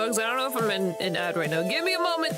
everybugs. I don't know if I'm in an ad right now. Give me a moment.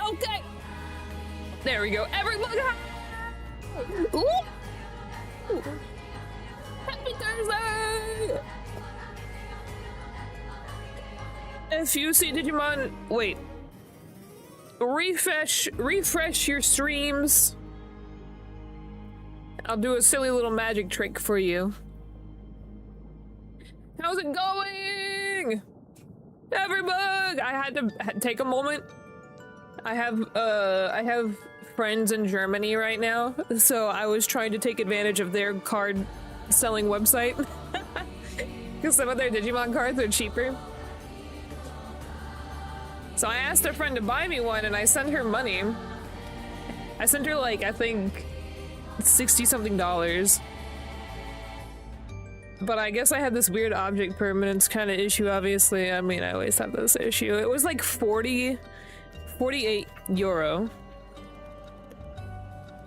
Okay. There we go. Everybody. Ooh. Ooh. Happy Thursday. If you see Digimon, wait. Refresh your streams. I'll do a silly little magic trick for you. How's it going? Everybody, I had to take a moment. I have friends in Germany right now, so I was trying to take advantage of their card selling website. Because some of their Digimon cards are cheaper. So I asked a friend to buy me one and I sent her money. I sent her like, I think, $60-something. But I guess I had this weird object permanence kind of issue, obviously. I mean, I always have this issue. It was like 48 euro.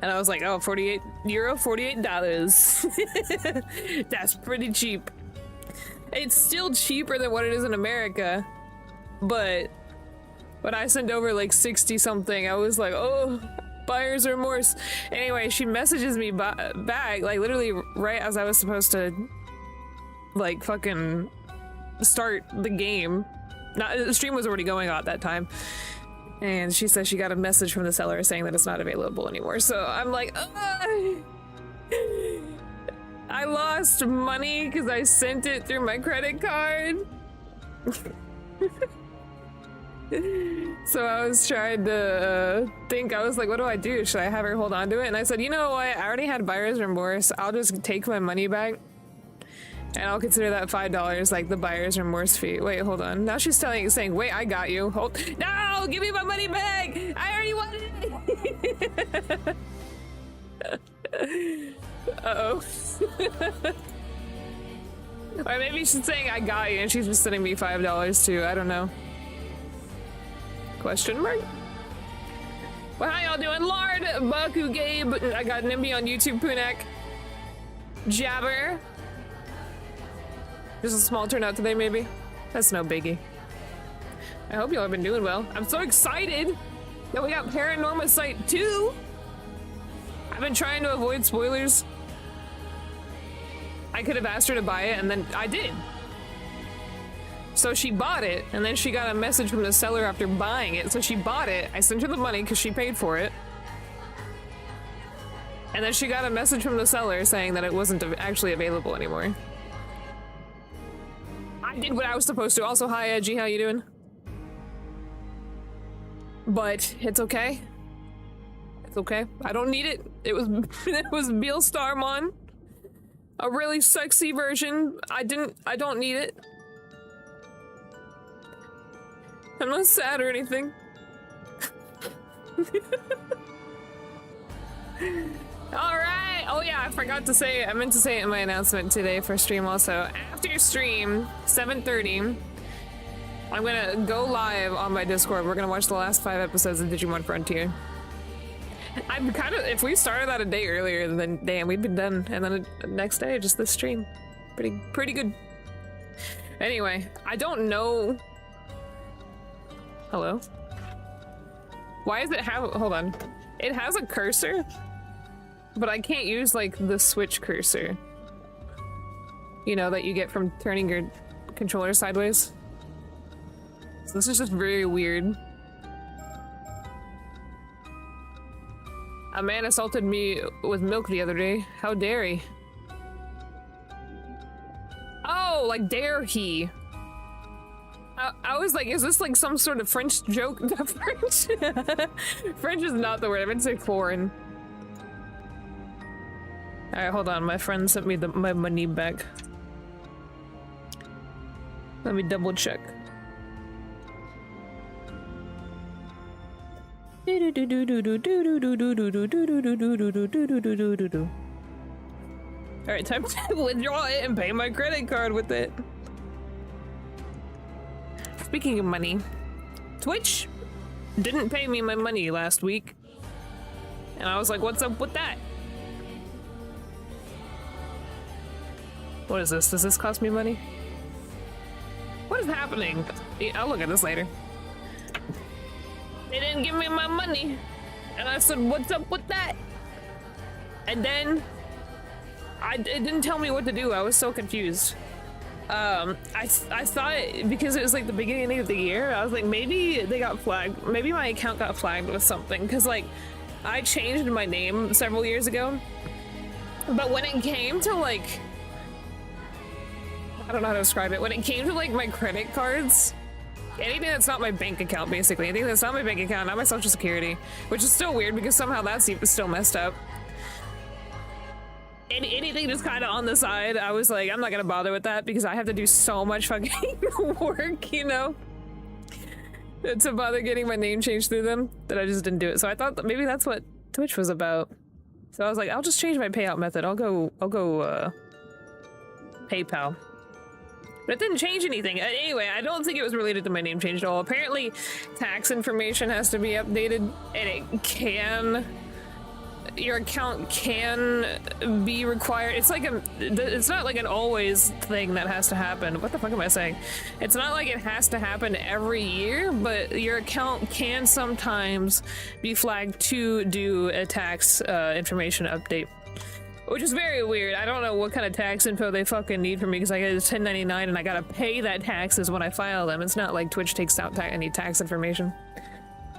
And I was like, oh, 48 euro, $48. That's pretty cheap. It's still cheaper than what it is in America. But when I sent over like 60-something, I was like, oh, buyer's remorse. Anyway, she messages me back, like literally right as I was supposed to like fucking start the game. The stream was already going on at that time. And she says she got a message from the seller saying that it's not available anymore. So I'm like, I lost money because I sent it through my credit card. So I was trying to think, I was like, what do I do? Should I have her hold on to it? And I said, you know what? I already had buyer's remorse. I'll just take my money back. And I'll consider that $5 like the buyer's remorse fee. Wait, hold on. Now she's saying, wait, I got you. Hold. No, give me my money back. I already wanted it. Uh-oh. Or maybe she's saying I got you and she's just sending me $5 too. I don't know. Question mark? Well, how y'all doing? Lard, Baku, Gabe. I got Nimby on YouTube, Punak. Jabber. Just a small turnout today, maybe? That's no biggie. I hope y'all have been doing well. I'm so excited that we got Paranormasight 2! I've been trying to avoid spoilers. I could have asked her to buy it, and then I did. So she bought it, and then she got a message from the seller after buying it. So she bought it, I sent her the money because she paid for it. And then she got a message from the seller saying that it wasn't actually available anymore. I did what I was supposed to. Also, hi Edgy, how you doing? But it's okay. It's okay. I don't need it. It was Beal Starmon. A really sexy version. I don't need it. I'm not sad or anything. Alright! Oh yeah, I forgot to say, I meant to say it in my announcement today for stream also. After stream, 7:30, I'm gonna go live on my Discord. We're gonna watch the last 5 episodes of Digimon Frontier. I'm kind of, if we started that a day earlier, then damn, we'd been done. And then the next day, just this stream. Pretty good. Anyway, I don't know. Hello? Why does it have, hold on. It has a cursor, but I can't use like the Switch cursor. You know, that you get from turning your controller sideways. So this is just very weird. A man assaulted me with milk the other day. How dare he? Oh, like dare he? I was like, is this like some sort of French joke? French? French is not the word. I meant to say foreign. Alright, hold on. My friend sent me my money back. Let me double check. Alright, time to withdraw it and pay my credit card with it. Speaking of money, Twitch didn't pay me my money last week. And I was like, what's up with that? What is this? Does this cost me money? What is happening? I'll look at this later. They didn't give me my money. And I said, what's up with that? And then it didn't tell me what to do. I was so confused. I thought because it was like the beginning of the year, I was like, maybe they got flagged. Maybe my account got flagged with something. Cause like I changed my name several years ago. But when it came to like, I don't know how to describe it. When it came to like my credit cards, anything that's not my bank account, basically. Anything that's not my bank account, not my social security. Which is still weird because somehow that's still messed up. Anything just kind of on the side, I was like, I'm not gonna bother with that because I have to do so much fucking work, you know? To bother getting my name changed through them, that I just didn't do it. So I thought that maybe that's what Twitch was about. So I was like, I'll just change my payout method. I'll go PayPal. But it didn't change anything. Anyway, I don't think it was related to my name change at all. Apparently, tax information has to be updated, and it can... Your account can be required. It's like it's not like an always thing that has to happen. What the fuck am I saying? It's not like it has to happen every year, but your account can sometimes be flagged to do a tax information update. Which is very weird. I don't know what kind of tax info they fucking need from me because I get a 1099 and I gotta pay that taxes when I file them. It's not like Twitch takes out any tax information.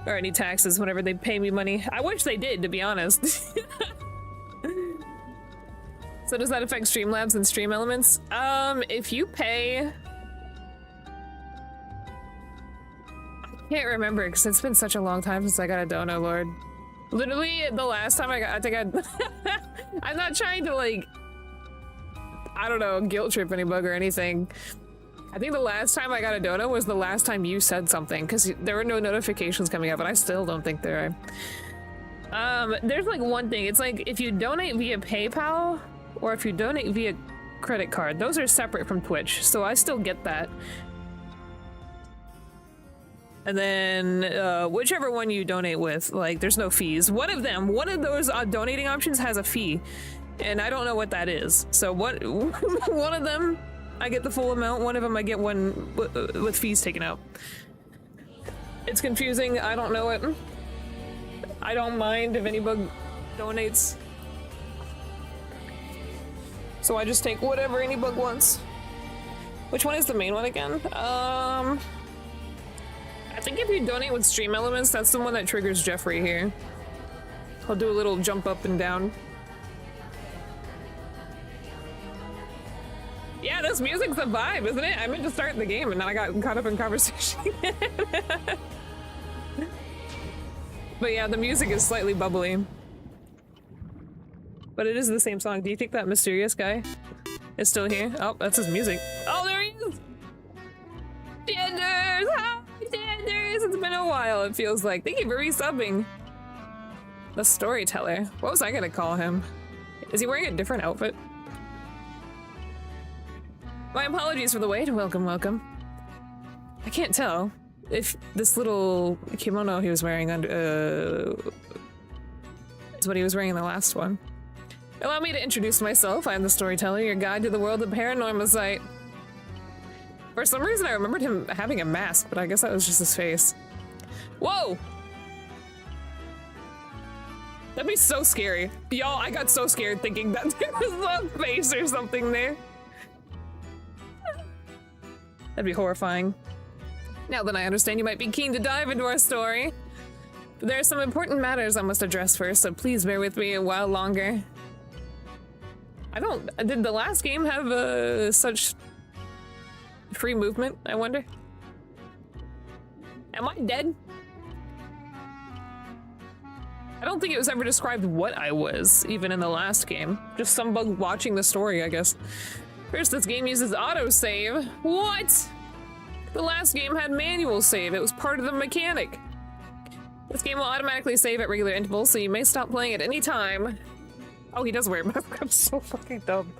Or any taxes whenever they pay me money. I wish they did, to be honest. So does that affect Streamlabs and Stream Elements? If you pay... I can't remember because it's been such a long time since I got a dono, Lord. Literally, the last time I think I'm not trying to, like... I don't know, guilt trip any bug or anything. I think the last time I got a dono was the last time you said something, because there were no notifications coming up, and I still don't think there are. There's like one thing, it's like if you donate via PayPal, or if you donate via credit card, those are separate from Twitch, so I still get that. And then, whichever one you donate with, like, there's no fees. One of those donating options has a fee, and I don't know what that is. So one of them, I get the full amount, one of them I get one with fees taken out. It's confusing, I don't know it. I don't mind if anybody donates. So I just take whatever anybody wants. Which one is the main one again? I think if you donate with Stream Elements, that's the one that triggers Jeffrey here. I'll do a little jump up and down. Yeah, this music's a vibe, isn't it? I meant to start the game and then I got caught up in conversation. But yeah, the music is slightly bubbly. But it is the same song. Do you think that mysterious guy is still here? Oh, that's his music. Oh, there he is! Tenders! Hi, Tenders! It's been a while, it feels like. Thank you for resubbing. The storyteller. What was I gonna call him? Is he wearing a different outfit? My apologies for the wait. Welcome, welcome. I can't tell if this little kimono he was wearing under is what he was wearing in the last one. Allow me to introduce myself. I'm the storyteller, your guide to the world of Paranormasight. For some reason I remembered him having a mask, but I guess that was just his face. Whoa! That'd be so scary. Y'all, I got so scared thinking that there was a face or something there. That'd be horrifying. Now that I understand, you might be keen to dive into our story. But there are some important matters I must address first, so please bear with me a while longer. Did the last game have such free movement, I wonder? Am I dead? I don't think it was ever described what I was, even in the last game. Just some bug watching the story, I guess. First, this game uses autosave. What? The last game had manual save. It was part of the mechanic. This game will automatically save at regular intervals, so you may stop playing at any time. Oh, he does wear a mask. I'm so fucking dumb.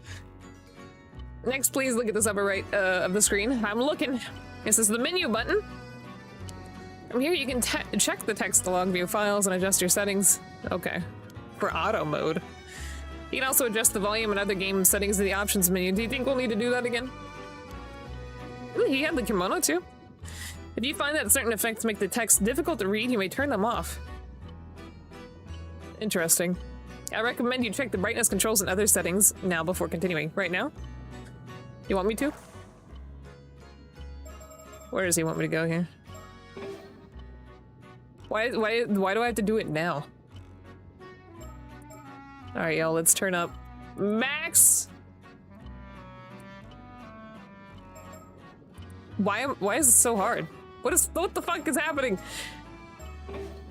Next, please look at this upper right of the screen. I'm looking. This is the menu button. From here, you can check the text log, view files, and adjust your settings. Okay. For auto mode. You can also adjust the volume and other game settings in the options menu. Do you think we'll need to do that again? Ooh, he had the kimono too. If you find that certain effects make the text difficult to read, you may turn them off. Interesting. I recommend you check the brightness controls and other settings now before continuing. Right now? You want me to? Where does he want me to go here? Why do I have to do it now? Alright, y'all, let's turn up max! Why is it so hard? What the fuck is happening?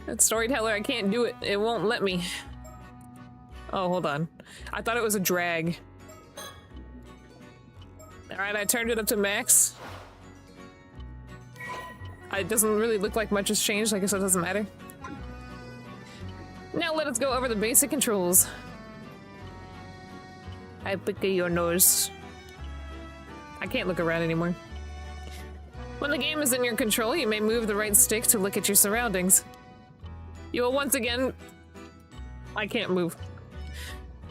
That storyteller, I can't do it. It won't let me. Oh, hold on. I thought it was a drag. Alright, I turned it up to max. It doesn't really look like much has changed, I guess it doesn't matter. Now let us go over the basic controls. I pick your nose. I can't look around anymore. When the game is in your control, you may move the right stick to look at your surroundings. You will once again... I can't move.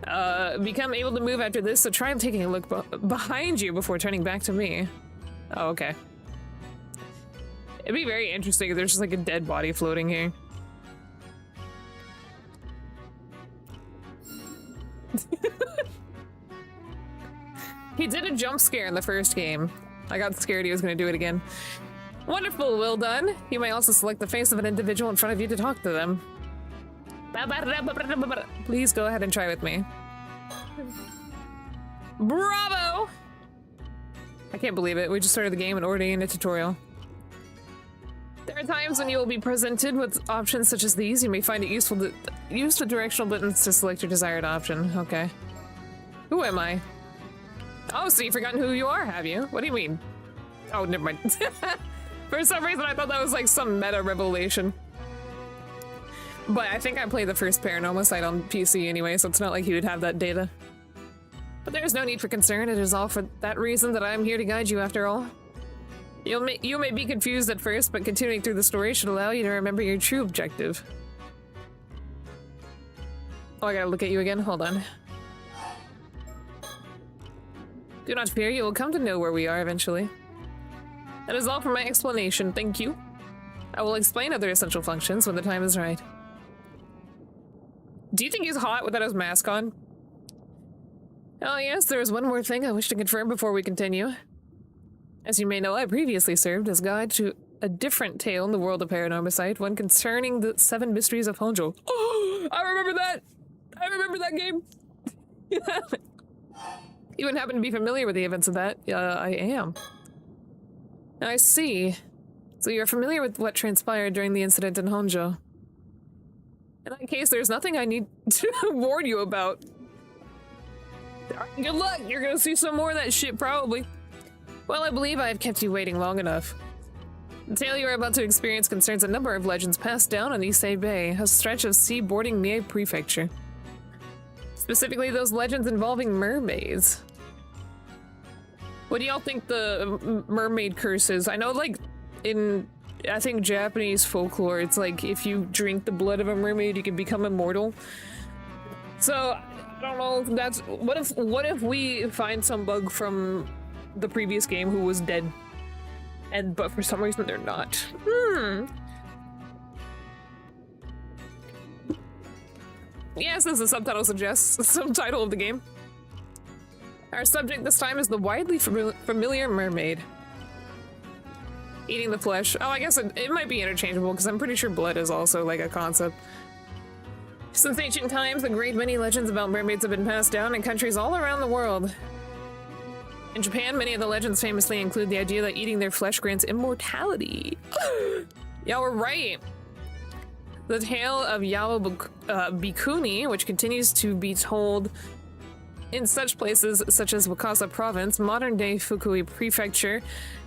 Become able to move after this, so try taking a look behind you before turning back to me. Oh, okay. It'd be very interesting if there's just like a dead body floating here. He did a jump scare in the first game. I got scared he was going to do it again. Wonderful, well done. You may also select the face of an individual in front of you to talk to them. Please go ahead and try with me. Bravo! I can't believe it. We just started the game and already in a tutorial. There are times when you will be presented with options such as these. You may find it useful to use the directional buttons to select your desired option. Okay. Who am I? Oh, so you've forgotten who you are, have you? What do you mean? Oh, never mind. For some reason, I thought that was like some meta revelation. But I think I played the first Paranormasight on PC anyway, so it's not like he would have that data. But there is no need for concern. It is all for that reason that I am here to guide you after all. You may be confused at first, but continuing through the story should allow you to remember your true objective. Oh, I gotta look at you again? Hold on. Do not fear, you will come to know where we are eventually. That is all for my explanation, thank you. I will explain other essential functions when the time is right. Do you think he's hot without his mask on? Oh yes, there is one more thing I wish to confirm before we continue. As you may know, I previously served as guide to a different tale in the world of Paranormasight, one concerning the 7 mysteries of Honjo. Oh, I remember that! I remember that game! You wouldn't happen to be familiar with the events of that? I am. I see. So you're familiar with what transpired during the incident in Honjo. In that case, there's nothing I need to warn you about. Good luck! You're gonna see some more of that shit, probably. Well, I believe I have kept you waiting long enough. The tale you are about to experience concerns a number of legends passed down on Issei Bay, a stretch of sea-bording Mie Prefecture. Specifically, those legends involving mermaids. What do y'all think the mermaid curse is? I know, like, I think Japanese folklore, it's like if you drink the blood of a mermaid, you can become immortal. So, I don't know if that's... What if we find some bug from the previous game who was dead? But for some reason they're not. Yes, as the subtitle suggests, the subtitle of the game. Our subject this time is the widely familiar mermaid. Eating the flesh. Oh, I guess it might be interchangeable, because I'm pretty sure blood is also, like, a concept. Since ancient times, a great many legends about mermaids have been passed down in countries all around the world. In Japan, many of the legends famously include the idea that eating their flesh grants immortality. Y'all were right. The tale of Yawa Bikuni, which continues to be told in such places such as Wakasa Province, modern-day Fukui Prefecture,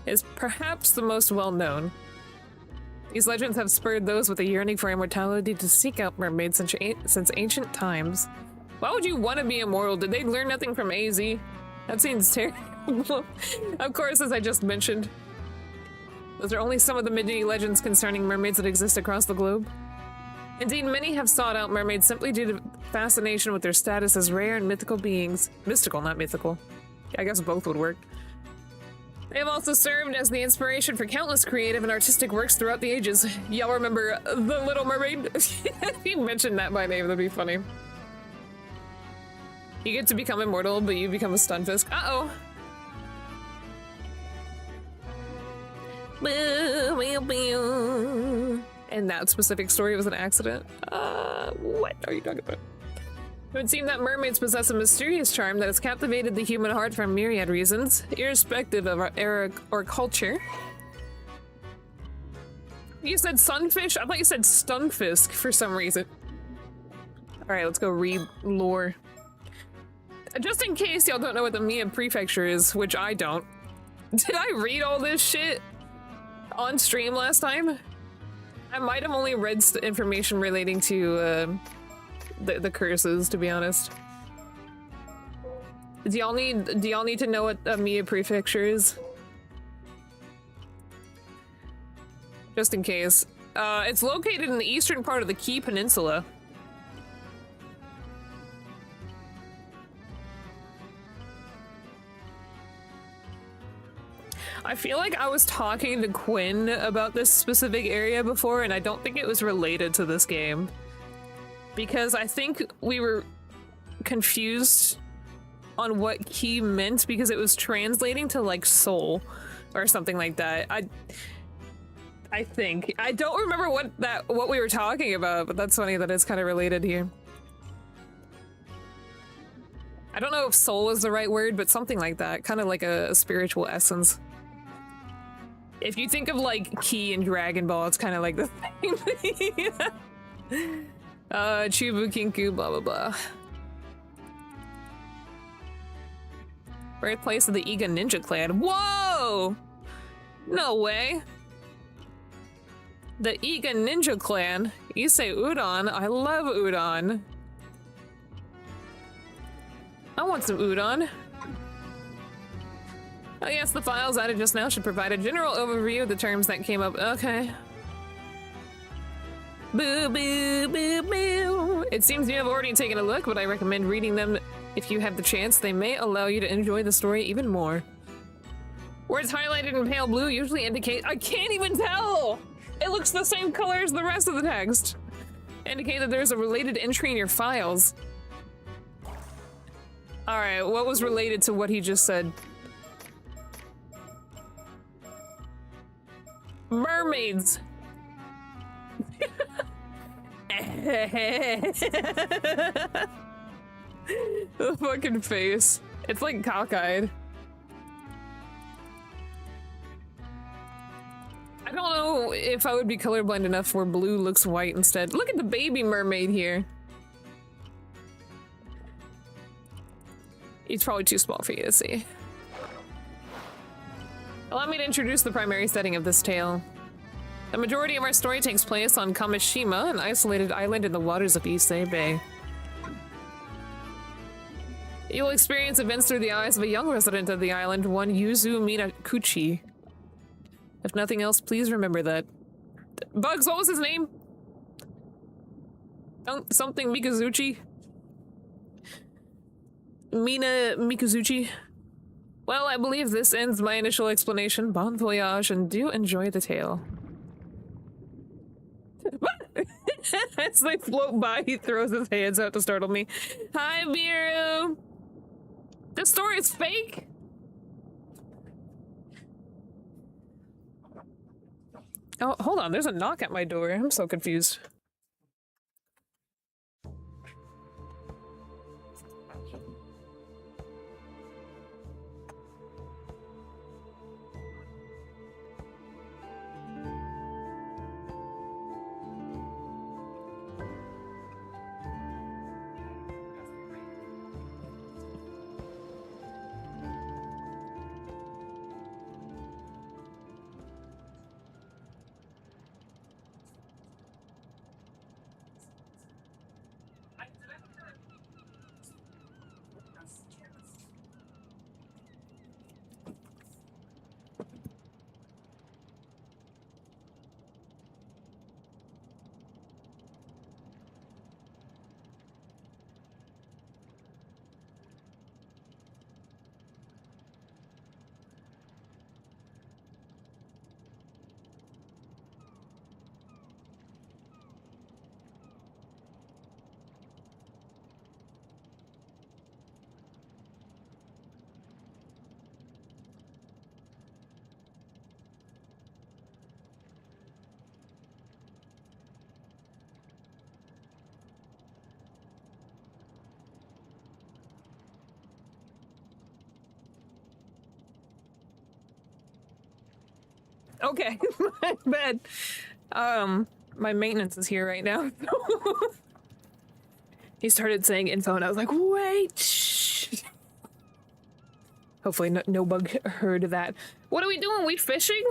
is perhaps the most well-known. These legends have spurred those with a yearning for immortality to seek out mermaids since ancient times. Why would you want to be immortal? Did they learn nothing from AZ? That seems terrible. Of course, as I just mentioned, those are only some of the many legends concerning mermaids that exist across the globe. Indeed, many have sought out mermaids simply due to fascination with their status as rare and mythical beings. Mystical, not mythical. I guess both would work. They have also served as the inspiration for countless creative and artistic works throughout the ages. Y'all remember The Little Mermaid? If you mentioned that by name, that'd be funny. You get to become immortal, but you become a stunfisk. Uh-oh. And that specific story was an accident? What are you talking about? It would seem that mermaids possess a mysterious charm that has captivated the human heart for myriad reasons, irrespective of our era or culture. You said sunfish? I thought you said stunfisk for some reason. Alright, let's go read lore. Just in case y'all don't know what the Mie Prefecture is, which I don't. Did I read all this shit on stream last time? I might have only read information relating to the curses, to be honest. Do y'all need to know what a Mie Prefecture is? Just in case. It's located in the eastern part of the Kii Peninsula. I feel like I was talking to Quinn about this specific area before, and I don't think it was related to this game. Because I think we were confused on what Kii meant because it was translating to, like, soul or something like that. I think. I don't remember what we were talking about, but that's funny that it's kind of related here. I don't know if soul is the right word, but something like that. Kind of like a spiritual essence. If you think of, like, Kii and Dragon Ball, it's kind of like the same thing. Chubu Kinku, blah blah blah. Birthplace of the Iga Ninja Clan. Whoa! No way! The Iga Ninja Clan. You say udon. I love udon. I want some udon. Oh yes, the files added just now should provide a general overview of the terms that came up. Okay. Boo boo boo boo. It seems you have already taken a look, but I recommend reading them if you have the chance. They may allow you to enjoy the story even more. Words highlighted in pale blue usually indicate— I can't even tell! It looks the same color as the rest of the text. Indicate that there's a related entry in your files. Alright, what was related to what he just said? Mermaids! The fucking face. It's like cockeyed. I don't know if I would be colorblind enough where blue looks white instead. Look at the baby mermaid here. He's probably too small for you to see. Allow me to introduce the primary setting of this tale. The majority of our story takes place on Kamishima, an isolated island in the waters of Issei Bay. You will experience events through the eyes of a young resident of the island, one Yuzu Minakuchi. If nothing else, please remember that. Bugs, what was his name? Something Mikazuchi? Mina Mikazuchi? Well, I believe this ends my initial explanation. Bon voyage, and do enjoy the tale. As they float by, he throws his hands out to startle me. Hi, Biru! This story is fake? Oh, hold on, there's a knock at my door. I'm so confused. Okay, my bad. My maintenance is here right now. He started saying info and I was like, wait! Shh. Hopefully no bug heard that. What are we doing? We fishing?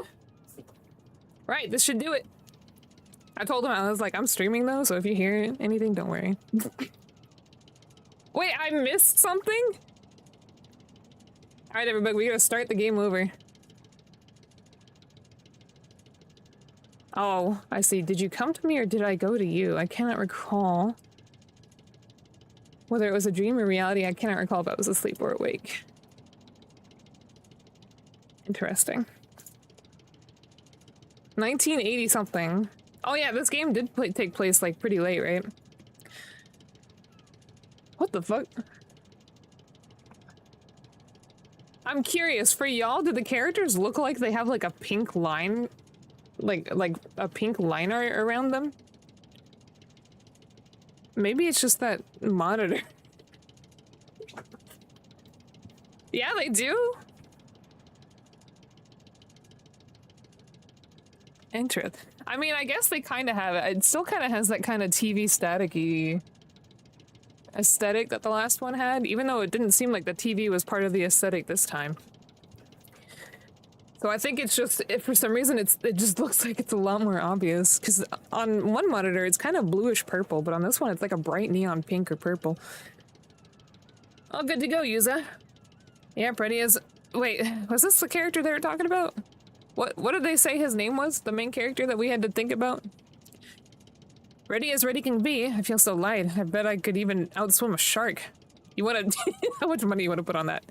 Right, this should do it. I told him, I was like, I'm streaming though, so if you hear anything, don't worry. Wait, I missed something? Alright, everybody, we gotta start the game over. Oh, I see. Did you come to me or did I go to you? I cannot recall. Whether it was a dream or reality, I cannot recall if I was asleep or awake. Interesting. 1980 something. Oh yeah, this game did take place like pretty late, right? What the fuck? I'm curious, for y'all, do the characters look like they have like a pink line? Like a pink liner around them? Maybe it's just that monitor. Yeah, they do? Interesting. I mean, I guess they kind of have it. It still kind of has that kind of TV static-y aesthetic that the last one had, even though it didn't seem like the TV was part of the aesthetic this time. So I think it's just, for some reason, it just looks like it's a lot more obvious. Because on one monitor, it's kind of bluish purple, but on this one, it's like a bright neon pink or purple. All good to go, Yuza. Yeah, ready as... Wait, was this the character they were talking about? What did they say his name was? The main character that we had to think about? Ready as ready can be. I feel so light. I bet I could even outswim a shark. You wanna... How much money you wanna put on that?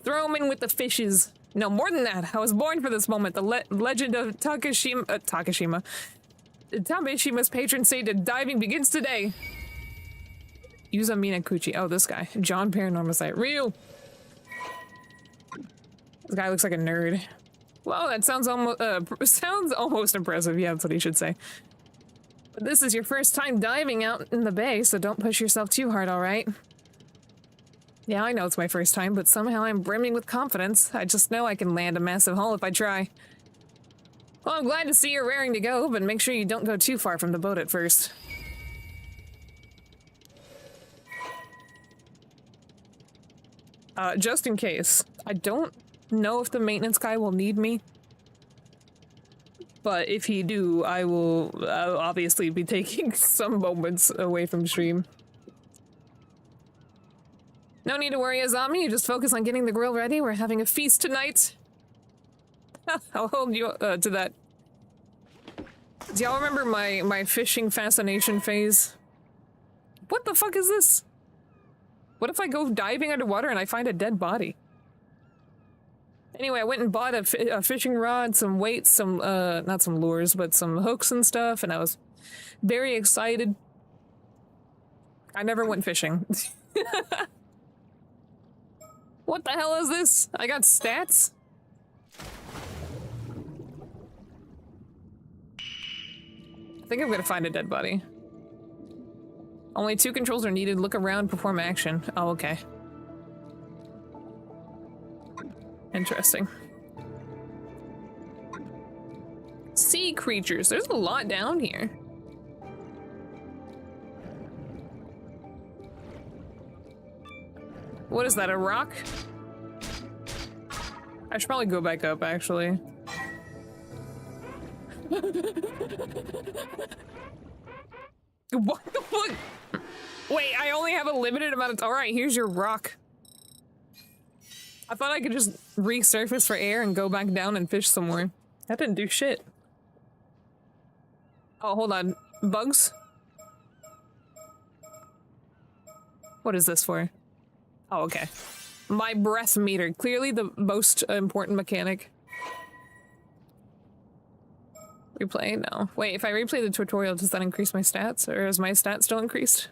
Throw him in with the fishes. No, more than that. I was born for this moment. The legend of Takashima. Tabeshima's patron saint of diving begins today. Yuza Minakuchi. Oh, this guy. John Paranormasight. Real! This guy looks like a nerd. Well, that sounds almost impressive. Yeah, that's what he should say. But this is your first time diving out in the bay, so don't push yourself too hard, alright? Yeah, I know it's my first time, but somehow I'm brimming with confidence. I just know I can land a massive haul if I try. Well, I'm glad to see you're raring to go, but make sure you don't go too far from the boat at first. Just in case. I don't know if the maintenance guy will need me. But if you do, I'll obviously be taking some moments away from stream. No need to worry, Azami. You just focus on getting the grill ready. We're having a feast tonight. I'll hold you to that. Do y'all remember my fishing fascination phase? What the fuck is this? What if I go diving underwater and I find a dead body? Anyway, I went and bought a fishing rod, some weights, some, not some lures, but some hooks and stuff, and I was very excited. I never went fishing. What the hell is this? I got stats? I think I'm gonna find a dead body. Only 2 controls are needed. Look around, perform action. Oh, okay. Interesting. Sea creatures. There's a lot down here. What is that, a rock? I should probably go back up, actually. What the fuck? Wait, I only have a limited amount of- Alright, here's your rock. I thought I could just resurface for air and go back down and fish somewhere. That didn't do shit. Oh, hold on. Bugs? What is this for? Oh, okay. My breath meter. Clearly the most important mechanic. Replay? No. Wait, if I replay the tutorial, does that increase my stats? Or is my stats still increased?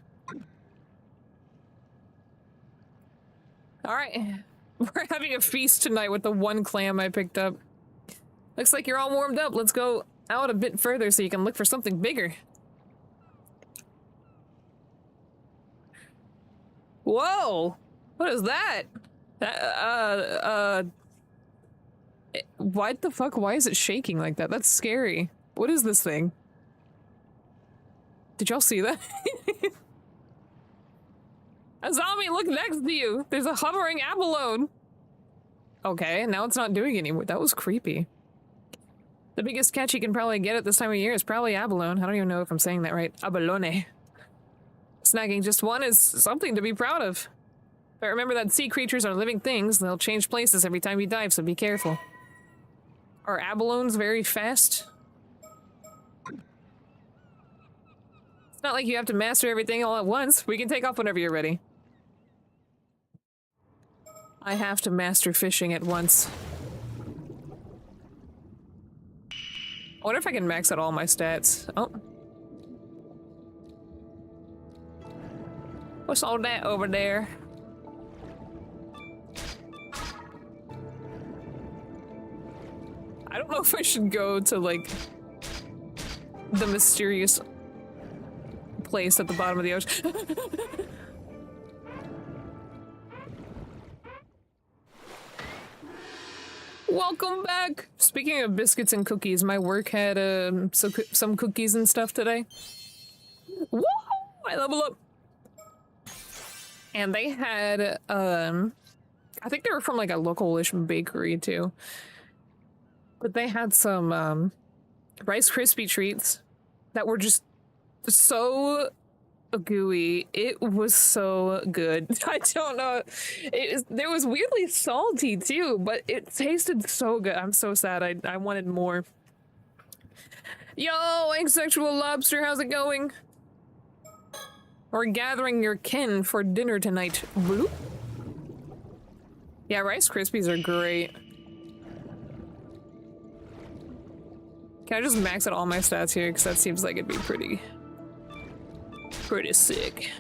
Alright. We're having a feast tonight with the 1 clam I picked up. Looks like you're all warmed up. Let's go out a bit further so you can look for something bigger. Whoa! What is that? What the fuck? Why is it shaking like that? That's scary. What is this thing? Did y'all see that? A zombie, look next to you! There's a hovering abalone! Okay, now it's not doing anymore. That was creepy. The biggest catch you can probably get at this time of year is probably abalone. I don't even know if I'm saying that right. Abalone. Snagging just one is something to be proud of. But remember that sea creatures are living things. They'll change places every time you dive, so be careful. Are abalones very fast? It's not like you have to master everything all at once. We can take off whenever you're ready. I have to master fishing at once. I wonder if I can max out all my stats. Oh. What's all that over there? I don't know if I should go to, like, the mysterious place at the bottom of the ocean. Welcome back! Speaking of biscuits and cookies, my work had some cookies and stuff today. Whoa! I level up! And they had, I think they were from like a local-ish bakery too. But they had some, Rice Krispie treats that were just so gooey. It was so good. I don't know. There was weirdly salty too, but it tasted so good. I'm so sad. I wanted more. Yo, asexual lobster, how's it going? We're gathering your kin for dinner tonight. Bloop. Yeah, Rice Krispies are great. Can I just max out all my stats here? Because that seems like it'd be pretty sick.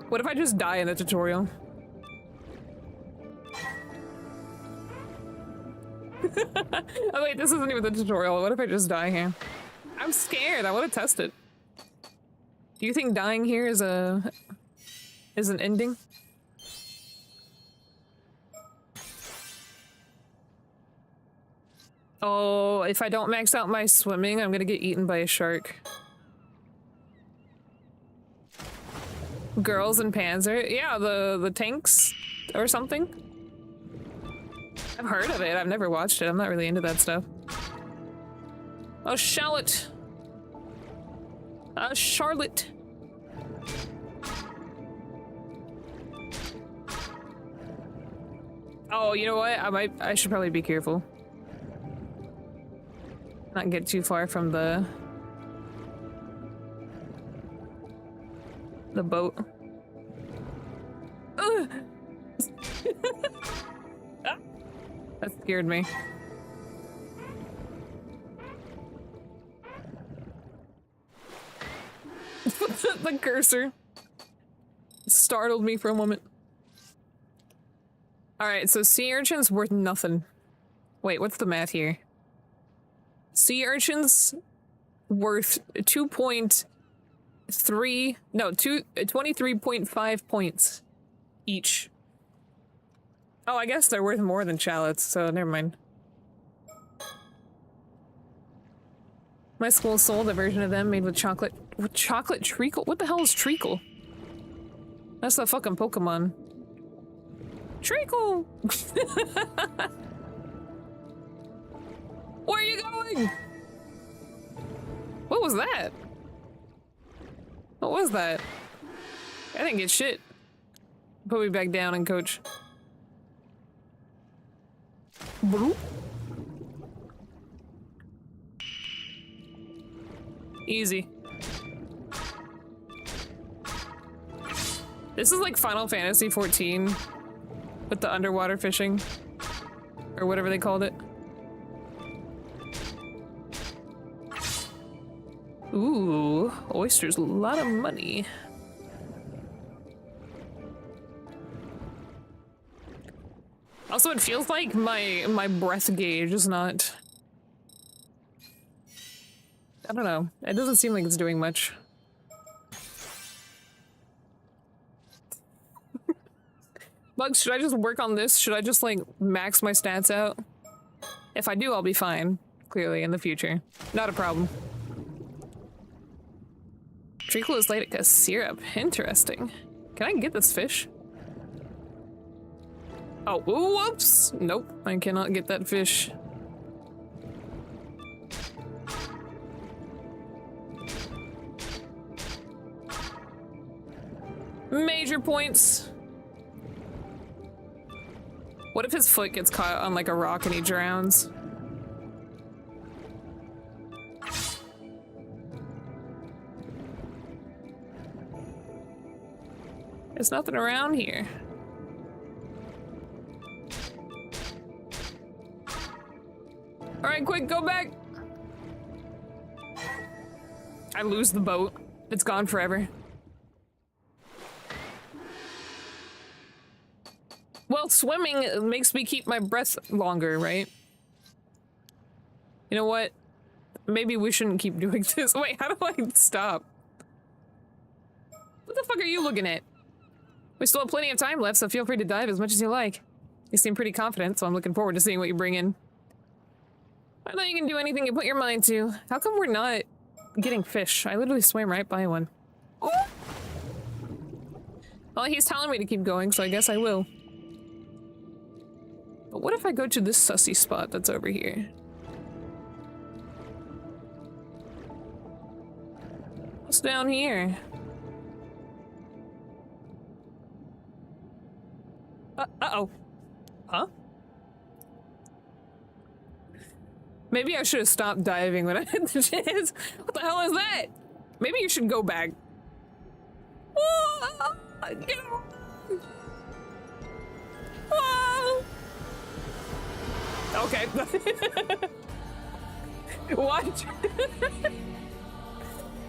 What if I just die in the tutorial? Oh wait, this isn't even the tutorial. What if I just die here? I'm scared. I want to test it. Do you think dying here is an ending? Oh, if I don't max out my swimming, I'm gonna get eaten by a shark. Girls and Panzer. Yeah, the tanks or something. I've heard of it. I've never watched it. I'm not really into that stuff. Oh, Charlotte. Charlotte. Oh, you know what? I should probably be careful. Not get too far from the boat. Ugh. That scared me. The cursor startled me for a moment. Alright, so sea urchins worth nothing. Wait, what's the math here? Sea urchins worth 23.5 points each. Oh, I guess they're worth more than shallots, so never mind. My school sold a version of them made with chocolate treacle. What the hell is treacle? That's the fucking Pokemon. Treacle! Where are you going? What was that? What was that? I didn't get shit. Put me back down and coach. Bloop. Easy. This is like Final Fantasy XIV with the underwater fishing or whatever they called it. Ooh, oysters, a lot of money. Also, it feels like my breath gauge is not... I don't know. It doesn't seem like it's doing much. Bugs, should I just work on this? Should I just, like, max my stats out? If I do, I'll be fine. Clearly, in the future. Not a problem. Treacle is laid as syrup. Interesting. Can I get this fish? Oh, whoops! Nope, I cannot get that fish. Major points. What if his foot gets caught on like a rock and he drowns? There's nothing around here. Alright, quick, go back! I lose the boat. It's gone forever. Well, swimming makes me keep my breath longer, right? You know what? Maybe we shouldn't keep doing this. Wait, how do I stop? What the fuck are you looking at? We still have plenty of time left, so feel free to dive as much as you like. You seem pretty confident, so I'm looking forward to seeing what you bring in. I know you can do anything you put your mind to. How come we're not getting fish? I literally swam right by one. Ooh. Well, he's telling me to keep going, so I guess I will. But what if I go to this sussy spot that's over here? What's down here? Uh-oh. Huh? Maybe I should have stopped diving when I had the chance. What the hell is that? Maybe you should go back. Whoa! Get away! Whoa! Okay. Watch.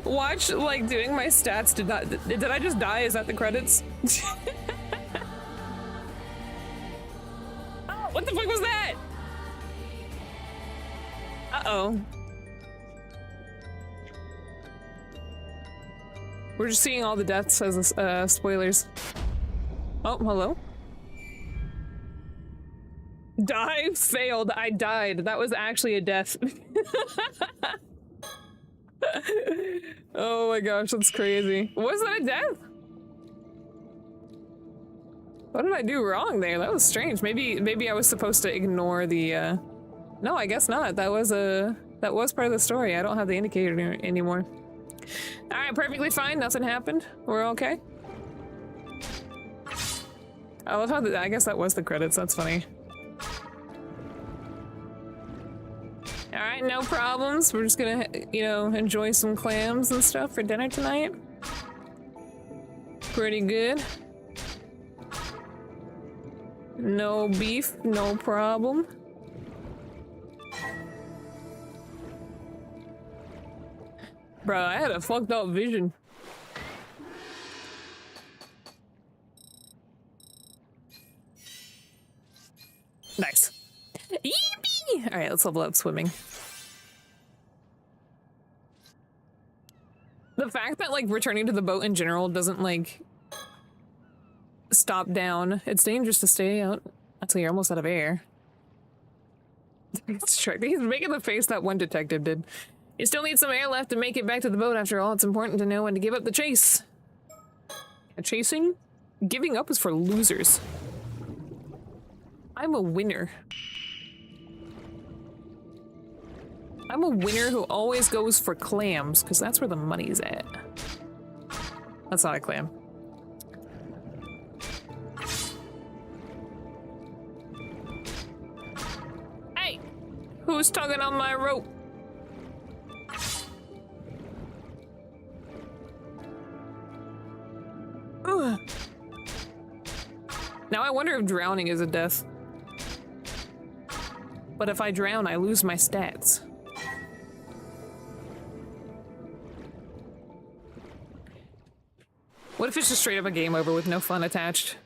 Watch, like, doing my stats did not- did I just die? Is that the credits? Oh, what the fuck was that? Uh-oh. We're just seeing all the deaths as spoilers. Oh, hello? Dive failed. I died. That was actually a death. Oh my gosh, that's crazy. Was that a death? What did I do wrong there? That was strange. Maybe I was supposed to ignore the, No, I guess not. That was part of the story. I don't have the indicator anymore. Alright, perfectly fine. Nothing happened. We're okay. I love how I guess that was the credits. That's funny. Alright, no problems. We're just gonna, you know, enjoy some clams and stuff for dinner tonight. Pretty good. No beef, no problem. Bro, I had a fucked up vision. Nice. Yippee! Alright, let's level up swimming. The fact that, like, returning to the boat in general doesn't, like, stop down. It's dangerous to stay out until you're almost out of air. He's making the face that one detective did. You still need some air left to make it back to the boat. After all, it's important to know when to give up the chase. Chasing? Giving up is for losers. I'm a winner. I'm a winner who always goes for clams, because that's where the money's at. That's not a clam. Hey! Who's tugging on my rope? Ugh. Now I wonder if drowning is a death. But if I drown, I lose my stats. What if it's just straight up a game over with no fun attached?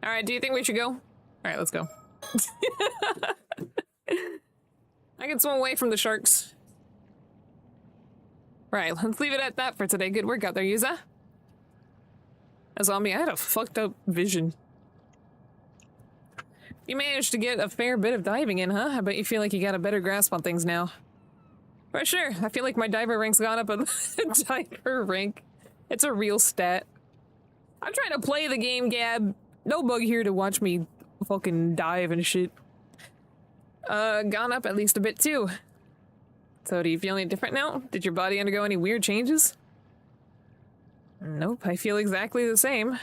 Alright, do you think we should go? Alright, let's go. I can swim away from the sharks. Right, let's leave it at that for today. Good work out there, Yuza. A zombie, I had a fucked up vision. You managed to get a fair bit of diving in, huh? I bet you feel like you got a better grasp on things now. For sure, I feel like my diver rank's gone up a diver rank. It's a real stat. I'm trying to play the game, Gab. No bug here to watch me fucking dive and shit. Gone up at least a bit too. So do you feel any different now? Did your body undergo any weird changes? Nope, I feel exactly the same.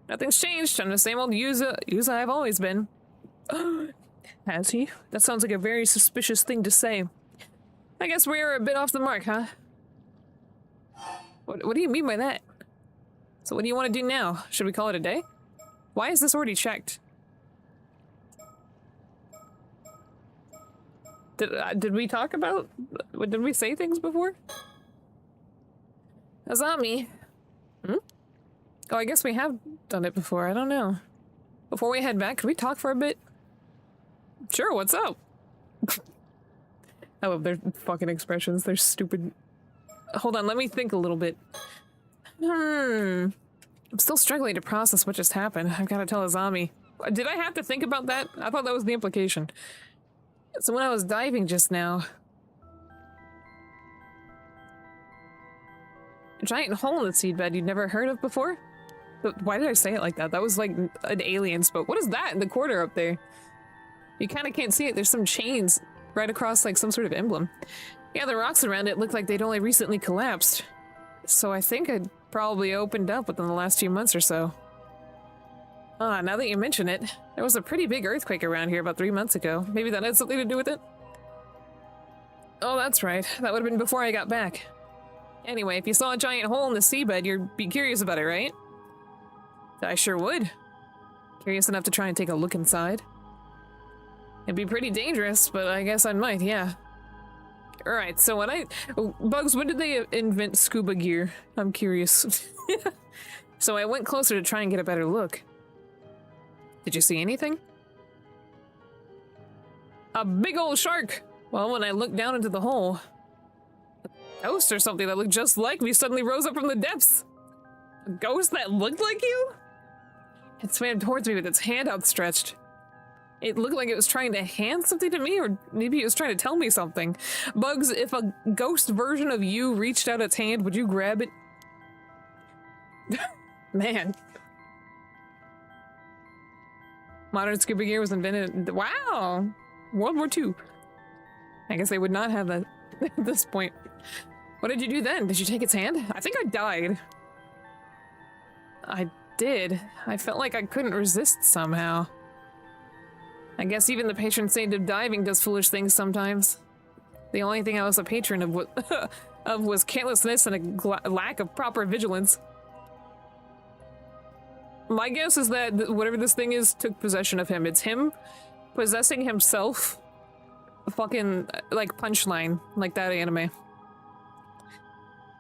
Nothing's changed. I'm the same old Yuza I've always been. Has he? That sounds like a very suspicious thing to say. I guess we're a bit off the mark, huh? What do you mean by that? So what do you want to do now? Should we call it a day? Why is this already checked? Did we talk about... Did we say things before? Azami. Hmm? Oh, I guess we have done it before. I don't know. Before we head back, could we talk for a bit? Sure, what's up? I love their fucking expressions. They're stupid. Hold on, let me think a little bit. I'm still struggling to process what just happened. I've got to tell Azami. Did I have to think about that? I thought that was the implication. So when I was diving just now... A giant hole in the seedbed you'd never heard of before? But why did I say it like that? That was like an alien spoke. What is that in the corner up there? You kind of can't see it. There's some chains right across like some sort of emblem. Yeah, the rocks around it look like they'd only recently collapsed. So I think it probably opened up within the last few months or so. Ah, now that you mention it, there was a pretty big earthquake around here about 3 months ago. Maybe that had something to do with it? Oh, that's right. That would have been before I got back. Anyway, if you saw a giant hole in the seabed, you'd be curious about it, right? I sure would. Curious enough to try and take a look inside. It'd be pretty dangerous, but I guess I might, yeah. Alright, so Bugs, when did they invent scuba gear? I'm curious. So I went closer to try and get a better look. Did you see anything? A big old shark! Well, when I looked down into the hole, a ghost or something that looked just like me suddenly rose up from the depths. A ghost that looked like you? It swam towards me with its hand outstretched. It looked like it was trying to hand something to me, or maybe it was trying to tell me something. Bugs, if a ghost version of you reached out its hand, would you grab it? Man. Modern scuba gear was invented. Wow! World War II. I guess they would not have that at this point. What did you do then? Did you take its hand? I think I died. I did. I felt like I couldn't resist somehow. I guess even the patron saint of diving does foolish things sometimes. The only thing I was a patron of, was carelessness and a lack of proper vigilance. My guess is that whatever this thing is took possession of him. It's him possessing himself. Fucking, like, punchline, like that anime.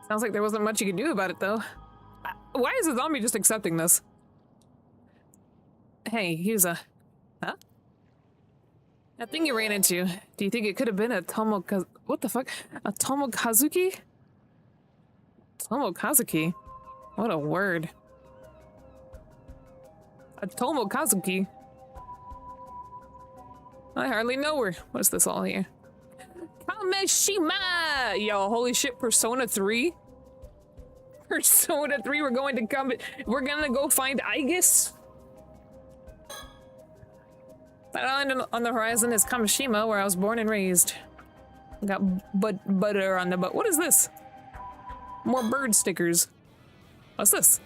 Sounds like there wasn't much you could do about it, though. Why is the zombie just accepting this? Hey, here's a... Huh? That thing you ran into, do you think it could have been a what the fuck? A Tomokazuki? Tomokazuki? What a word. A Tomokazuki? I hardly know her. What's this all here? Kameshima! Yo, holy shit, Persona 3? Persona 3, we're gonna go find Aegis? That island on the horizon is Kamishima, where I was born and raised. Got butter on the butt. What is this? More bird stickers. What's this?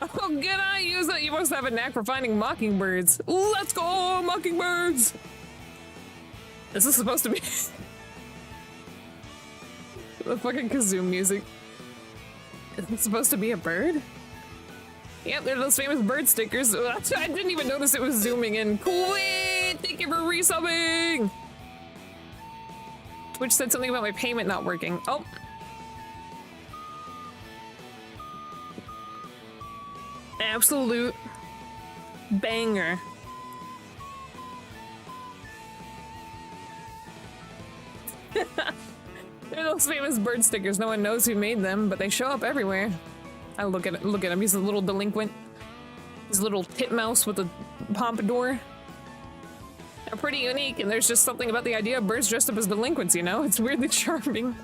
Oh, can I use that? You must have a knack for finding mockingbirds. Let's go, mockingbirds! Is this supposed to be the fucking kazoo music? Is it supposed to be a bird? Yep, they're those famous bird stickers. I didn't even notice it was zooming in. Quit! Thank you for resubbing! Twitch said something about my payment not working. Oh. Absolute banger. They're those famous bird stickers. No one knows who made them, but they show up everywhere. I look at him. He's a little delinquent. His little titmouse with a pompadour. They're pretty unique, and there's just something about the idea of birds dressed up as delinquents, you know? It's weirdly charming.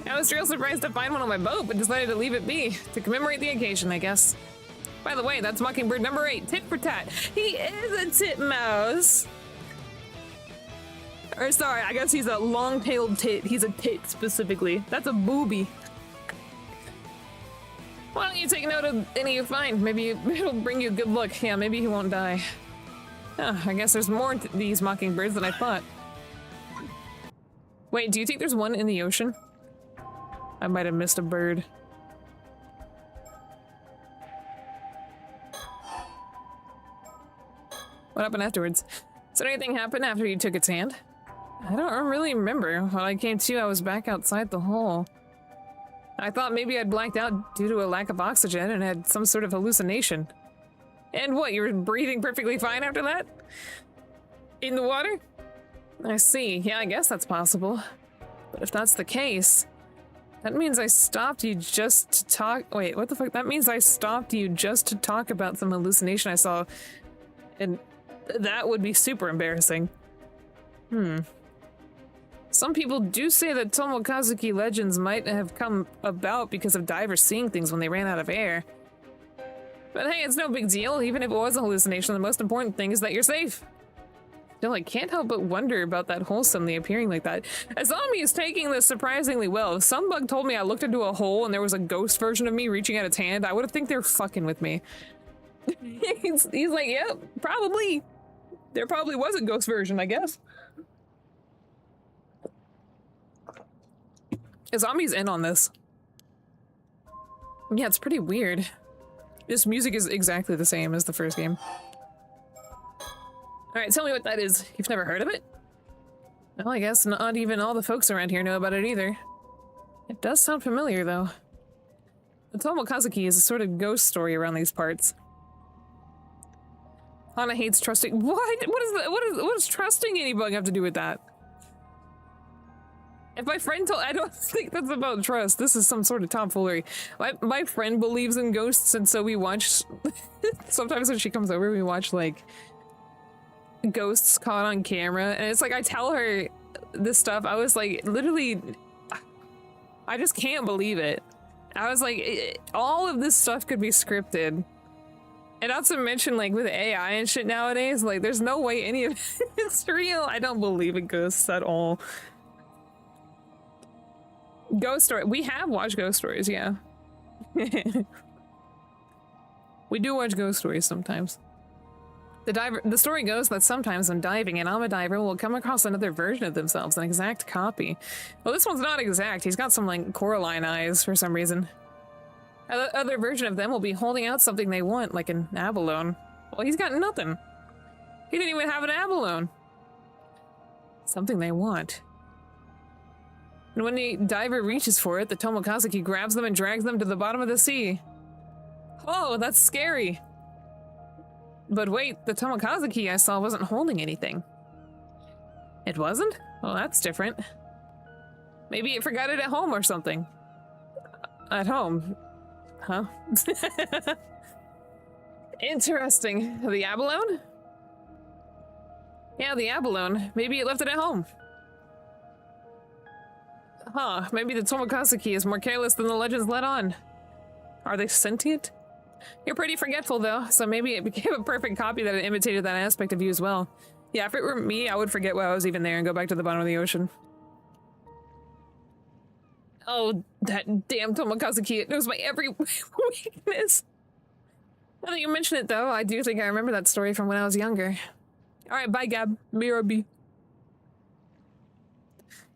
I was real surprised to find one on my boat, but decided to leave it be. To commemorate the occasion, I guess. By the way, that's Mockingbird number 8, tit for tat. He is a titmouse! Or sorry, I guess he's a long-tailed tit. He's a tit, specifically. That's a booby. Why don't you take note of any you find? Maybe it'll bring you good luck. Yeah, maybe he won't die. Oh, I guess there's more to these mockingbirds than I thought. Wait, do you think there's one in the ocean? I might have missed a bird. What happened afterwards? Did anything happen after you took its hand? I don't really remember. When I came to, I was back outside the hole. I thought maybe I'd blacked out due to a lack of oxygen and had some sort of hallucination. And what, you were breathing perfectly fine after that? In the water? I see. Yeah, I guess that's possible. But if that's the case, that means I stopped you just to talk— wait, what the fuck? That means I stopped you just to talk about some hallucination I saw. And that would be super embarrassing. Some people do say that Tomokazuki legends might have come about because of divers seeing things when they ran out of air. But hey, it's no big deal. Even if it was a hallucination, the most important thing is that you're safe. Still, I can't help but wonder about that hole suddenly appearing like that. A zombie is taking this surprisingly well. If some bug told me I looked into a hole and there was a ghost version of me reaching out its hand, I would have think they're fucking with me. He's like, yep, probably. There probably was a ghost version, I guess. A zombie's in on this. Yeah, it's pretty weird. This music is exactly the same as the first game. Alright, tell me what that is. You've never heard of it? Well, I guess not even all the folks around here know about it either. It does sound familiar, though. The Tomokazuki is a sort of ghost story around these parts. Hana hates trusting— what? What does trusting any bug have to do with that? If my friend told, I don't think that's about trust. This is some sort of tomfoolery. My friend believes in ghosts, and so we watch, sometimes when she comes over, we watch, like, ghosts caught on camera, and it's like, I tell her this stuff, I was like, literally, I just can't believe it. I was like, all of this stuff could be scripted. And not to mention, like, with AI and shit nowadays, like, there's no way any of it's real. I don't believe in ghosts at all. Ghost story. We have watched ghost stories, yeah. We do watch ghost stories sometimes. The story goes that sometimes when diving, an diver will come across another version of themselves, an exact copy. Well, this one's not exact. He's got some, like, Coraline eyes for some reason. Other version of them will be holding out something they want, like an abalone. Well, he's got nothing. He didn't even have an abalone. Something they want. And when the diver reaches for it, the Tomokazuki grabs them and drags them to the bottom of the sea. Oh, that's scary. But wait, the Tomokazuki I saw wasn't holding anything. It wasn't? Well, that's different. Maybe it forgot it at home or something. At home. Huh? Interesting. The abalone? Yeah, the abalone. Maybe it left it at home. Huh, maybe the Tomokazuki is more careless than the legends let on. Are they sentient? You're pretty forgetful, though, so maybe it became a perfect copy that it imitated that aspect of you as well. Yeah, if it were me, I would forget why I was even there and go back to the bottom of the ocean. Oh, that damn Tomokazuki, it knows my every weakness. Now that you mention it, though, I do think I remember that story from when I was younger. Alright, bye, Gab. B.R.B.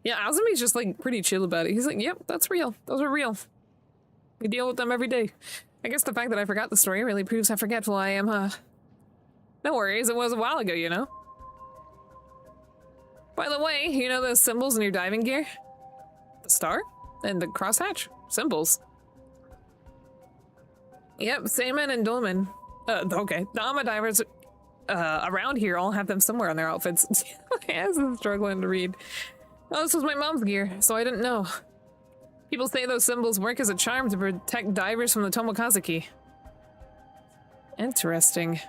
Yeah, Azumi's just, like, pretty chill about it. He's like, yep, that's real. Those are real. We deal with them every day. I guess the fact that I forgot the story really proves how forgetful I am, huh? No worries, it was a while ago, you know? By the way, you know those symbols in your diving gear? The star? And the crosshatch? Symbols. Yep, Seaman and Dolman. Okay. The Ama divers around here all have them somewhere on their outfits. Yes, I'm struggling to read. Oh, this was my mom's gear, so I didn't know. People say those symbols work as a charm to protect divers from the Tomokazuki. Interesting.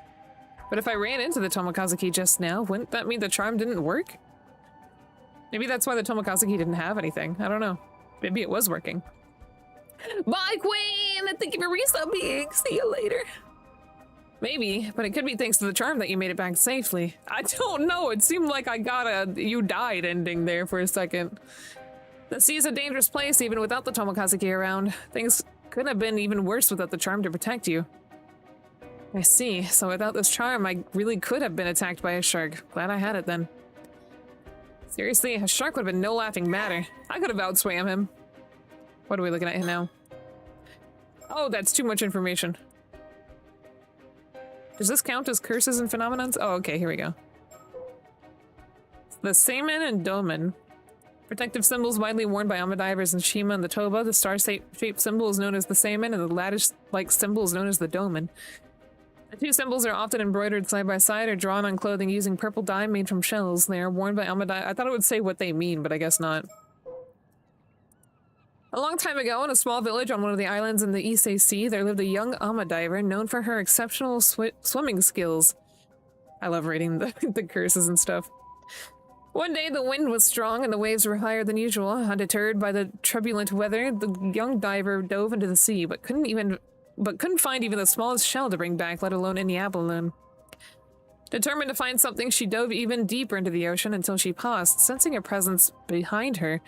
But if I ran into the Tomokazuki just now, wouldn't that mean the charm didn't work? Maybe that's why the Tomokazuki didn't have anything. I don't know. Maybe it was working. Bye, Queen! Thank you for resubbing! See you later! Maybe, but it could be thanks to the charm that you made it back safely. I don't know, it seemed like I got a you died ending there for a second. The sea's a dangerous place even without the Tomokazuki around. Things could have been even worse without the charm to protect you. I see, so without this charm I really could have been attacked by a shark. Glad I had it then. Seriously, a shark would have been no laughing matter. I could have outswam him. What are we looking at now? Oh, that's too much information. Does this count as curses and phenomenons? Oh, okay, here we go. The Seaman and Domen. Protective symbols widely worn by Ama divers in Shima and the Toba. The star-shaped symbol is known as the Seaman, and the lattice-like symbol is known as the Domen. The two symbols are often embroidered side by side or drawn on clothing using purple dye made from shells. They are worn by Ama divers. I thought it would say what they mean, but I guess not. A long time ago, in a small village on one of the islands in the Issei Sea, there lived a young Ama diver known for her exceptional swimming skills. I love reading the curses and stuff. One day, the wind was strong and the waves were higher than usual. Undeterred by the turbulent weather, the young diver dove into the sea, but couldn't find even the smallest shell to bring back, let alone any abalone. Determined to find something, she dove even deeper into the ocean until she paused, sensing a presence behind her.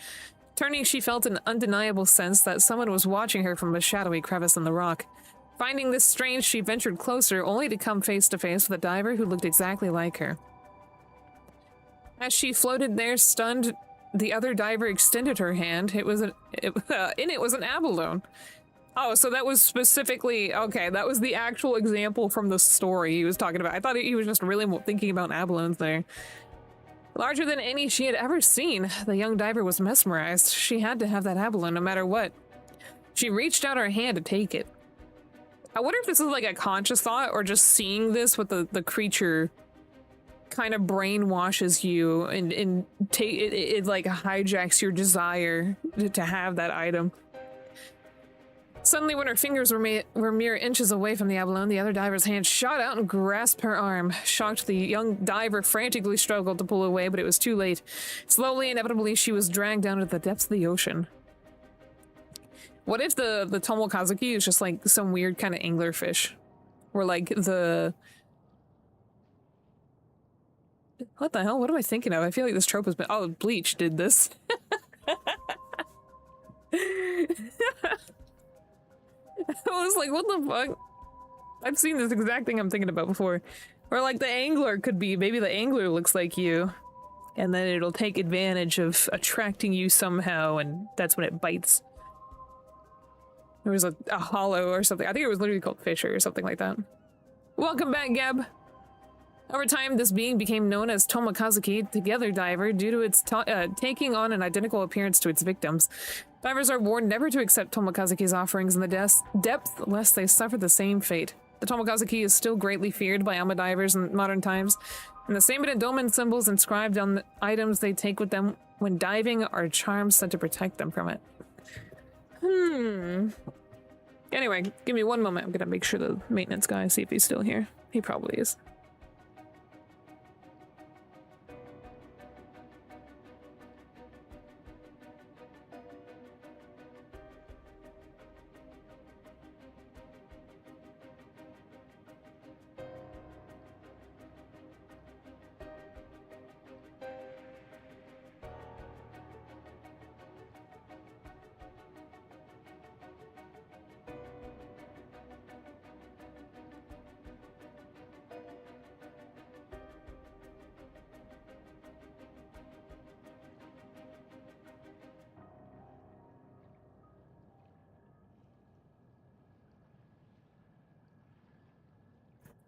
Turning, she felt an undeniable sense that someone was watching her from a shadowy crevice in the rock. Finding this strange, she ventured closer, only to come face to face with a diver who looked exactly like her. As she floated there, stunned, the other diver extended her hand. In it was an abalone. Oh, so that was specifically... Okay, that was the actual example from the story he was talking about. I thought he was just really thinking about abalones there. Larger than any she had ever seen, the young diver was mesmerized. She had to have that abalone no matter what. She reached out her hand to take it. I wonder if this is like a conscious thought or just seeing this with the creature kind of brainwashes you and it like hijacks your desire to have that item. Suddenly, when her fingers were mere inches away from the abalone, the other diver's hand shot out and grasped her arm. Shocked, the young diver frantically struggled to pull away, but it was too late. Slowly, inevitably, she was dragged down to the depths of the ocean. What if the tomokazuki is just like some weird kind of anglerfish? Or like the... What the hell? What am I thinking of? I feel like this trope has been... Oh, Bleach did this. I was like, what the fuck? I've seen this exact thing I'm thinking about before. Or like the angler could be, maybe the angler looks like you. And then it'll take advantage of attracting you somehow, and that's when it bites. There was a hollow or something. I think it was literally called Fisher or something like that. Welcome back, Gab. Over time, this being became known as Tomokazuki, Together Diver, due to its taking on an identical appearance to its victims. Divers are warned never to accept Tomokazuki's offerings in the depth, lest they suffer the same fate. The Tomokazuki is still greatly feared by ama divers in modern times, and the same endowment symbols inscribed on the items they take with them when diving are charms sent to protect them from it. Anyway, give me one moment. I'm gonna make sure the maintenance guy, see if he's still here. He probably is.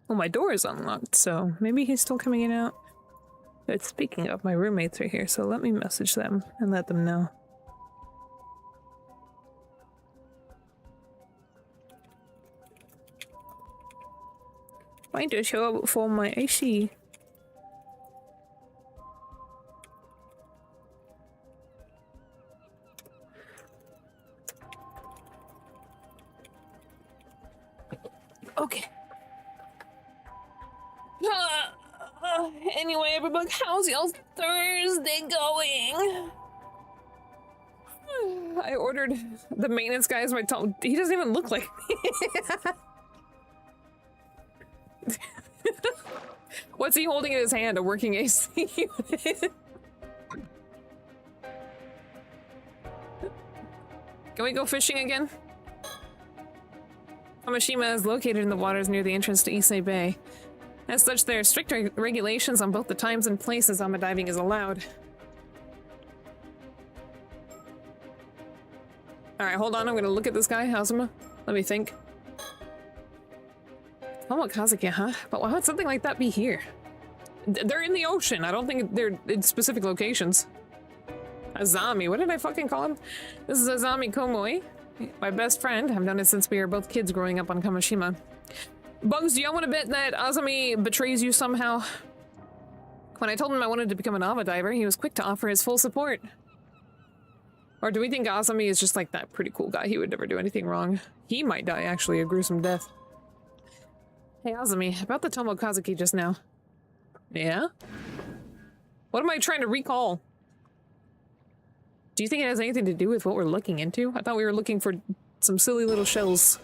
Well, my door is unlocked, so maybe he's still coming in and out. But speaking of, my roommates are here, so let me message them and let them know. Trying to show up for my AC. Okay. Anyway, everybody, how's y'all's Thursday going? I ordered the maintenance guy as my top. He doesn't even look like me. What's he holding in his hand? A working AC? Can we go fishing again? Kamishima is located in the waters near the entrance to Issei Bay. As such, there are strict regulations on both the times and places ama diving is allowed. Alright, hold on, I'm gonna look at this guy, Hazuma. Let me think. Tomokazuki, huh? But why would something like that be here? They're in the ocean. I don't think they're in specific locations. Azami, what did I fucking call him? This is Azami Komoi, my best friend. I've known it since we were both kids growing up on Kamishima. Bugs, do y'all want to bet that Azami betrays you somehow? When I told him I wanted to become an ama diver, he was quick to offer his full support. Or do we think Azami is just like that pretty cool guy? He would never do anything wrong. He might die, actually, a gruesome death. Hey, Azami, about the Tomokazuki just now. Yeah? What am I trying to recall? Do you think it has anything to do with what we're looking into? I thought we were looking for some silly little shells.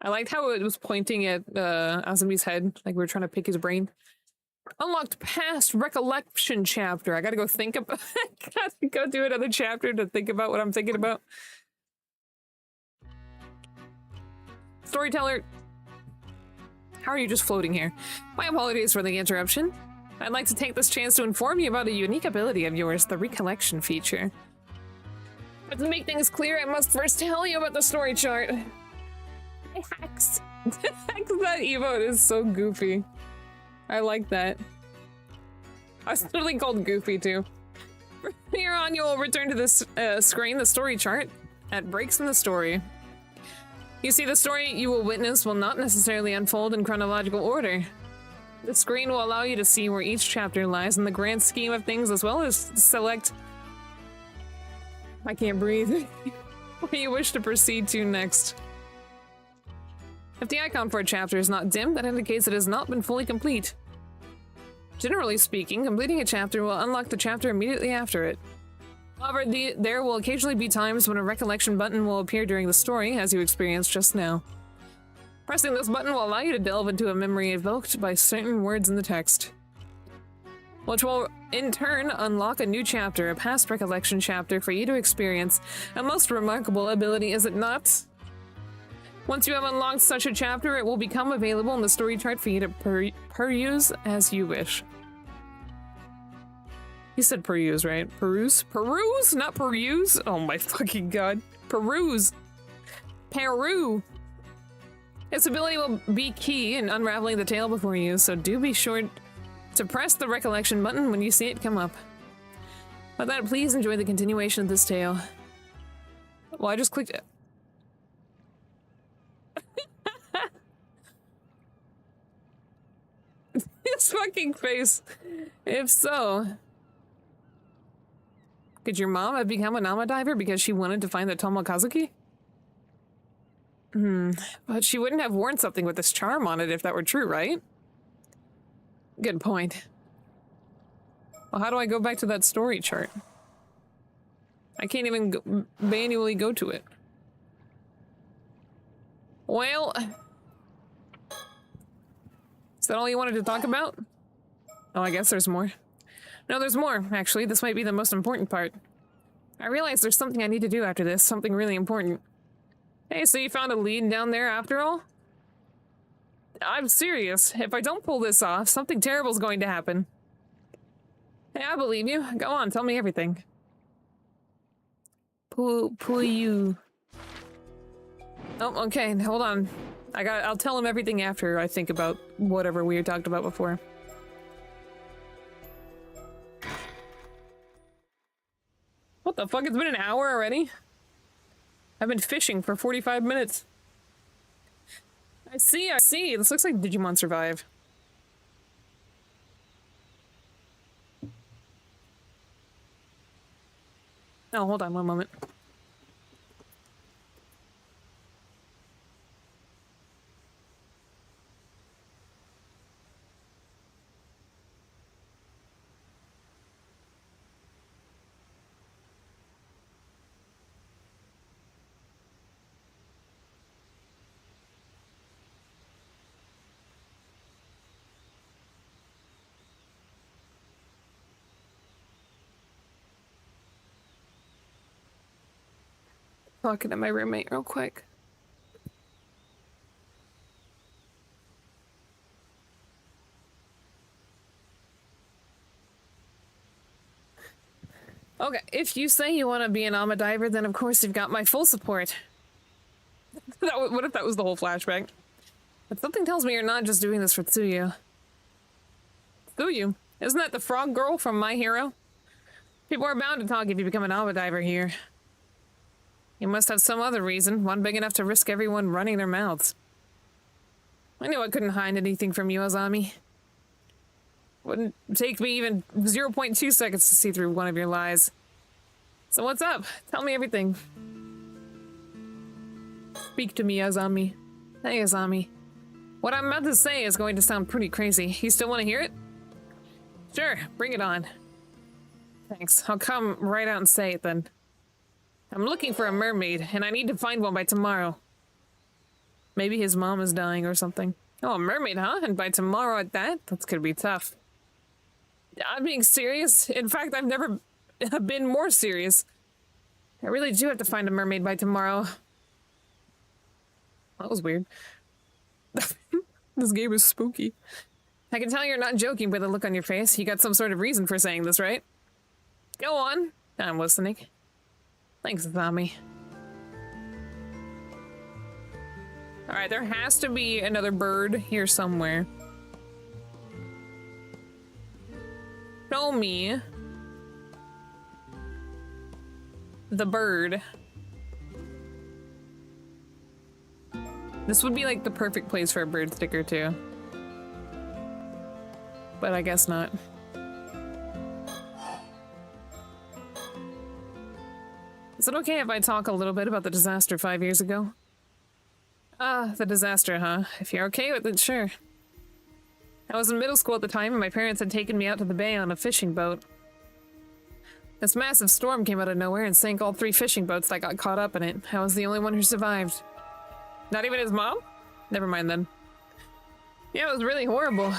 I liked how it was pointing at Azami's head, like we were trying to pick his brain. Unlocked past recollection chapter. I gotta go think about gotta go do another chapter to think about what I'm thinking about. Storyteller, how are you just floating here? My apologies for the interruption. I'd like to take this chance to inform you about a unique ability of yours, the recollection feature. But to make things clear, I must first tell you about the story chart. Hacks. That emote is so goofy. I like that. I was literally called Goofy too. From here on, you'll return to this screen, the story chart, at breaks in the story. You see, the story you will witness will not necessarily unfold in chronological order. The screen will allow you to see where each chapter lies in the grand scheme of things, as well as select... I can't breathe. Where you wish to proceed to next. If the icon for a chapter is not dim, that indicates it has not been fully complete. Generally speaking, completing a chapter will unlock the chapter immediately after it. However, there will occasionally be times when a recollection button will appear during the story, as you experienced just now. Pressing this button will allow you to delve into a memory evoked by certain words in the text, which will in turn unlock a new chapter, a past recollection chapter for you to experience. A most remarkable ability, is it not? Once you have unlocked such a chapter, it will become available in the story chart for you to peruse as you wish. You said peruse, right? Peruse? Peruse? Not peruse? Oh my fucking god. Peruse. Peru. Its ability will be key in unraveling the tale before you, so do be sure to press the recollection button when you see it come up. With that, please enjoy the continuation of this tale. Well, I just clicked it. His fucking face. If so... Could your mom have become a Nama diver because she wanted to find the Tomokazuki? But she wouldn't have worn something with this charm on it if that were true, right? Good point. Well, how do I go back to that story chart? I can't even manually go to it. Well... Is that all you wanted to talk about? Oh, I guess there's more. No, there's more, actually. This might be the most important part. I realize there's something I need to do after this, something really important. Hey, so you found a lead down there after all? I'm serious. If I don't pull this off, something terrible's going to happen. Hey, I believe you. Go on, tell me everything. Pull you. Oh, okay, hold on. I'll tell him everything after I think about whatever we talked about before. What the fuck? It's been an hour already? I've been fishing for 45 minutes. I see. This looks like Digimon Survive. Oh, hold on one moment. Talking to my roommate real quick. Okay, if you say you want to be an Ama diver, then of course you've got my full support. What if that was the whole flashback? But something tells me you're not just doing this for Tsuyu. Tsuyu? Isn't that the frog girl from My Hero? People are bound to talk if you become an Ama diver here. You must have some other reason, one big enough to risk everyone running their mouths. I knew I couldn't hide anything from you, Azami. Wouldn't take me even 0.2 seconds to see through one of your lies. So what's up? Tell me everything. Speak to me, Azami. Hey, Azami. What I'm about to say is going to sound pretty crazy. You still want to hear it? Sure, bring it on. Thanks. I'll come right out and say it then. I'm looking for a mermaid, and I need to find one by tomorrow. Maybe his mom is dying or something. Oh, a mermaid, huh? And by tomorrow at that? That's gonna be tough. I'm being serious. In fact, I've never been more serious. I really do have to find a mermaid by tomorrow. That was weird. This game is spooky. I can tell you're not joking by the look on your face. You got some sort of reason for saying this, right? Go on. I'm listening. Thanks, Tommy. Alright, there has to be another bird here somewhere. Show me the bird. This would be like the perfect place for a bird sticker too. But I guess not. Is it okay if I talk a little bit about the disaster 5 years ago? Ah, the disaster, huh? If you're okay with it, sure. I was in middle school at the time and my parents had taken me out to the bay on a fishing boat. This massive storm came out of nowhere and sank all 3 fishing boats that got caught up in it. I was the only one who survived. Not even his mom? Never mind then. Yeah, it was really horrible.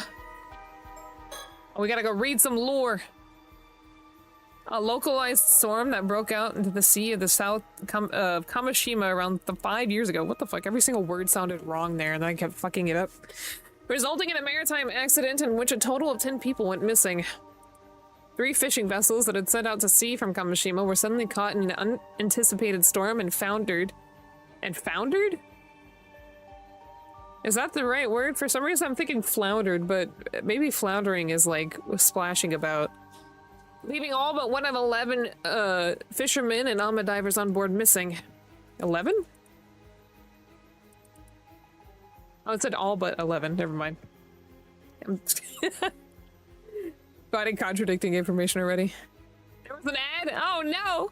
Oh, we gotta go read some lore. A localized storm that broke out into the sea of the south of Kamishima around 5 years ago. What the fuck? Every single word sounded wrong there and I kept fucking it up. Resulting in a maritime accident in which a total of 10 people went missing. 3 fishing vessels that had set out to sea from Kamishima were suddenly caught in an unanticipated storm and foundered. And foundered? Is that the right word? For some reason I'm thinking floundered, but maybe floundering is like splashing about. Leaving all but one of 11 fishermen and alma divers on board missing. 11? Oh, it said all but 11. Never mind. I'm finding contradicting information already. There was an ad? Oh no!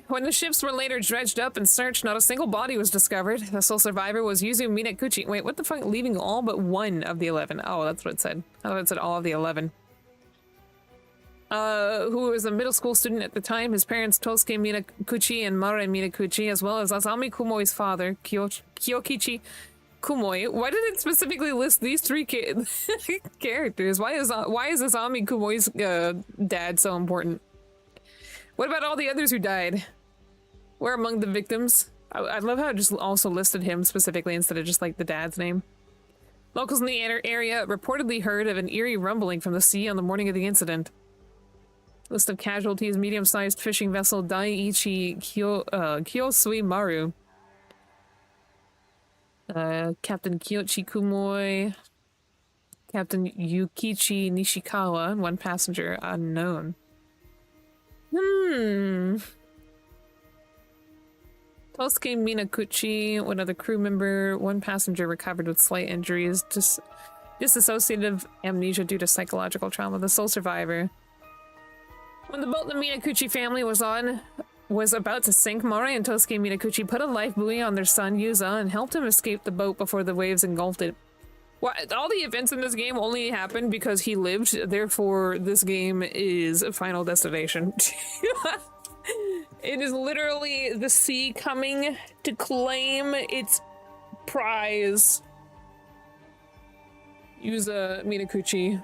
When the ships were later dredged up and searched, not a single body was discovered. The sole survivor was Yuzu Minakuchi. Wait, what the fuck? Leaving all but one of the 11. Oh, that's what it said. I thought it said all of the 11. Who was a middle school student at the time. His parents, Tosuke Minakuchi and Mare Minakuchi, as well as Asami Kumoi's father, Kyokichi Kumoi. Why did it specifically list these 3 characters? Why is Asami Kumoi's dad so important? What about all the others who died? Were among the victims? I love how it just also listed him specifically instead of just like the dad's name. Locals in the area reportedly heard of an eerie rumbling from the sea on the morning of the incident. List of casualties: medium-sized fishing vessel Daiichi Kyosui Maru. Captain Kyoichi Kumoi. Captain Yukichi Nishikawa, and 1 passenger unknown. Tosuke Minakuchi, 1 other crew member, 1 passenger recovered with slight injuries, dissociative amnesia due to psychological trauma, the sole survivor. When the boat the Minakuchi family was on was about to sink, Mare and Tosuke Minakuchi put a life buoy on their son Yuza and helped him escape the boat before the waves engulfed it. All the events in this game only happened because he lived, therefore this game is Final Destination. It is literally the sea coming to claim its prize. Yuza Minakuchi.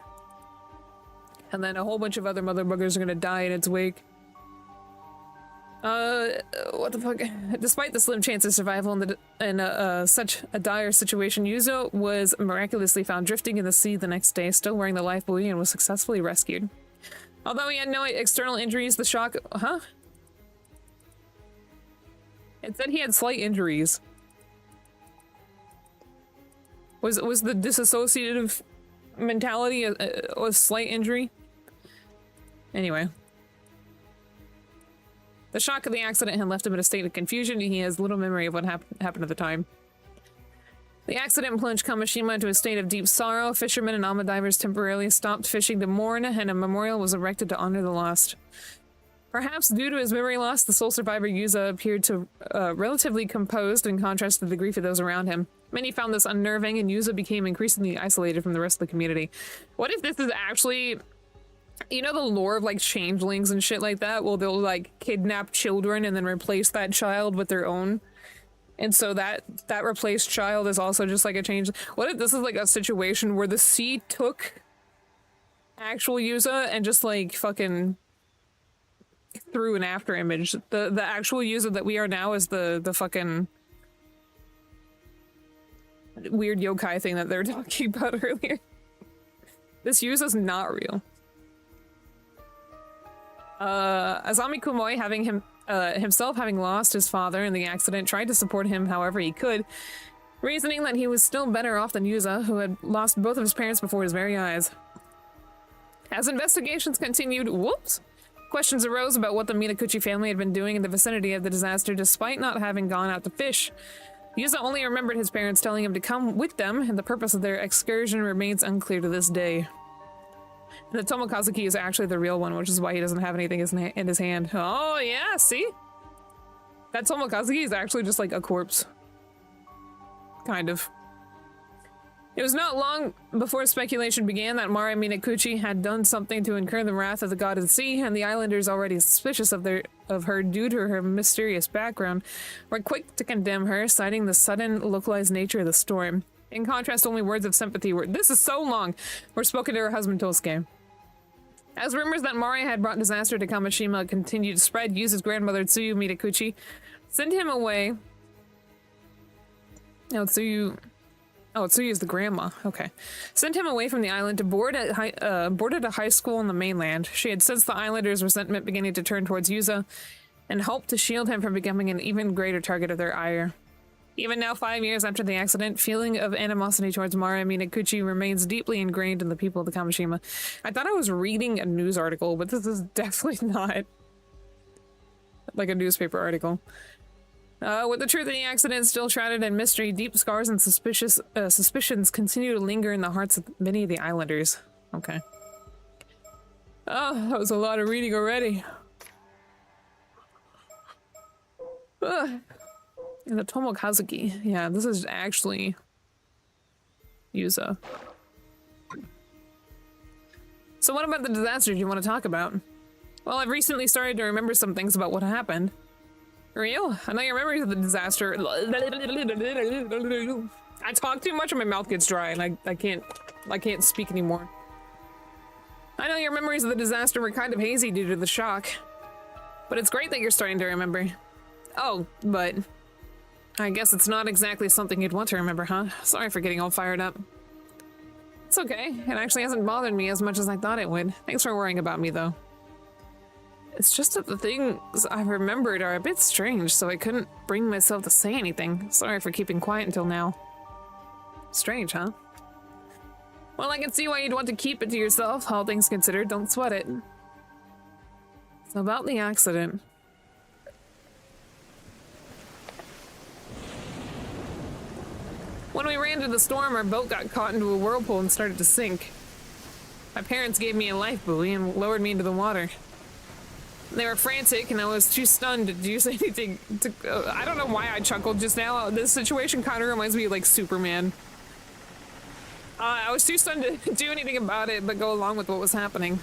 And then a whole bunch of other mother buggers are gonna die in its wake. What the fuck? Despite the slim chance of survival in such a dire situation, Yuzo was miraculously found drifting in the sea the next day, still wearing the life buoy, and was successfully rescued. Although he had no external injuries, the shock— huh? It said he had slight injuries. Was the disassociative mentality a slight injury? Anyway. The shock of the accident had left him in a state of confusion, and he has little memory of what happened at the time. The accident plunged Kamishima into a state of deep sorrow. Fishermen and alma divers temporarily stopped fishing to mourn, and a memorial was erected to honor the lost. Perhaps due to his memory loss, the sole survivor Yuza appeared to relatively composed in contrast to the grief of those around him. Many found this unnerving, and Yuza became increasingly isolated from the rest of the community. What if this is actually— you know the lore of like changelings and shit like that? Well, they'll like kidnap children and then replace that child with their own. And so that replaced child is also just like a change. What if this is like a situation where the sea took actual Yuza and just like fucking threw an after image? The actual Yuza that we are now is the fucking weird yokai thing that they were talking about earlier. This Yuza's not real. Asami Kumoi, himself having lost his father in the accident, tried to support him however he could, reasoning that he was still better off than Yuza, who had lost both of his parents before his very eyes. As investigations continued, Questions arose about what the Minakuchi family had been doing in the vicinity of the disaster despite not having gone out to fish. Yuza only remembered his parents telling him to come with them, and the purpose of their excursion remains unclear to this day. The Tomokazuki is actually the real one, which is why he doesn't have anything in his hand. Oh, yeah, see? That Tomokazuki is actually just like a corpse. Kind of. It was not long before speculation began that Mara Minakuchi had done something to incur the wrath of the god of the sea, and the islanders, already suspicious of her due to her mysterious background, were quick to condemn her, citing the sudden, localized nature of the storm. In contrast, only words of sympathy this is so long, were spoken to her husband Tosuke. As rumors that Mari had brought disaster to Kamishima continued to spread, Yuza's grandmother Tsuyu Minakuchi sent him away. Tsuyu is the grandma. Okay. Sent him away from the island to board at a high school in the mainland. She had sensed the islanders' resentment beginning to turn towards Yuza, and hoped to shield him from becoming an even greater target of their ire. Even now, 5 years after the accident, feeling of animosity towards Mara Minakuchi remains deeply ingrained in the people of the Kamishima. I thought I was reading a news article, but this is definitely not like a newspaper article. With the truth of the accident still shrouded in mystery, deep scars and suspicions continue to linger in the hearts of many of the islanders. Okay. Oh, that was a lot of reading already. And the Tomokazuki. Yeah, this is actually Yuza. So what about the disaster do you want to talk about? Well, I've recently started to remember some things about what happened. Real? I know your memories of the disaster. I talk too much and my mouth gets dry and I can't speak anymore. I know your memories of the disaster were kind of hazy due to the shock. But it's great that you're starting to remember. Oh, but I guess it's not exactly something you'd want to remember, huh? Sorry for getting all fired up. It's okay. It actually hasn't bothered me as much as I thought it would. Thanks for worrying about me, though. It's just that the things I remembered are a bit strange, so I couldn't bring myself to say anything. Sorry for keeping quiet until now. Strange, huh? Well, I can see why you'd want to keep it to yourself. All things considered, don't sweat it. So about the accident. When we ran to the storm, our boat got caught into a whirlpool and started to sink. My parents gave me a life buoy and lowered me into the water. They were frantic, and I was too stunned to do anything to... I don't know why I chuckled just now. This situation kind of reminds me of, like, Superman. I was too stunned to do anything about it, but go along with what was happening.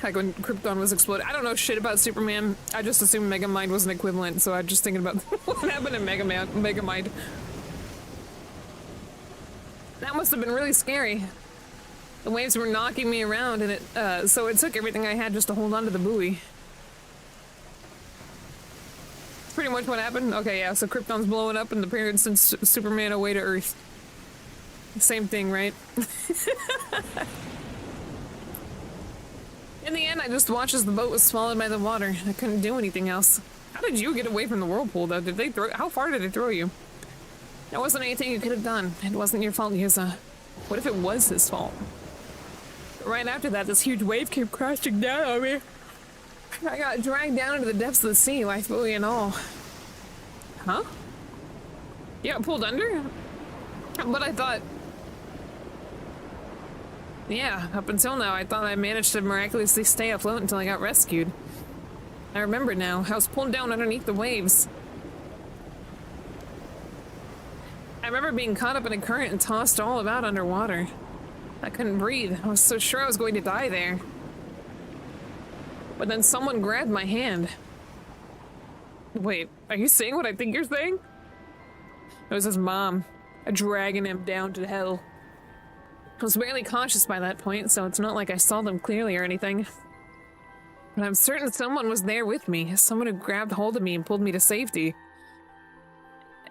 Like when Krypton was exploded. I don't know shit about Superman. I just assumed Megamind was an equivalent, so I'm just thinking about what happened in Megamind. That must have been really scary. The waves were knocking me around, and so it took everything I had just to hold on to the buoy. Pretty much what happened. Okay, yeah, so Krypton's blowing up and the parents send Superman away to Earth. Same thing, right? In the end, I just watched as the boat was swallowed by the water. I couldn't do anything else. How did you get away from the whirlpool, though? How far did they throw you? There wasn't anything you could have done. It wasn't your fault, Yuza. What if it was his fault? Right after that, this huge wave came crashing down on me. I got dragged down into the depths of the sea, life buoy and all. Huh? You got pulled under? But I thought... Yeah, up until now, I thought I managed to miraculously stay afloat until I got rescued. I remember now. I was pulled down underneath the waves. I remember being caught up in a current and tossed all about underwater. I couldn't breathe. I was so sure I was going to die there. But then someone grabbed my hand. Wait, are you saying what I think you're saying? It was his mom, dragging him down to hell. I was barely conscious by that point, so it's not like I saw them clearly or anything. But I'm certain someone was there with me, someone who grabbed hold of me and pulled me to safety.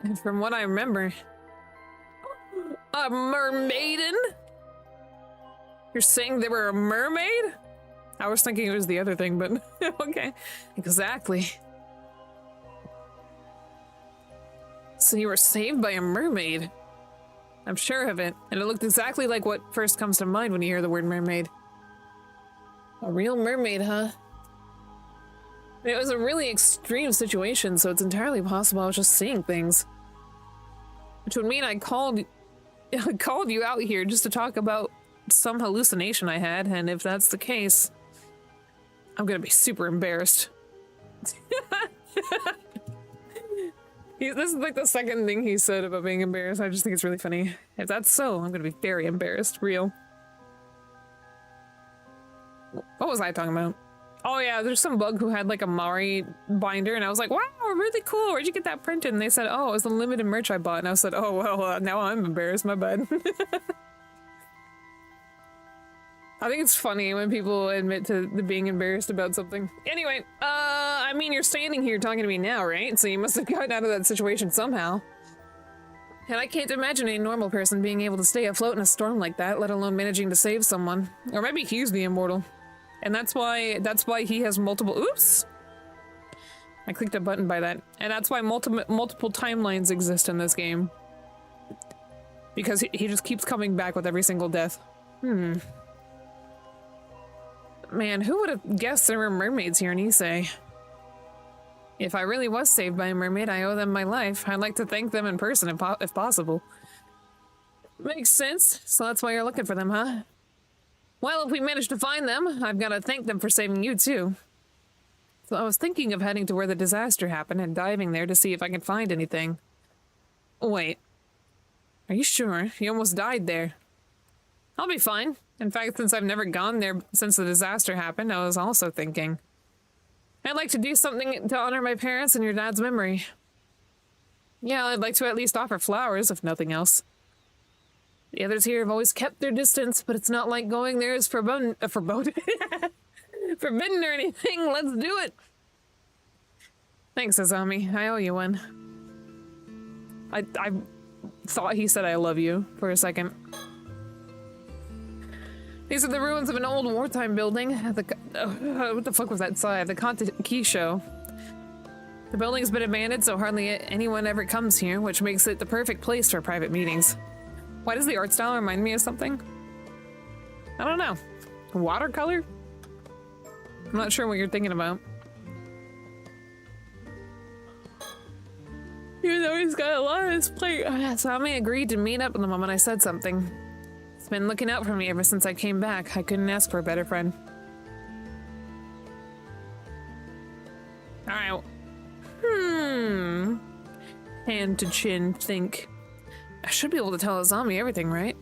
And from what I remember... A mermaiden? You're saying they were a mermaid? I was thinking it was the other thing, but okay. Exactly. So you were saved by a mermaid? I'm sure of it, and it looked exactly like what first comes to mind when you hear the word mermaid. A real mermaid, huh? It was a really extreme situation, so it's entirely possible I was just seeing things. Which would mean I called you out here just to talk about some hallucination I had, and if that's the case, I'm gonna be super embarrassed. This is like the second thing he said about being embarrassed. I just think it's really funny. If that's so, I'm gonna be very embarrassed. Real. What was I talking about? Oh yeah, there's some bug who had like a Mari binder, and I was like, wow, really cool. Where'd you get that printed? And they said, oh, it was the limited merch I bought. And I said, oh, well, now I'm embarrassed. My bad. I think it's funny when people admit to being embarrassed about something. Anyway, I mean, you're standing here talking to me now, right? So you must have gotten out of that situation somehow. And I can't imagine a normal person being able to stay afloat in a storm like that, let alone managing to save someone. Or maybe he's the immortal. And that's why he has multiple— oops! I clicked a button by that. And that's why multiple timelines exist in this game. Because he just keeps coming back with every single death. Man, who would have guessed there were mermaids here in Issei? If I really was saved by a mermaid, I owe them my life. I'd like to thank them in person if possible. Makes sense. So that's why you're looking for them, huh? Well, if we manage to find them, I've got to thank them for saving you, too. So I was thinking of heading to where the disaster happened and diving there to see if I can find anything. Wait. Are you sure? You almost died there. I'll be fine. In fact, since I've never gone there since the disaster happened, I was also thinking I'd like to do something to honor my parents and your dad's memory. Yeah, I'd like to at least offer flowers, if nothing else. The others here have always kept their distance, but it's not like going there is forbidden or anything. Let's do it. Thanks, Azami. I owe you one. I thought he said I love you for a second. These are the ruins of an old wartime building at the— what the fuck was that side? The Kanto-ki show. The building's been abandoned, so hardly anyone ever comes here, which makes it the perfect place for private meetings. Why does the art style remind me of something? I don't know. Watercolor? I'm not sure what you're thinking about. Even though he's got a lot on his plate, Sami agreed to meet up the moment I said something. He's been looking out for me ever since I came back. I couldn't ask for a better friend. Alright. Hand to chin, think. I should be able to tell a zombie everything, right?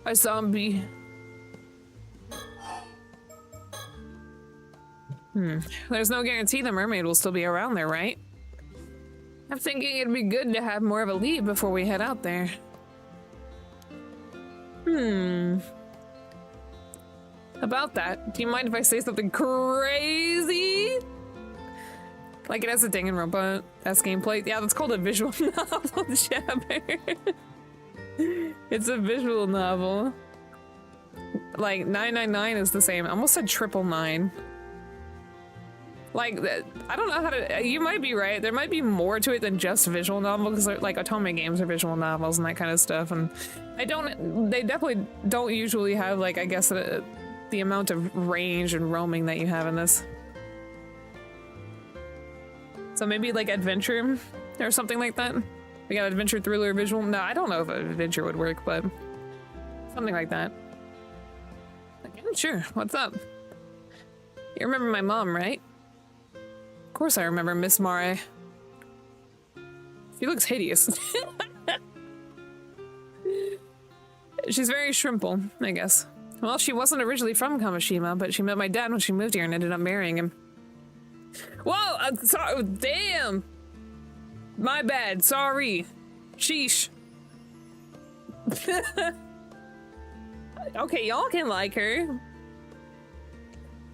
A zombie. There's no guarantee the mermaid will still be around there, right? I'm thinking it'd be good to have more of a lead before we head out there. About that, do you mind if I say something crazy? Like it has a Danganronpa-esque gameplay. Yeah, that's called a visual novel, Jabber. It's a visual novel. Like, 999 is the same. I almost said 999. Like, I don't know how to— you might be right. There might be more to it than just visual novel, because like Otome games are visual novels and that kind of stuff, and they definitely don't usually have, like, I guess the amount of range and roaming that you have in this. So maybe like adventure or something like that. We got adventure, thriller, visual. No, I don't know if adventure would work, but something like that. Again, sure. What's up? You remember my mom, right? Of course I remember Miss Mare. She looks hideous. She's very shrimple, I guess. Well, she wasn't originally from Kamishima, but she met my dad when she moved here and ended up marrying him. Whoa! Sorry, damn! My bad, sorry. Sheesh. Okay, y'all can like her.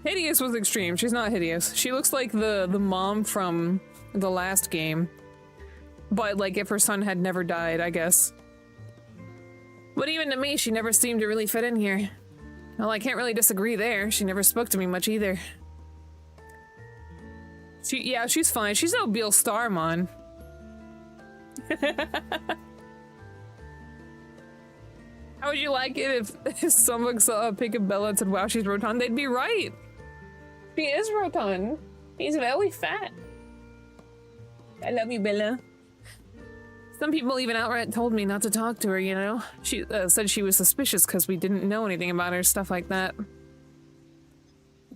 Hideous was extreme. She's not hideous. She looks like the mom from the last game. But, like, if her son had never died, I guess. But even to me, she never seemed to really fit in here. Well, I can't really disagree there. She never spoke to me much either. Yeah, she's fine. She's no Beale Starmon. How would you like it if someone saw a pic of Bella and said, wow, she's rotund? They'd be right. She is rotund. She's very fat. I love you, Bella. Some people even outright told me not to talk to her, you know? She said she was suspicious because we didn't know anything about her, stuff like that.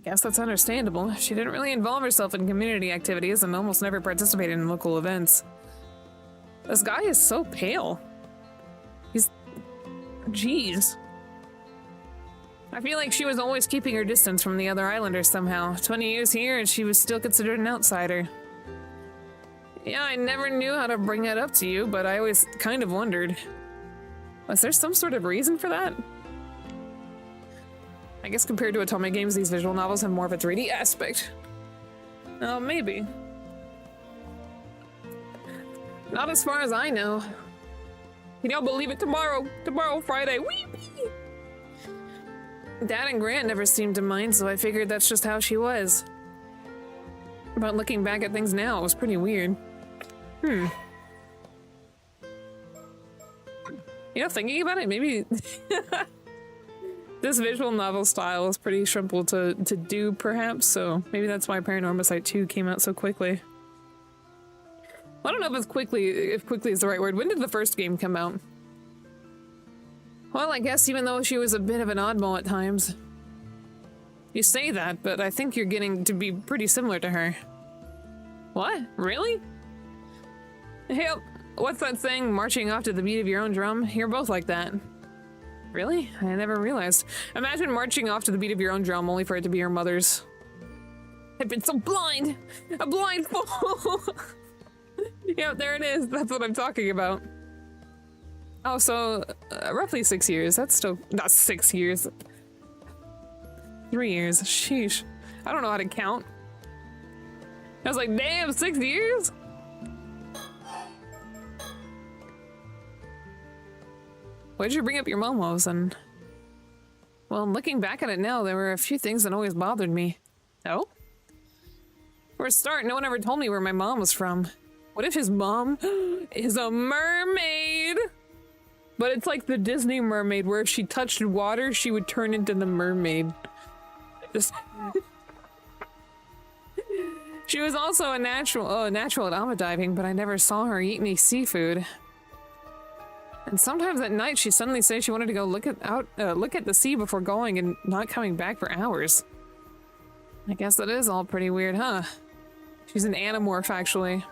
Guess that's understandable. She didn't really involve herself in community activities and almost never participated in local events. This guy is so pale. He's... Jeez. I feel like she was always keeping her distance from the other islanders somehow. 20 years here and she was still considered an outsider. Yeah, I never knew how to bring that up to you, but I always kind of wondered. Was there some sort of reason for that? I guess compared to Otome games, these visual novels have more of a 3D aspect. Oh, maybe. Not as far as I know. Can y'all believe it? Tomorrow, Friday. Wee wee! Dad and Grant never seemed to mind, so I figured that's just how she was. But looking back at things now, it was pretty weird. You know, thinking about it, maybe this visual novel style is pretty simple to do, perhaps, so maybe that's why Paranormasight 2 came out so quickly. I don't know if quickly is the right word. When did the first game come out? Well, I guess even though she was a bit of an oddball at times. You say that, but I think you're getting to be pretty similar to her. What? Really? Hey, what's that saying? Marching off to the beat of your own drum? You're both like that. Really? I never realized. Imagine marching off to the beat of your own drum only for it to be your mother's. I've been so blind! A blind fool! Yep, there it is. That's what I'm talking about. Oh, so roughly 6 years. That's still not 6 years. 3 years. Sheesh. I don't know how to count. I was like, damn, 6 years? Why'd you bring up your mom all of a sudden? Well, looking back at it now, there were a few things that always bothered me. Oh? For a start, no one ever told me where my mom was from. What if his mom is a mermaid? But it's like the Disney mermaid, where if she touched water, she would turn into the mermaid. Just... She was also a natural at ama diving, but I never saw her eat any seafood. And sometimes at night, she suddenly said she wanted to go look at the sea before going and not coming back for hours. I guess that is all pretty weird, huh? She's an anamorph, actually.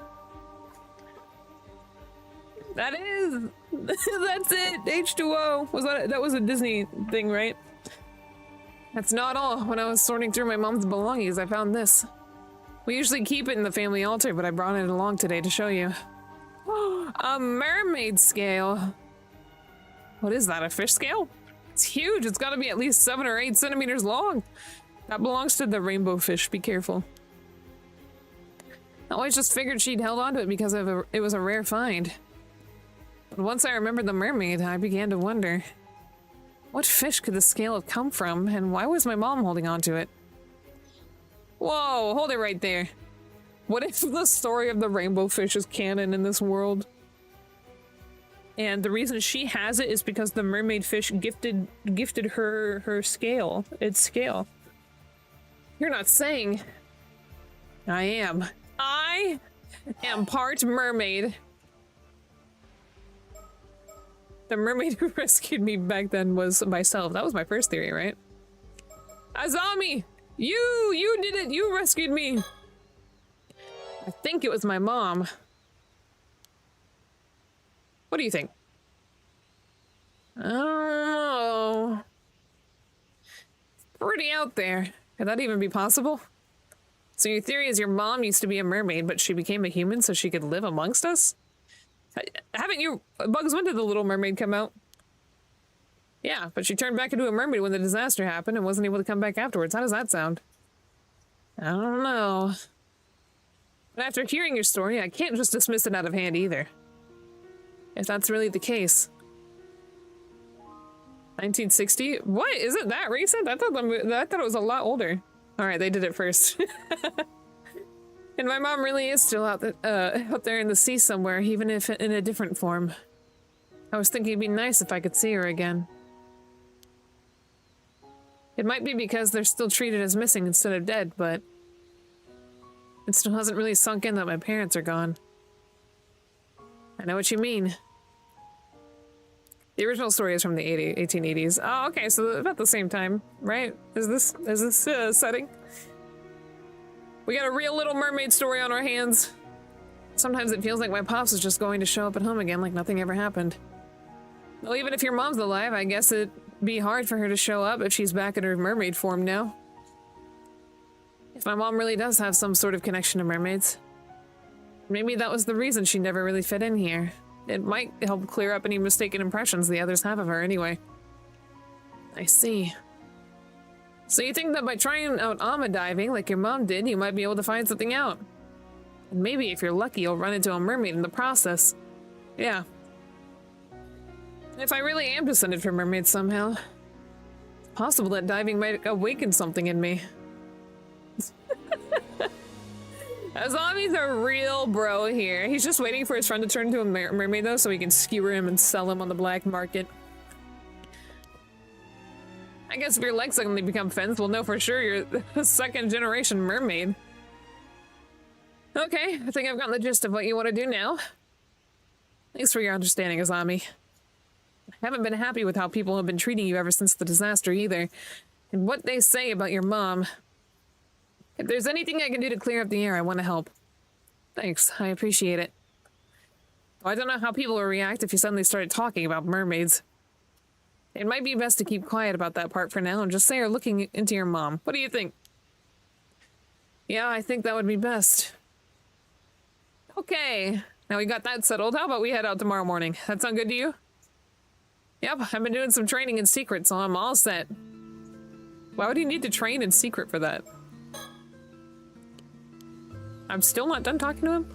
That is! That's it! H2O! That was a Disney thing, right? That's not all. When I was sorting through my mom's belongings, I found this. We usually keep it in the family altar, but I brought it along today to show you. A mermaid scale! What is that, a fish scale? It's huge! It's gotta be at least 7 or 8 centimeters long! That belongs to the rainbow fish, be careful. I always just figured she'd held onto it because it was a rare find. But once I remembered the mermaid, I began to wonder. What fish could the scale have come from, and why was my mom holding onto it? Whoa, hold it right there. What if the story of the rainbow fish is canon in this world? And the reason she has it is because the mermaid fish gifted her scale. Its scale. You're not saying... I am. I am part mermaid. The mermaid who rescued me back then was myself. That was my first theory, right? Azami! You did it! You rescued me! I think it was my mom. What do you think? I don't know. It's pretty out there. Could that even be possible? So your theory is your mom used to be a mermaid, but she became a human so she could live amongst us? Haven't you... Bugs, when did The Little Mermaid come out? Yeah, but she turned back into a mermaid when the disaster happened and wasn't able to come back afterwards. How does that sound? I don't know. But after hearing your story, I can't just dismiss it out of hand either. If that's really the case. 1960? What? Is it that recent? I thought it was a lot older. Alright, they did it first. And my mom really is still out there in the sea somewhere, even if in a different form. I was thinking it'd be nice if I could see her again. It might be because they're still treated as missing instead of dead, but it still hasn't really sunk in that my parents are gone. I know what you mean. The original story is from the 1880s. Oh, okay, so about the same time, right? Is this setting? We got a real Little Mermaid story on our hands. Sometimes it feels like my pops is just going to show up at home again like nothing ever happened. Well, even if your mom's alive, I guess it'd be hard for her to show up if she's back in her mermaid form now. If my mom really does have some sort of connection to mermaids. Maybe that was the reason she never really fit in here. It might help clear up any mistaken impressions the others have of her anyway. I see. So you think that by trying out ama diving like your mom did, you might be able to find something out? And maybe if you're lucky, you'll run into a mermaid in the process. Yeah. If I really am descended from mermaids somehow, it's possible that diving might awaken something in me. Azami's a real bro here. He's just waiting for his friend to turn into a mermaid though, so he can skewer him and sell him on the black market. I guess if your legs suddenly become fins, we'll know for sure you're a second generation mermaid. Okay, I think I've gotten the gist of what you want to do now. Thanks for your understanding, Azami. I haven't been happy with how people have been treating you ever since the disaster either. And what they say about your mom. If there's anything I can do to clear up the air, I want to help. Thanks, I appreciate it. I don't know how people will react if you suddenly started talking about mermaids. It might be best to keep quiet about that part for now and just say you're looking into your mom. What do you think? Yeah, I think that would be best. Okay, now we got that settled. How about we head out tomorrow morning? That sound good to you? Yep, I've been doing some training in secret, so I'm all set. Why would you need to train in secret for that? I'm still not done talking to him?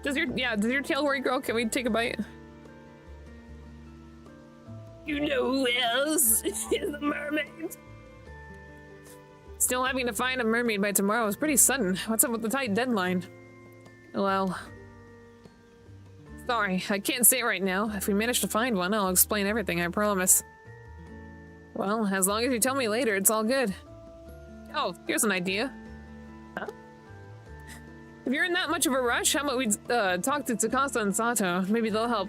Does your tail worry, girl? Can we take a bite? You know who else is a mermaid? Still having to find a mermaid by tomorrow is pretty sudden. What's up with the tight deadline? Well... Sorry, I can't say it right now. If we manage to find one, I'll explain everything, I promise. Well, as long as you tell me later, it's all good. Oh, here's an idea. Huh? If you're in that much of a rush, how about we talk to Tsukasa and Sato? Maybe they'll help.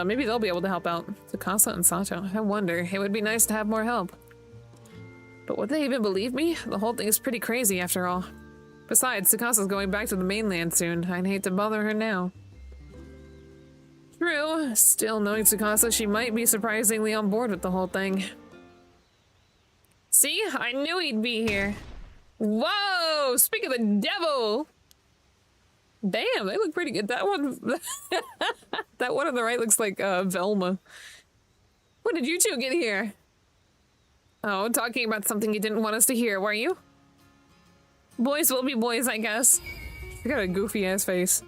Maybe they'll be able to help out. Tsukasa and Sato. I wonder. It would be nice to have more help. But would they even believe me? The whole thing is pretty crazy after all. Besides, Tsukasa's going back to the mainland soon. I'd hate to bother her now. True. Still, knowing Tsukasa, she might be surprisingly on board with the whole thing. See? I knew he'd be here. Whoa! Speak of the devil! Damn, they look pretty good. That one... that one on the right looks like, Velma. When did you two get here? Oh, talking about something you didn't want us to hear, were you? Boys will be boys, I guess. I got a goofy-ass face.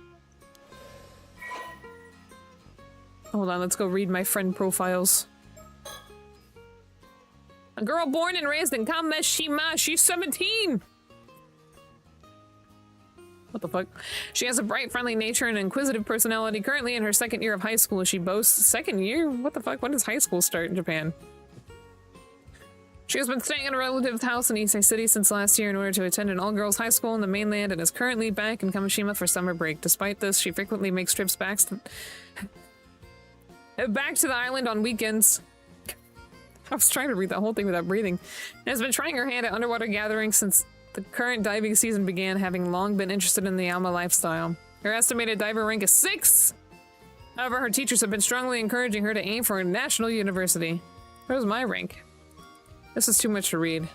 Hold on, let's go read my friend profiles. A girl born and raised in Kameshima. She's 17! What the fuck? She has a bright, friendly nature and an inquisitive personality. Currently in her second year of high school, she boasts... Second year? What the fuck? When does high school start in Japan? She has been staying at a relative's house in Issei City since last year in order to attend an all-girls high school in the mainland and is currently back in Kamishima for summer break. Despite this, she frequently makes trips back to the island on weekends. I was trying to read that whole thing without breathing. And has been trying her hand at underwater gathering since the current diving season began, having long been interested in the Ama lifestyle. Her estimated diver rank is 6! However, her teachers have been strongly encouraging her to aim for a national university. Where's my rank? This is too much to read.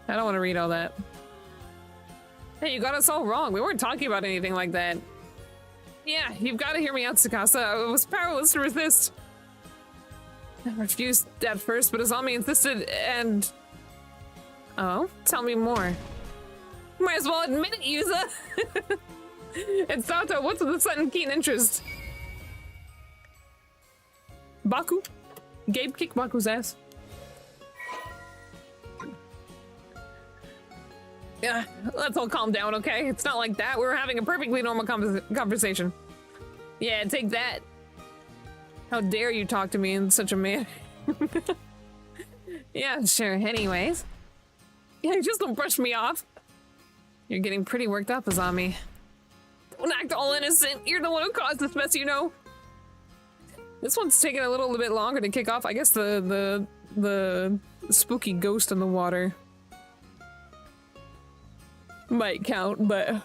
I don't want to read all that. Hey, you got us all wrong. We weren't talking about anything like that. Yeah, you've got to hear me out, Tsukasa. I was powerless to resist. I refused at first, but Azami insisted and... Oh? Tell me more. Might as well admit it, Yuza! And Sato, what's with the sudden keen interest? Baku? Gabe kicked Baku's ass. Let's all calm down, okay? It's not like that. We were having a perfectly normal conversation. Yeah, take that. How dare you talk to me in such a manner? Yeah, sure. Anyways. Yeah, just don't brush me off. You're getting pretty worked up, Azami. Don't act all innocent. You're the one who caused this mess, you know. This one's taking a little bit longer to kick off. I guess the spooky ghost in the water might count, but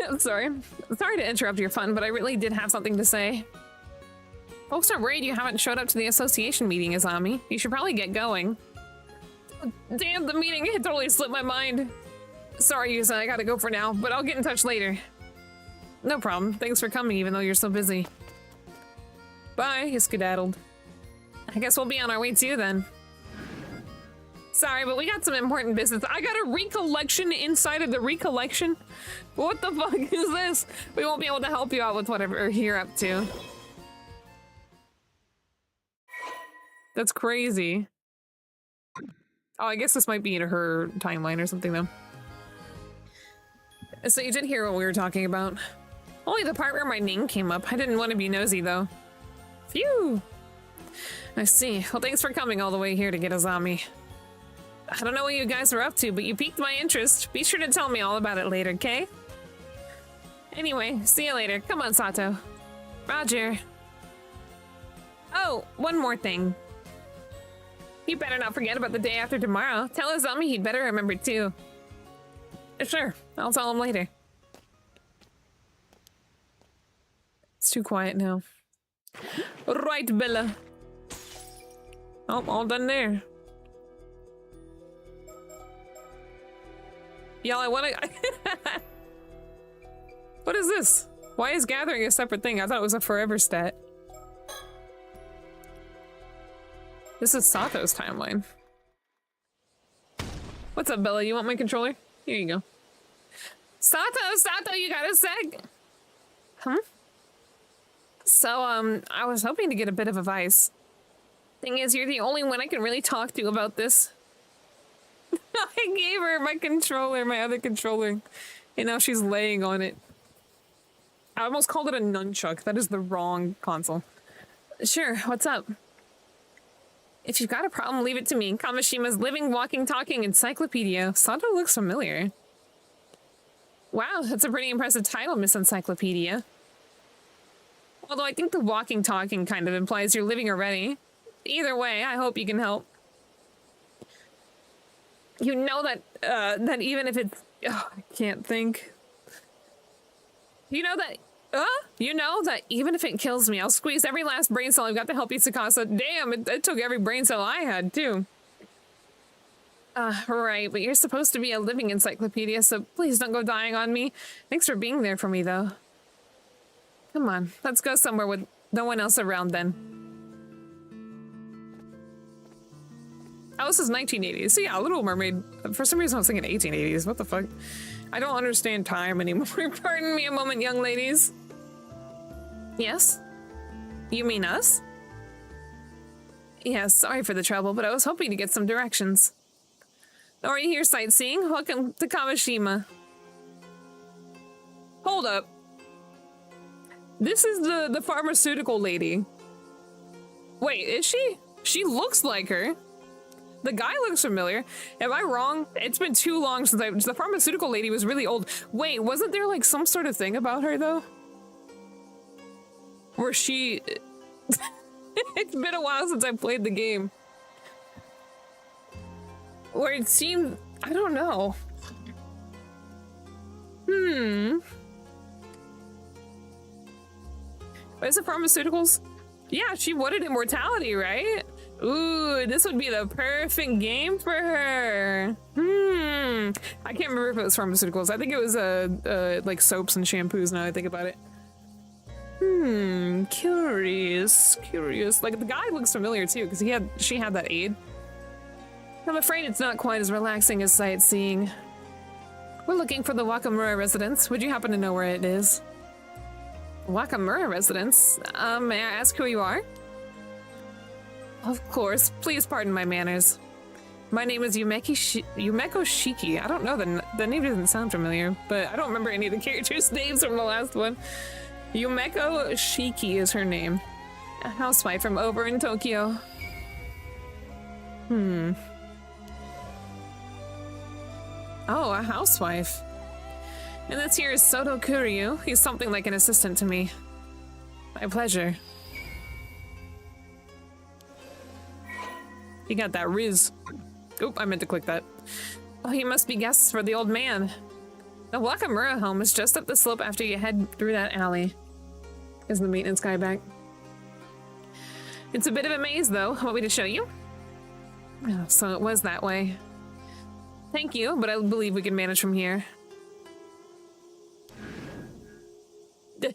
I'm sorry to interrupt your fun, but I really did have something to say. Folks are worried you haven't showed up to the association meeting, Azami. You should probably get going. Damn, the meeting, it totally slipped my mind. Sorry, Yusa, I gotta go for now, but I'll get in touch later. No problem. Thanks for coming, even though you're so busy. Bye, he skedaddled. I guess we'll be on our way too, then. Sorry, but we got some important business. I got a recollection inside of the recollection? What the fuck is this? We won't be able to help you out with whatever you're up to. That's crazy. Oh, I guess this might be in her timeline or something, though. So you did hear what we were talking about. Only the part where my name came up. I didn't want to be nosy, though. Phew! I see. Well, thanks for coming all the way here to get Azami. I don't know what you guys are up to, but you piqued my interest. Be sure to tell me all about it later, okay? Anyway, see you later. Come on, Sato. Roger. Oh, one more thing. You better not forget about the day after tomorrow. Tell Azami he'd better remember too. Sure, I'll tell him later. It's too quiet now. Right, Bella. Oh, all done there. Y'all, I wanna... What is this? Why is gathering a separate thing? I thought it was a forever stat. This is Sato's timeline. What's up, Bella? You want my controller? Here you go. Sato, you got a sec? Huh? So, I was hoping to get a bit of advice. Thing is, you're the only one I can really talk to about this. I gave her my controller, my other controller, and now she's laying on it. I almost called it a nunchuck. That is the wrong console. Sure, what's up? If you've got a problem, leave it to me. Kamashima's living, walking, talking encyclopedia. Sato looks familiar. Wow, that's a pretty impressive title, Miss Encyclopedia. Although I think the walking, talking kind of implies you're living already. Either way, I hope you can help. You know that, that even if it's... Oh, I can't think. You know that even if it kills me, I'll squeeze every last brain cell I've got to help you, Tsukasa. Damn, it took every brain cell I had, too. Right, but you're supposed to be a living encyclopedia, so please don't go dying on me. Thanks for being there for me, though. Come on, let's go somewhere with no one else around, then. Oh, this is 1980s. So yeah, Little Mermaid. For some reason I was thinking 1880s. What the fuck? I don't understand time anymore. Pardon me a moment, young ladies. Yes? You mean us? Yes, sorry for the trouble, but I was hoping to get some directions. Are you here sightseeing? Welcome to Kamishima. Hold up. This is the pharmaceutical lady. Wait, is she? She looks like her. The guy looks familiar. Am I wrong? It's been too long since the pharmaceutical lady was really old. Wait, wasn't there like some sort of thing about her though? Where she... It's been a while since I played the game. Where it seemed... I don't know. But is it pharmaceuticals? Yeah, she wanted immortality, right? Ooh, this would be the perfect game for her. I can't remember if it was pharmaceuticals. I think it was like soaps and shampoos now I think about it. Curious. Like the guy looks familiar too, because she had that aid. I'm afraid it's not quite as relaxing as sightseeing. We're looking for the Wakamura residence. Would you happen to know where it is? Wakamura residence? May I ask who you are? Of course. Please pardon my manners. My name is Yumeko Shiki. I don't know, the name doesn't sound familiar, but I don't remember any of the characters' names from the last one. Yumeko Shiki is her name. A housewife from over in Tokyo. Oh, a housewife. And this here is Soto Kuryu. He's something like an assistant to me. My pleasure. You got that riz. Oop, I meant to click that. Oh, you must be guests for the old man. The Wakamura home is just up the slope after you head through that alley. Is the maintenance guy back? It's a bit of a maze, though. Want me to show you? Oh, so it was that way. Thank you, but I believe we can manage from here.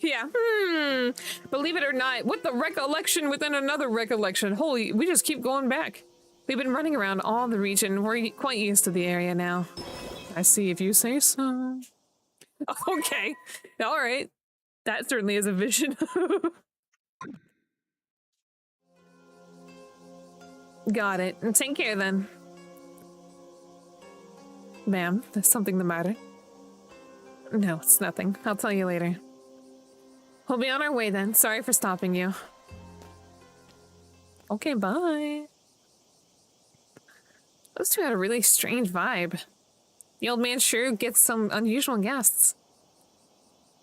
Yeah, believe it or not, what the recollection within another recollection. Holy, we just keep going back. We've been running around all the region. We're quite used to the area now. I see if you say so. Okay, all right. That certainly is a vision. Got it. Take care then. Ma'am, there's something the matter. No, it's nothing. I'll tell you later. We'll be on our way then. Sorry for stopping you. Okay, bye. Those two had a really strange vibe. The old man sure gets some unusual guests.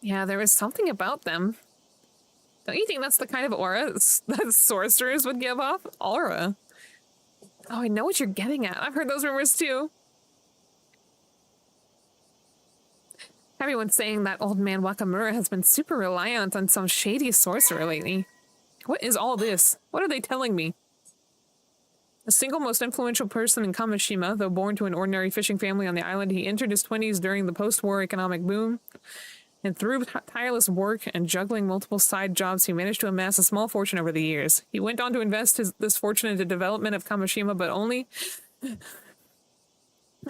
Yeah, there was something about them. Don't you think that's the kind of aura that sorcerers would give off? Aura. Oh, I know what you're getting at. I've heard those rumors too. Everyone's saying that old man Wakamura has been super reliant on some shady sorcerer lately. What is all this? What are they telling me? The single most influential person in Kamishima, though born to an ordinary fishing family on the island, he entered his 20s during the post-war economic boom. And through tireless work and juggling multiple side jobs, he managed to amass a small fortune over the years. He went on to invest this fortune into development of Kamishima, but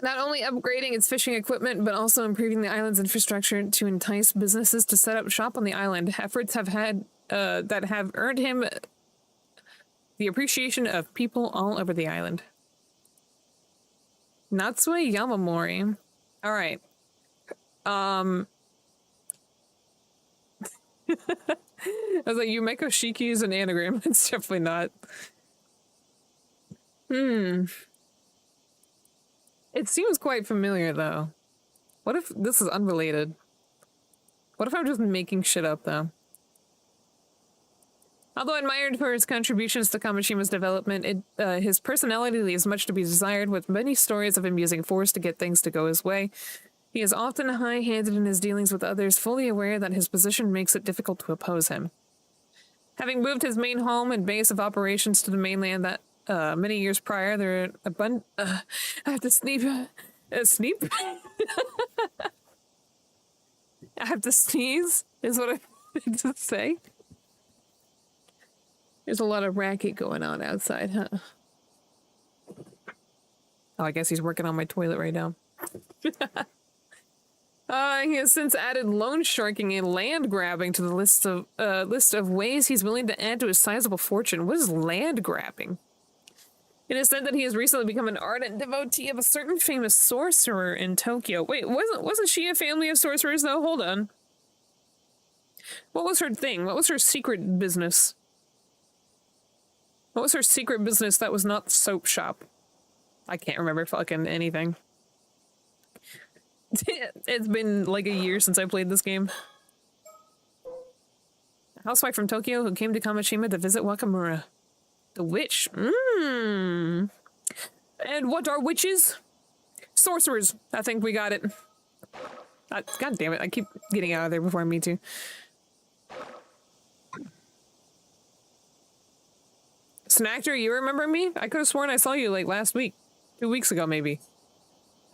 not only upgrading its fishing equipment, but also improving the island's infrastructure to entice businesses to set up shop on the island. Efforts that have earned him the appreciation of people all over the island. Natsue Yamamori. All right. I was like, Yumeko Shiki is an anagram. It's definitely not. It seems quite familiar, though. What if this is unrelated? What if I'm just making shit up, though? Although admired for his contributions to Kamishima's development, his personality leaves much to be desired, with many stories of him using force to get things to go his way. He is often high-handed in his dealings with others, fully aware that his position makes it difficult to oppose him. Having moved his main home and base of operations to the mainland that many years prior, there are abundant... I have to sneeze. Sneep? I have to sneeze, is what I meant to say. There's a lot of racket going on outside, huh? Oh, I guess he's working on my toilet right now. He has since added loan sharking and land grabbing to the list of ways he's willing to add to his sizable fortune. What is land grabbing? It is said that he has recently become an ardent devotee of a certain famous sorcerer in Tokyo. Wait, wasn't she a family of sorcerers, though? Hold on. What was her thing? What was her secret business? What was her secret business that was not the soap shop? I can't remember fucking anything. It's been like a year since I played this game. A housewife from Tokyo who came to Kamishima to visit Wakamura. The witch. And what are witches? Sorcerers. I think we got it. God damn it, I keep getting out of there before I mean to. Snackter, you remember me? I could have sworn I saw you like last week. 2 weeks ago, maybe.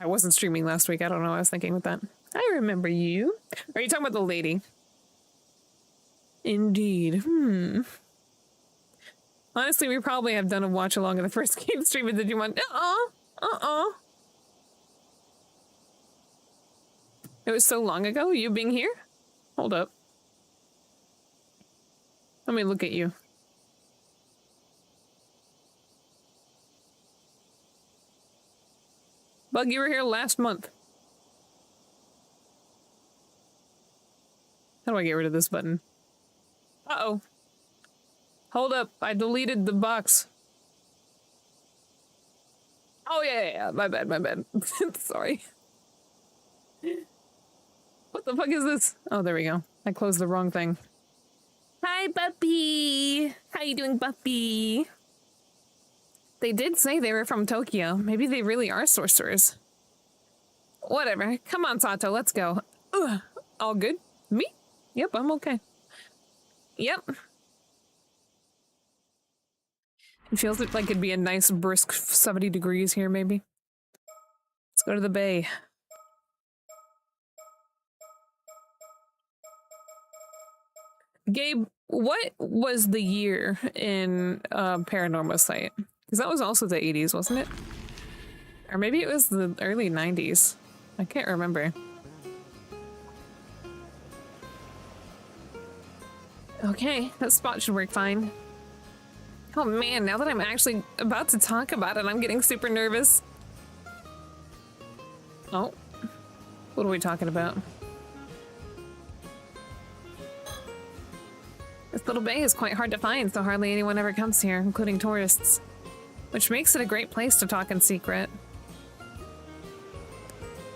I wasn't streaming last week. I don't know what I was thinking with that. I remember you. Are you talking about the lady? Indeed. Honestly, we probably have done a watch along of the first game stream and did you want... It was so long ago, you being here? Hold up. Let me look at you. Bug, you were here last month. How do I get rid of this button? Uh-oh. Hold up, I deleted the box. Oh yeah, my bad, my bad. Sorry. What the fuck is this? Oh, there we go. I closed the wrong thing. Hi, Puppy! How you doing, Puppy? They did say they were from Tokyo. Maybe they really are sorcerers. Whatever. Come on, Sato, let's go. Ugh. All good? Me? Yep, I'm okay. Yep. It feels like it'd be a nice brisk 70 degrees here, maybe. Let's go to the bay. Gabe, what was the year in Paranormasight? Because that was also the 80s, wasn't it? Or maybe it was the early 90s. I can't remember. Okay, that spot should work fine. Oh man, now that I'm actually about to talk about it, I'm getting super nervous. Oh. What are we talking about? This little bay is quite hard to find, so hardly anyone ever comes here, including tourists. Which makes it a great place to talk in secret.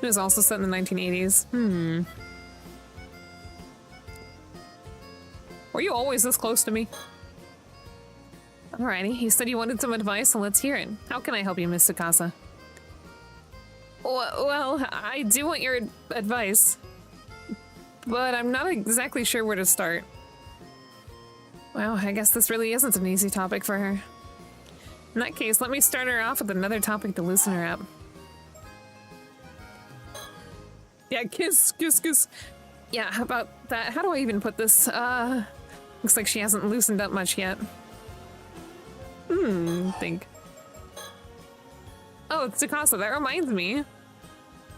It was also set in the 1980s. Were you always this close to me? Alrighty, you said you wanted some advice, so let's hear it. How can I help you, Miss Sakasa? Well, I do want your advice, but I'm not exactly sure where to start. Well, I guess this really isn't an easy topic for her. In that case, let me start her off with another topic to loosen her up. Yeah, kiss, kiss, kiss. Yeah, how about that? How do I even put this? Looks like she hasn't loosened up much yet. Think. Oh, it's Tsukasa, that reminds me.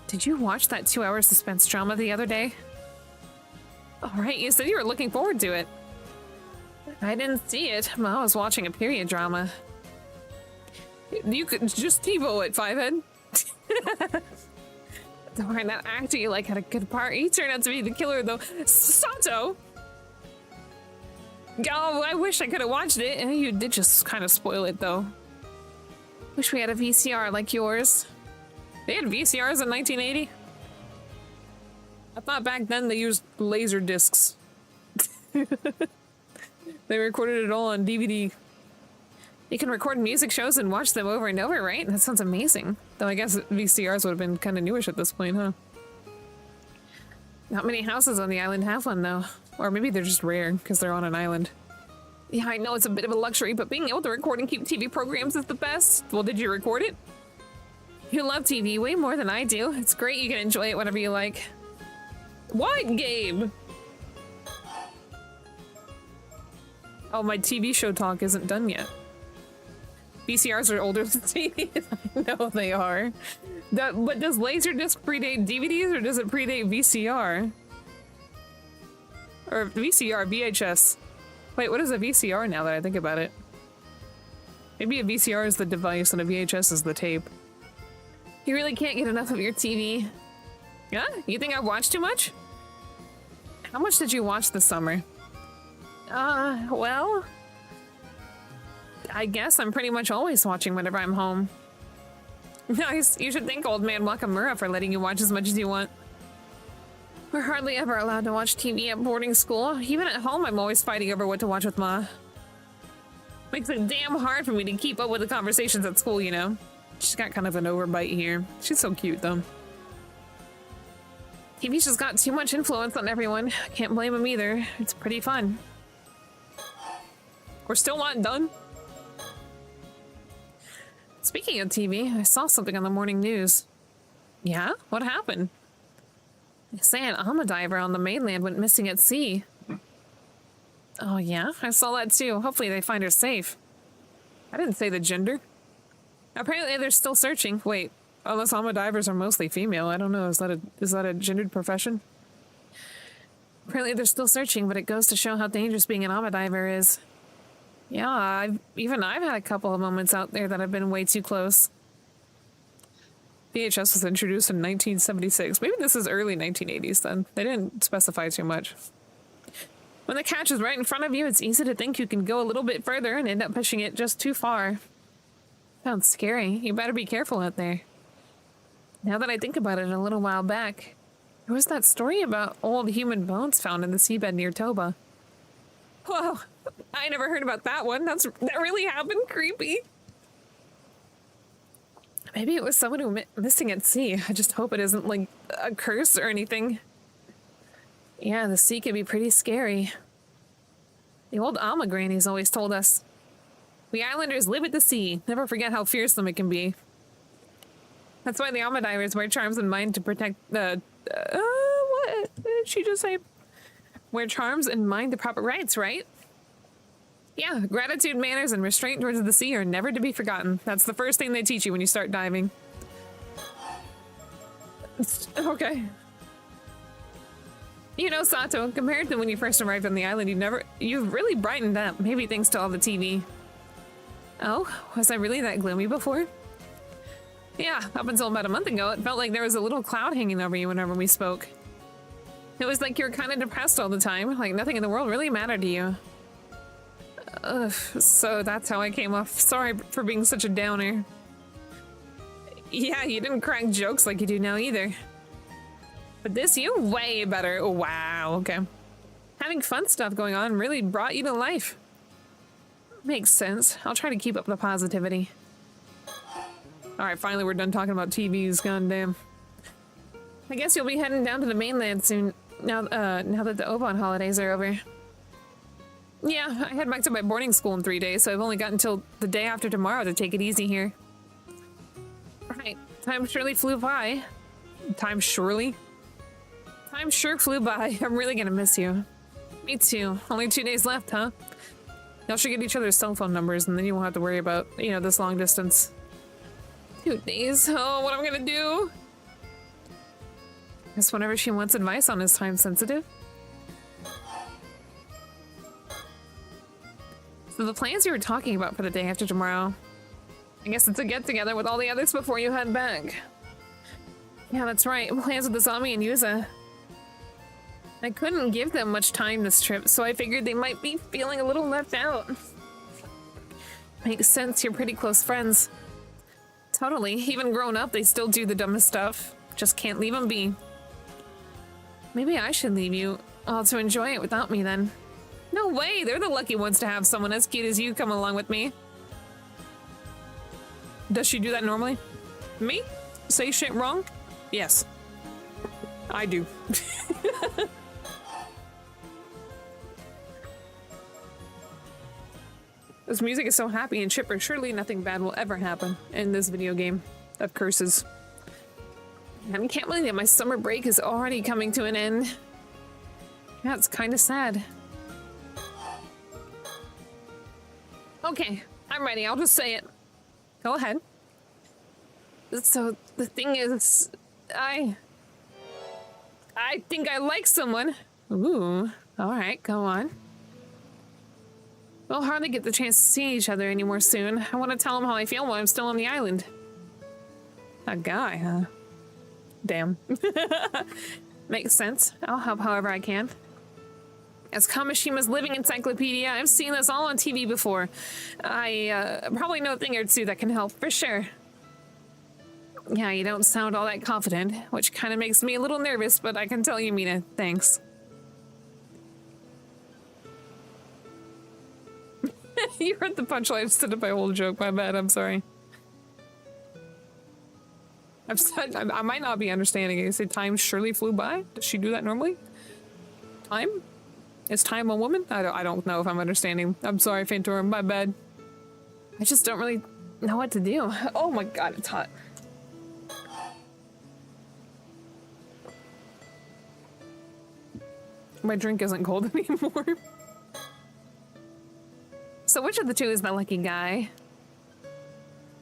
Did you watch that 2-hour suspense drama the other day? Alright, you said you were looking forward to it. I didn't see it. Well, I was watching a period drama. You could just TiVo it, Fivehead. Don't worry, that actor you like had a good part. He turned out to be the killer, though. Sato! Oh, I wish I could have watched it. You did just kind of spoil it, though. Wish we had a VCR like yours. They had VCRs in 1980? I thought back then they used laser discs. They recorded it all on DVD. You can record music shows and watch them over and over, right? That sounds amazing. Though I guess VCRs would have been kind of newish at this point, huh? Not many houses on the island have one, though. Or maybe they're just rare, because they're on an island. Yeah, I know it's a bit of a luxury, but being able to record and keep TV programs is the best. Well, did you record it? You love TV way more than I do. It's great you can enjoy it whenever you like. What, Gabe? Oh, my TV show talk isn't done yet. VCRs are older than CDs. I know they are. But does Laserdisc predate DVDs or does it predate VCR? Or VCR, VHS. Wait, what is a VCR now that I think about it? Maybe a VCR is the device and a VHS is the tape. You really can't get enough of your TV. Yeah? You think I've watched too much? How much did you watch this summer? Well... I guess I'm pretty much always watching whenever I'm home. Nice. You should thank old man Wakamura for letting you watch as much as you want. We're hardly ever allowed to watch TV at boarding school. Even at home, I'm always fighting over what to watch with Ma. Makes it damn hard for me to keep up with the conversations at school, you know? She's got kind of an overbite here. She's so cute, though. TV's just got too much influence on everyone. Can't blame them either. It's pretty fun. We're still not done. Speaking of TV, I saw something on the morning news. Yeah? What happened? They say an Alma diver on the mainland went missing at sea. Oh yeah? I saw that too. Hopefully they find her safe. I didn't say the gender. Apparently they're still searching. Wait, unless Alma divers are mostly female. I don't know. Is that a gendered profession? Apparently they're still searching, but it goes to show how dangerous being an Alma diver is. Yeah, even I've had a couple of moments out there that have been way too close. VHS was introduced in 1976. Maybe this is early 1980s then. They didn't specify too much. When the catch is right in front of you, it's easy to think you can go a little bit further and end up pushing it just too far. Sounds scary. You better be careful out there. Now that I think about it, a little while back, there was that story about old human bones found in the seabed near Toba. Whoa, I never heard about that one. That really happened? Creepy. Maybe it was someone who went missing at sea. I just hope it isn't like a curse or anything. Yeah, the sea can be pretty scary. The old Alma grannies always told us, we islanders live at the sea. Never forget how fearsome it can be. That's why the Alma divers wear charms in mind to protect the... what did she just say? Wear charms and mind the proper rights, right? Yeah, gratitude, manners, and restraint towards the sea are never to be forgotten. That's the first thing they teach you when you start diving. Okay. You know, Sato, compared to when you first arrived on the island, you've really brightened up. Maybe thanks to all the TV. Oh, was I really that gloomy before? Yeah, up until about a month ago, it felt like there was a little cloud hanging over you whenever we spoke. It was like you were kind of depressed all the time, like nothing in the world really mattered to you. Ugh, so that's how I came off. Sorry for being such a downer. Yeah, you didn't crack jokes like you do now either. But this, you're way better. Oh, wow, okay. Having fun stuff going on really brought you to life. Makes sense. I'll try to keep up the positivity. Alright, finally we're done talking about TVs, goddamn. I guess you'll be heading down to the mainland soon, now that the Obon holidays are over. Yeah, I head back to my boarding school in 3 days, so I've only got until the day after tomorrow to take it easy here. Right, time surely flew by. Time surely? Time sure flew by. I'm really gonna miss you. Me too. Only 2 days left, huh? Y'all should get each other's cell phone numbers, and then you won't have to worry about, you know, this long distance. 2 days? Oh, what am I gonna do? Guess whenever she wants advice on is time sensitive. So the plans you were talking about for the day after tomorrow, I guess it's a get-together with all the others before you head back. Yeah, that's right. Plans with Azami and Yuza. I couldn't give them much time this trip, so I figured they might be feeling a little left out. Makes sense, you're pretty close friends. Totally. Even grown up, they still do the dumbest stuff. Just can't leave them be. Maybe I should leave you all to enjoy it without me then. No way! They're the lucky ones to have someone as cute as you come along with me. Does she do that normally? Me? Say shit wrong? Yes. I do. This music is so happy and chipper. Surely nothing bad will ever happen in this video game of curses. I can't believe that my summer break is already coming to an end. Yeah, it's kind of sad. Okay, I'm ready. I'll just say it. Go ahead. So, the thing is, I think I like someone. Ooh, alright, go on. We'll hardly get the chance to see each other anymore soon. I want to tell him how I feel while I'm still on the island. A guy, huh? Damn. Makes sense. I'll help however I can. As Kamashima's living encyclopedia, I've seen this all on TV before. I probably know a thing or two that can help, for sure. Yeah, you don't sound all that confident, which kind of makes me a little nervous, but I can tell you mean it. Thanks. You heard the punchline instead of my whole joke. My bad. I'm sorry. I might not be understanding it. You said time surely flew by? Does she do that normally? Time? Is time a woman? I don't know if I'm understanding. I'm sorry, Fantorum. My bad. I just don't really know what to do. Oh my god, it's hot. My drink isn't cold anymore. So which of the two is the lucky guy?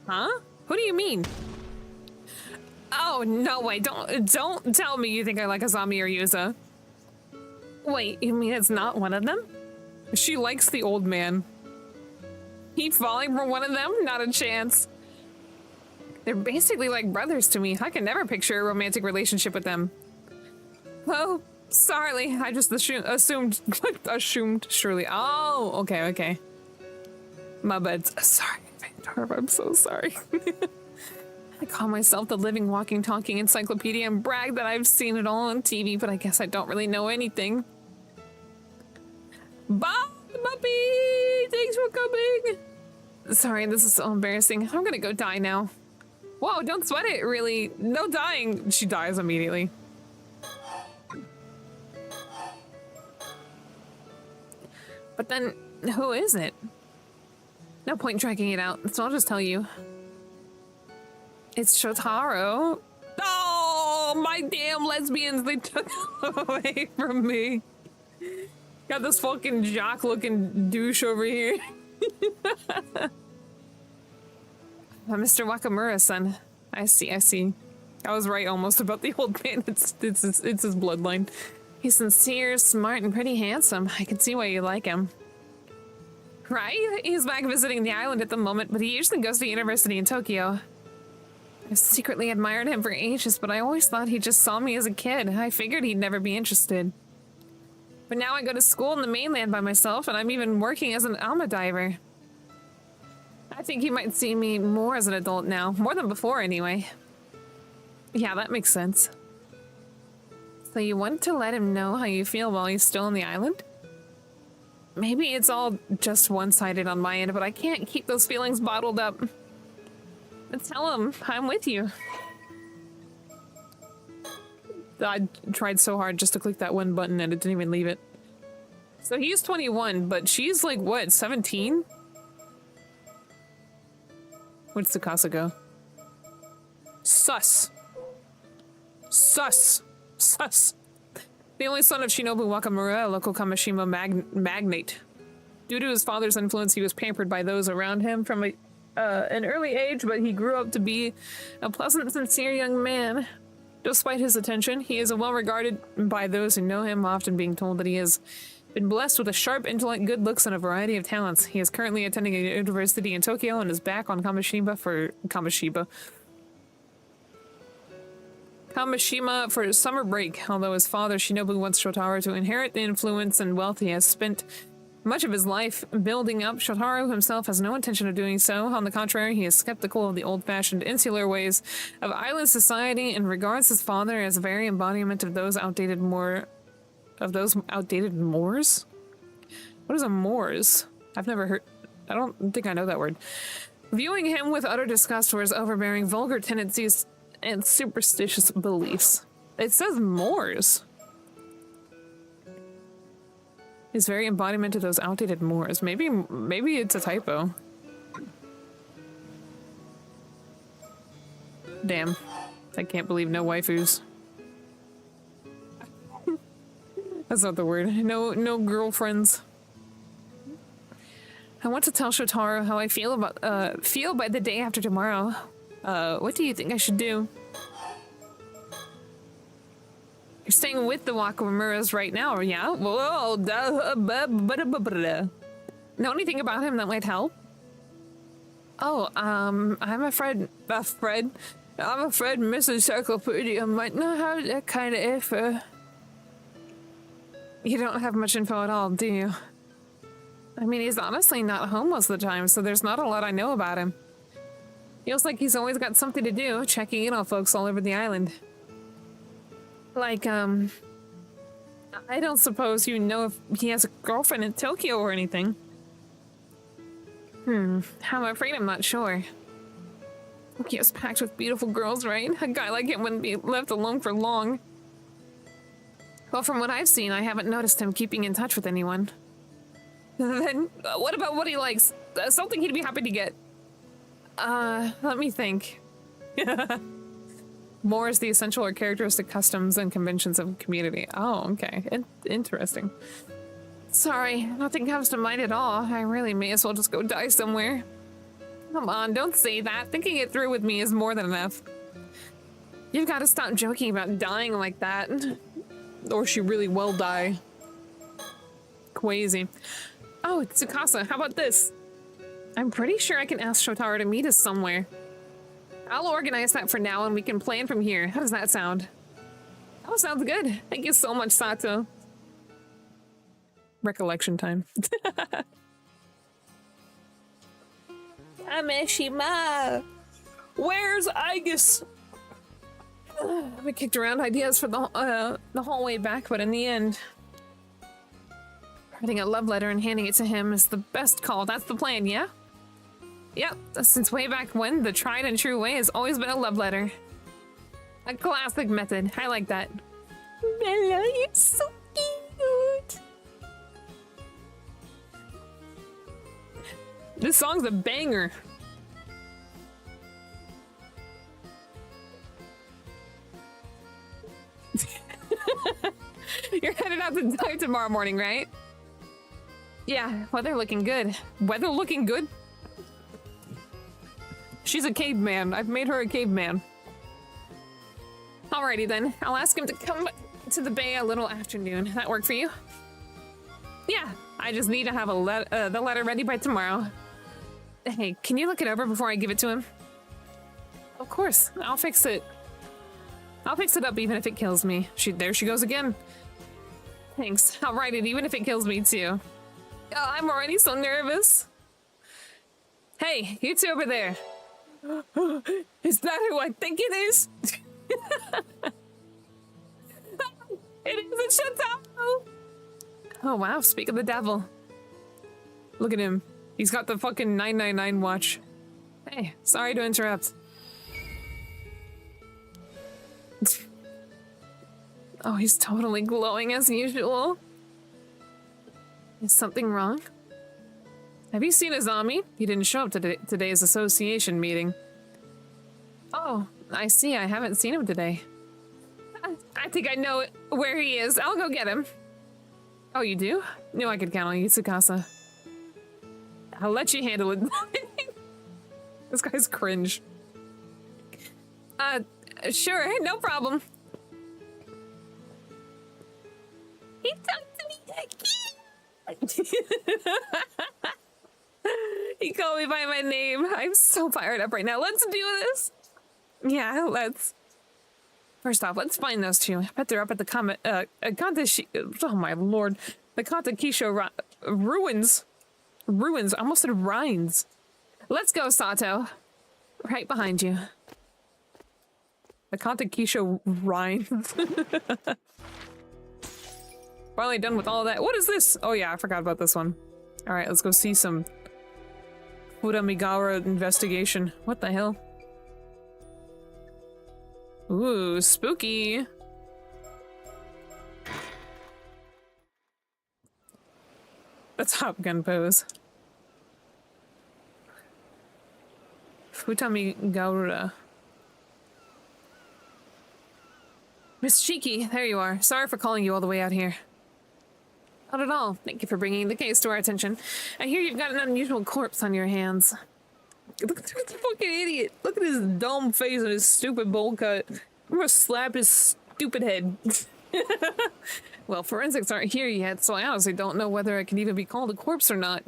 Huh? Who do you mean? Oh, no way. Don't tell me you think I like Azami or Yuza. Wait, you mean it's not one of them? She likes the old man. He falling for one of them? Not a chance. They're basically like brothers to me. I can never picture a romantic relationship with them. Oh, sorry. I just assumed, surely. Oh, okay, okay. My bad. Sorry, I'm so sorry. I call myself the living, walking, talking encyclopedia and brag that I've seen it all on TV, but I guess I don't really know anything. Bye, Muppy! Thanks for coming! Sorry, this is so embarrassing. I'm gonna go die now. Whoa, don't sweat it, really. No dying. She dies immediately. But then, who is it? No point tracking it out, so I'll just tell you. It's Shotaro. Oh, my damn lesbians, they took it away from me. Got this fucking jock-looking douche over here. Mr. Wakamura-san. I see, I see. I was right almost about the old man. It's his bloodline. He's sincere, smart, and pretty handsome. I can see why you like him. Right? He's back visiting the island at the moment, but he usually goes to university in Tokyo. I've secretly admired him for ages, but I always thought he just saw me as a kid. I figured he'd never be interested. But now I go to school in the mainland by myself, and I'm even working as an alma diver. I think he might see me more as an adult now. More than before, anyway. Yeah, that makes sense. So you want to let him know how you feel while he's still on the island? Maybe it's all just one-sided on my end, but I can't keep those feelings bottled up. Let's tell him I'm with you. I tried so hard just to click that one button and it didn't even leave it. So he's 21, but she's like, what, 17? Where'd Tsukasa go? Sus. Sus. Sus. The only son of Shinobu Wakamura, a local Kamishima magnate. Due to his father's influence, he was pampered by those around him from an early age, but he grew up to be a pleasant, sincere young man. Despite his attention, he is well regarded by those who know him, often being told that he has been blessed with a sharp intellect, good looks, and a variety of talents. He is currently attending a university in Tokyo and is back on Kamishima for summer break. Although his father, Shinobu, wants Shotaro to inherit the influence and wealth he has spent much of his life building up, Shotaro himself has no intention of doing so. On the contrary, he is skeptical of the old-fashioned insular ways of island society and regards his father as a very embodiment of those outdated Moors? What is a Moors? I've never heard. I don't think I know that word. Viewing him with utter disgust for his overbearing, vulgar tendencies and superstitious beliefs. It says Moors. His very embodiment of those outdated Moors. Maybe it's a typo. Damn. I can't believe no waifus. That's not the word. No girlfriends. I want to tell Shotaro how I feel by the day after tomorrow. What do you think I should do? You're staying with the Wakamuras right now, yeah? Well, know anything about him that might help? Oh, I'm afraid Mrs. Encyclopedia might not have that kind of info. You don't have much info at all, do you? I mean, he's honestly not home most of the time, so there's not a lot I know about him. Feels like he's always got something to do, checking in on folks all over the island. Like, I don't suppose you know if he has a girlfriend in Tokyo or anything. I'm afraid I'm not sure. Tokyo's packed with beautiful girls, right? A guy like him wouldn't be left alone for long. Well, from what I've seen, I haven't noticed him keeping in touch with anyone. Then, what about what he likes? Something he'd be happy to get. Let me think. More is the essential or characteristic customs and conventions of a community. Oh, okay. Interesting. Sorry, nothing comes to mind at all. I really may as well just go die somewhere. Come on, don't say that. Thinking it through with me is more than enough. You've got to stop joking about dying like that. Or she really will die. Crazy. Oh, Tsukasa, how about this? I'm pretty sure I can ask Shotaro to meet us somewhere. I'll organize that for now and we can plan from here. How does that sound? Oh, sounds good. Thank you so much, Sato. Recollection time. Ameshima! Where's Igus? We kicked around ideas for the whole way back, but in the end, writing a love letter and handing it to him is the best call. That's the plan, yeah? Yep, since way back when, the tried and true way has always been a love letter. A classic method. I like that. Bella, you're so cute. This song's a banger. You're headed out to dive tomorrow morning, right? Yeah, weather looking good. Weather looking good? She's a caveman. I've made her a caveman. Alrighty then. I'll ask him to come to the bay a little afternoon. That work for you? Yeah, I just need to have the letter ready by tomorrow. Hey, can you look it over before I give it to him? Of course, I'll fix it. I'll fix it up even if it kills me. There she goes again. Thanks. I'll write it even if it kills me too. Oh, I'm already so nervous. Hey, you two over there. Is that who I think it is? It is a Chateau! Oh wow, speak of the devil. Look at him. He's got the fucking 999 watch. Hey, sorry to interrupt. Oh, he's totally glowing as usual. Is something wrong? Have you seen Azami? He didn't show up to today's association meeting. Oh, I see. I haven't seen him today. I think I know where he is. I'll go get him. Oh, you do? Knew I could count on you, Tsukasa. I'll let you handle it. This guy's cringe. Sure, no problem. He talked to me again. He called me by my name. I'm so fired up right now. Let's do this. Yeah, let's. First off, let's find those two. I bet they're up at the oh my lord. The Katakisho ruins. Ruins. I almost said Rhines. Let's go, Sato. Right behind you. The Katakisho Rhines. Finally done with all that. What is this? Oh yeah, I forgot about this one. Alright, let's go see some Furamigawa investigation. What the hell? Ooh, spooky. A Top Gun pose. Futamigaura. Miss Shiki, there you are. Sorry for calling you all the way out here. Not at all. Thank you for bringing the case to our attention. I hear you've got an unusual corpse on your hands. Look at this fucking idiot. Look at his dumb face and his stupid bowl cut. I'm gonna slap his stupid head. Well, forensics aren't here yet, so I honestly don't know whether it can even be called a corpse or not.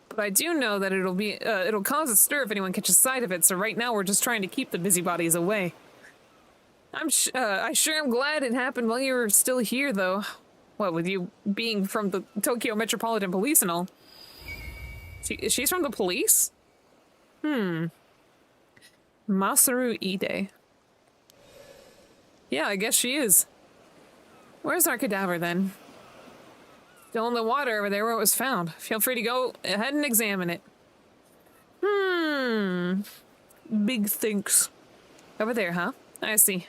But I do know that it'll cause a stir if anyone catches sight of it, so right now we're just trying to keep the busybodies away. I sure am glad it happened while you were still here, though. What, with you being from the Tokyo Metropolitan Police and all? She's from the police? Masaru Ide. Yeah, I guess she is. Where's our cadaver, then? Still in the water over there where it was found. Feel free to go ahead and examine it. Big thinks. Over there, huh? I see.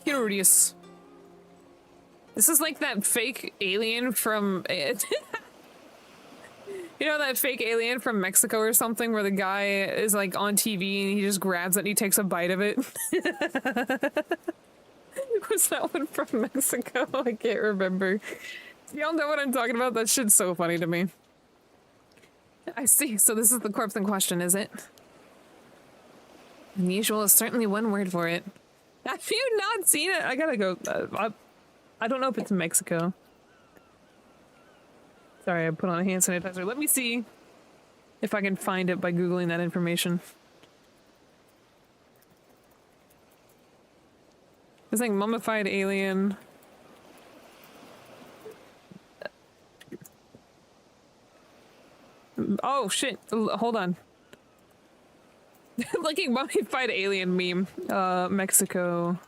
Curious. This is like that fake alien from... You know that fake alien from Mexico or something where the guy is like on TV and he just grabs it and he takes a bite of it? Was that one from Mexico? I can't remember. Y'all know what I'm talking about? That shit's so funny to me. I see. So this is the corpse in question, is it? Unusual is certainly one word for it. Have you not seen it? I gotta go. I don't know if it's in Mexico. Sorry, I put on a hand sanitizer. Let me see. If I can find it by Googling that information. It's like mummified alien. Oh shit, hold on. Looking mummified alien meme. Mexico.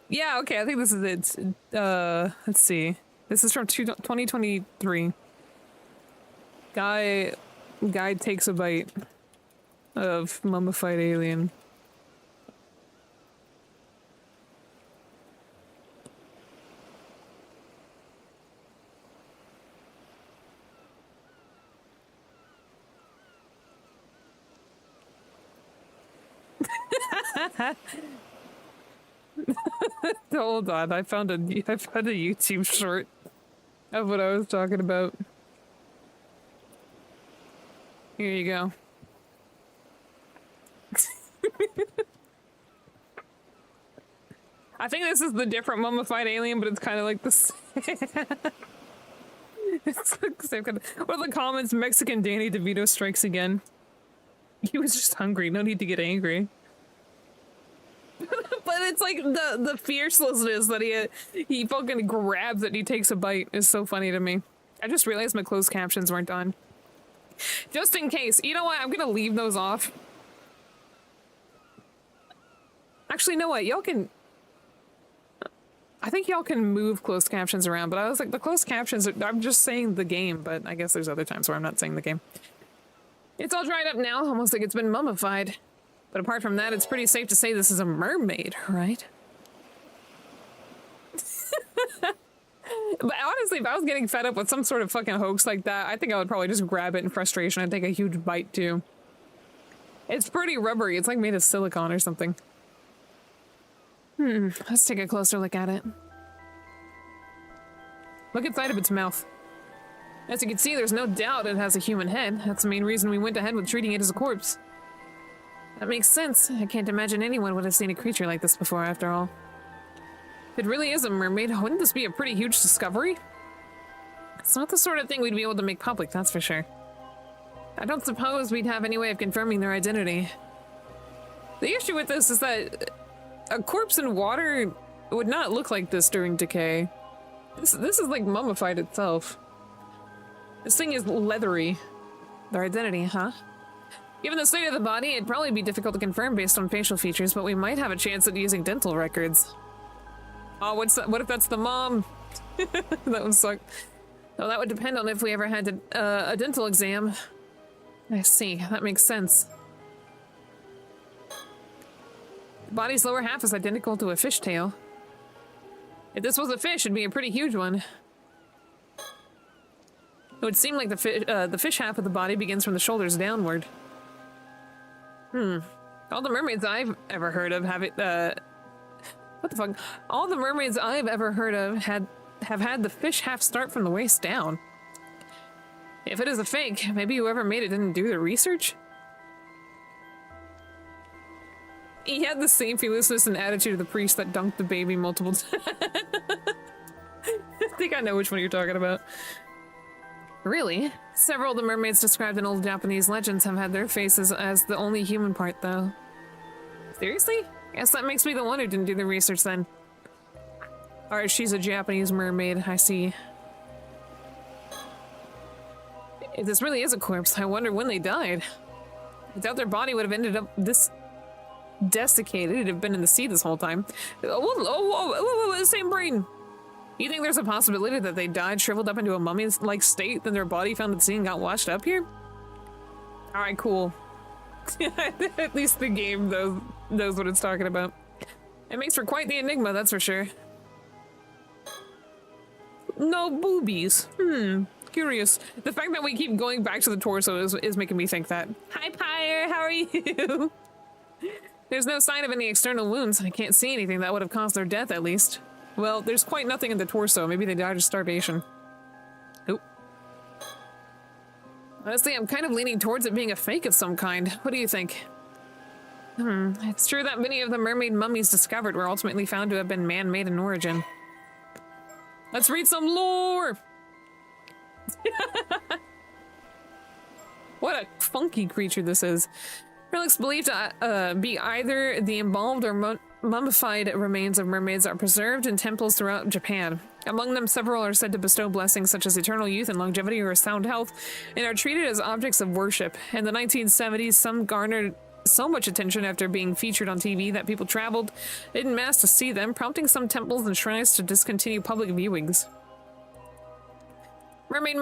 Yeah, okay, I think this is it. Let's see. This is from 2023. Guy takes a bite of mummified alien. Hold on, I found a YouTube short of what I was talking about. Here you go. I think this is the different mummified alien, but it's kind of like this. It's like the same kind of. What are the comments? Mexican Danny DeVito strikes again. He was just hungry. No need to get angry. But it's like the fiercelessness that he fucking grabs it and he takes a bite is so funny to me. I just realized my closed captions weren't on. Just in case. You know what? I'm gonna leave those off. Actually, you know what? Y'all can... I think y'all can move closed captions around, but I was like, the closed captions are... I'm just saying the game, but I guess there's other times where I'm not saying the game. It's all dried up now, almost like it's been mummified. But apart from that, it's pretty safe to say this is a mermaid, right? But honestly, if I was getting fed up with some sort of fucking hoax like that, I think I would probably just grab it in frustration and take a huge bite too. It's pretty rubbery. It's like made of silicone or something. Let's take a closer look at it. Look inside of its mouth. As you can see, there's no doubt it has a human head. That's the main reason we went ahead with treating it as a corpse. That makes sense. I can't imagine anyone would have seen a creature like this before, after all. If it really is a mermaid, wouldn't this be a pretty huge discovery? It's not the sort of thing we'd be able to make public, that's for sure. I don't suppose we'd have any way of confirming their identity. The issue with this is that a corpse in water would not look like this during decay. This is like mummified itself. This thing is leathery. Their identity, huh? Given the state of the body, it'd probably be difficult to confirm based on facial features, but we might have a chance at using dental records. Oh, what's that? What if that's the mom? That would suck. Oh, that would depend on if we ever had a dental exam. I see. That makes sense. The body's lower half is identical to a fishtail. If this was a fish, it'd be a pretty huge one. It would seem like the fish half of the body begins from the shoulders downward. All the mermaids I've ever heard of have it, what the fuck? All the mermaids I've ever heard of have had the fish half start from the waist down. If it is a fake, maybe whoever made it didn't do the research? He had the same fearlessness and attitude of the priest that dunked the baby multiple times. I think I know which one you're talking about. Really? Several of the mermaids described in old Japanese legends have had their faces as the only human part, though. Seriously? Guess that makes me the one who didn't do the research then. Alright, she's a Japanese mermaid, I see. If this really is a corpse, I wonder when they died. I doubt their body would have ended up this desiccated. It'd have been in the sea this whole time. Same brain. You think there's a possibility that they died shriveled up into a mummy-like state, then their body found at sea and got washed up here? Alright, cool. At least the game knows what it's talking about. It makes for quite the enigma, that's for sure. No boobies. Curious. The fact that we keep going back to the torso is making me think that. Hi, Pyre, how are you? There's no sign of any external wounds. I can't see anything that would have caused their death, at least. Well, there's quite nothing in the torso. Maybe they died of starvation. Oop. Honestly, I'm kind of leaning towards it being a fake of some kind. What do you think? It's true that many of the mermaid mummies discovered were ultimately found to have been man-made in origin. Let's read some lore! What a funky creature this is. Relics believed to be either the embalmed or mummified remains of mermaids are preserved in temples throughout Japan. Among them, several are said to bestow blessings such as eternal youth and longevity or sound health, and are treated as objects of worship. In the 1970s, some garnered so much attention after being featured on TV that people traveled en masse to see them, prompting some temples and shrines to discontinue public viewings. Mermaid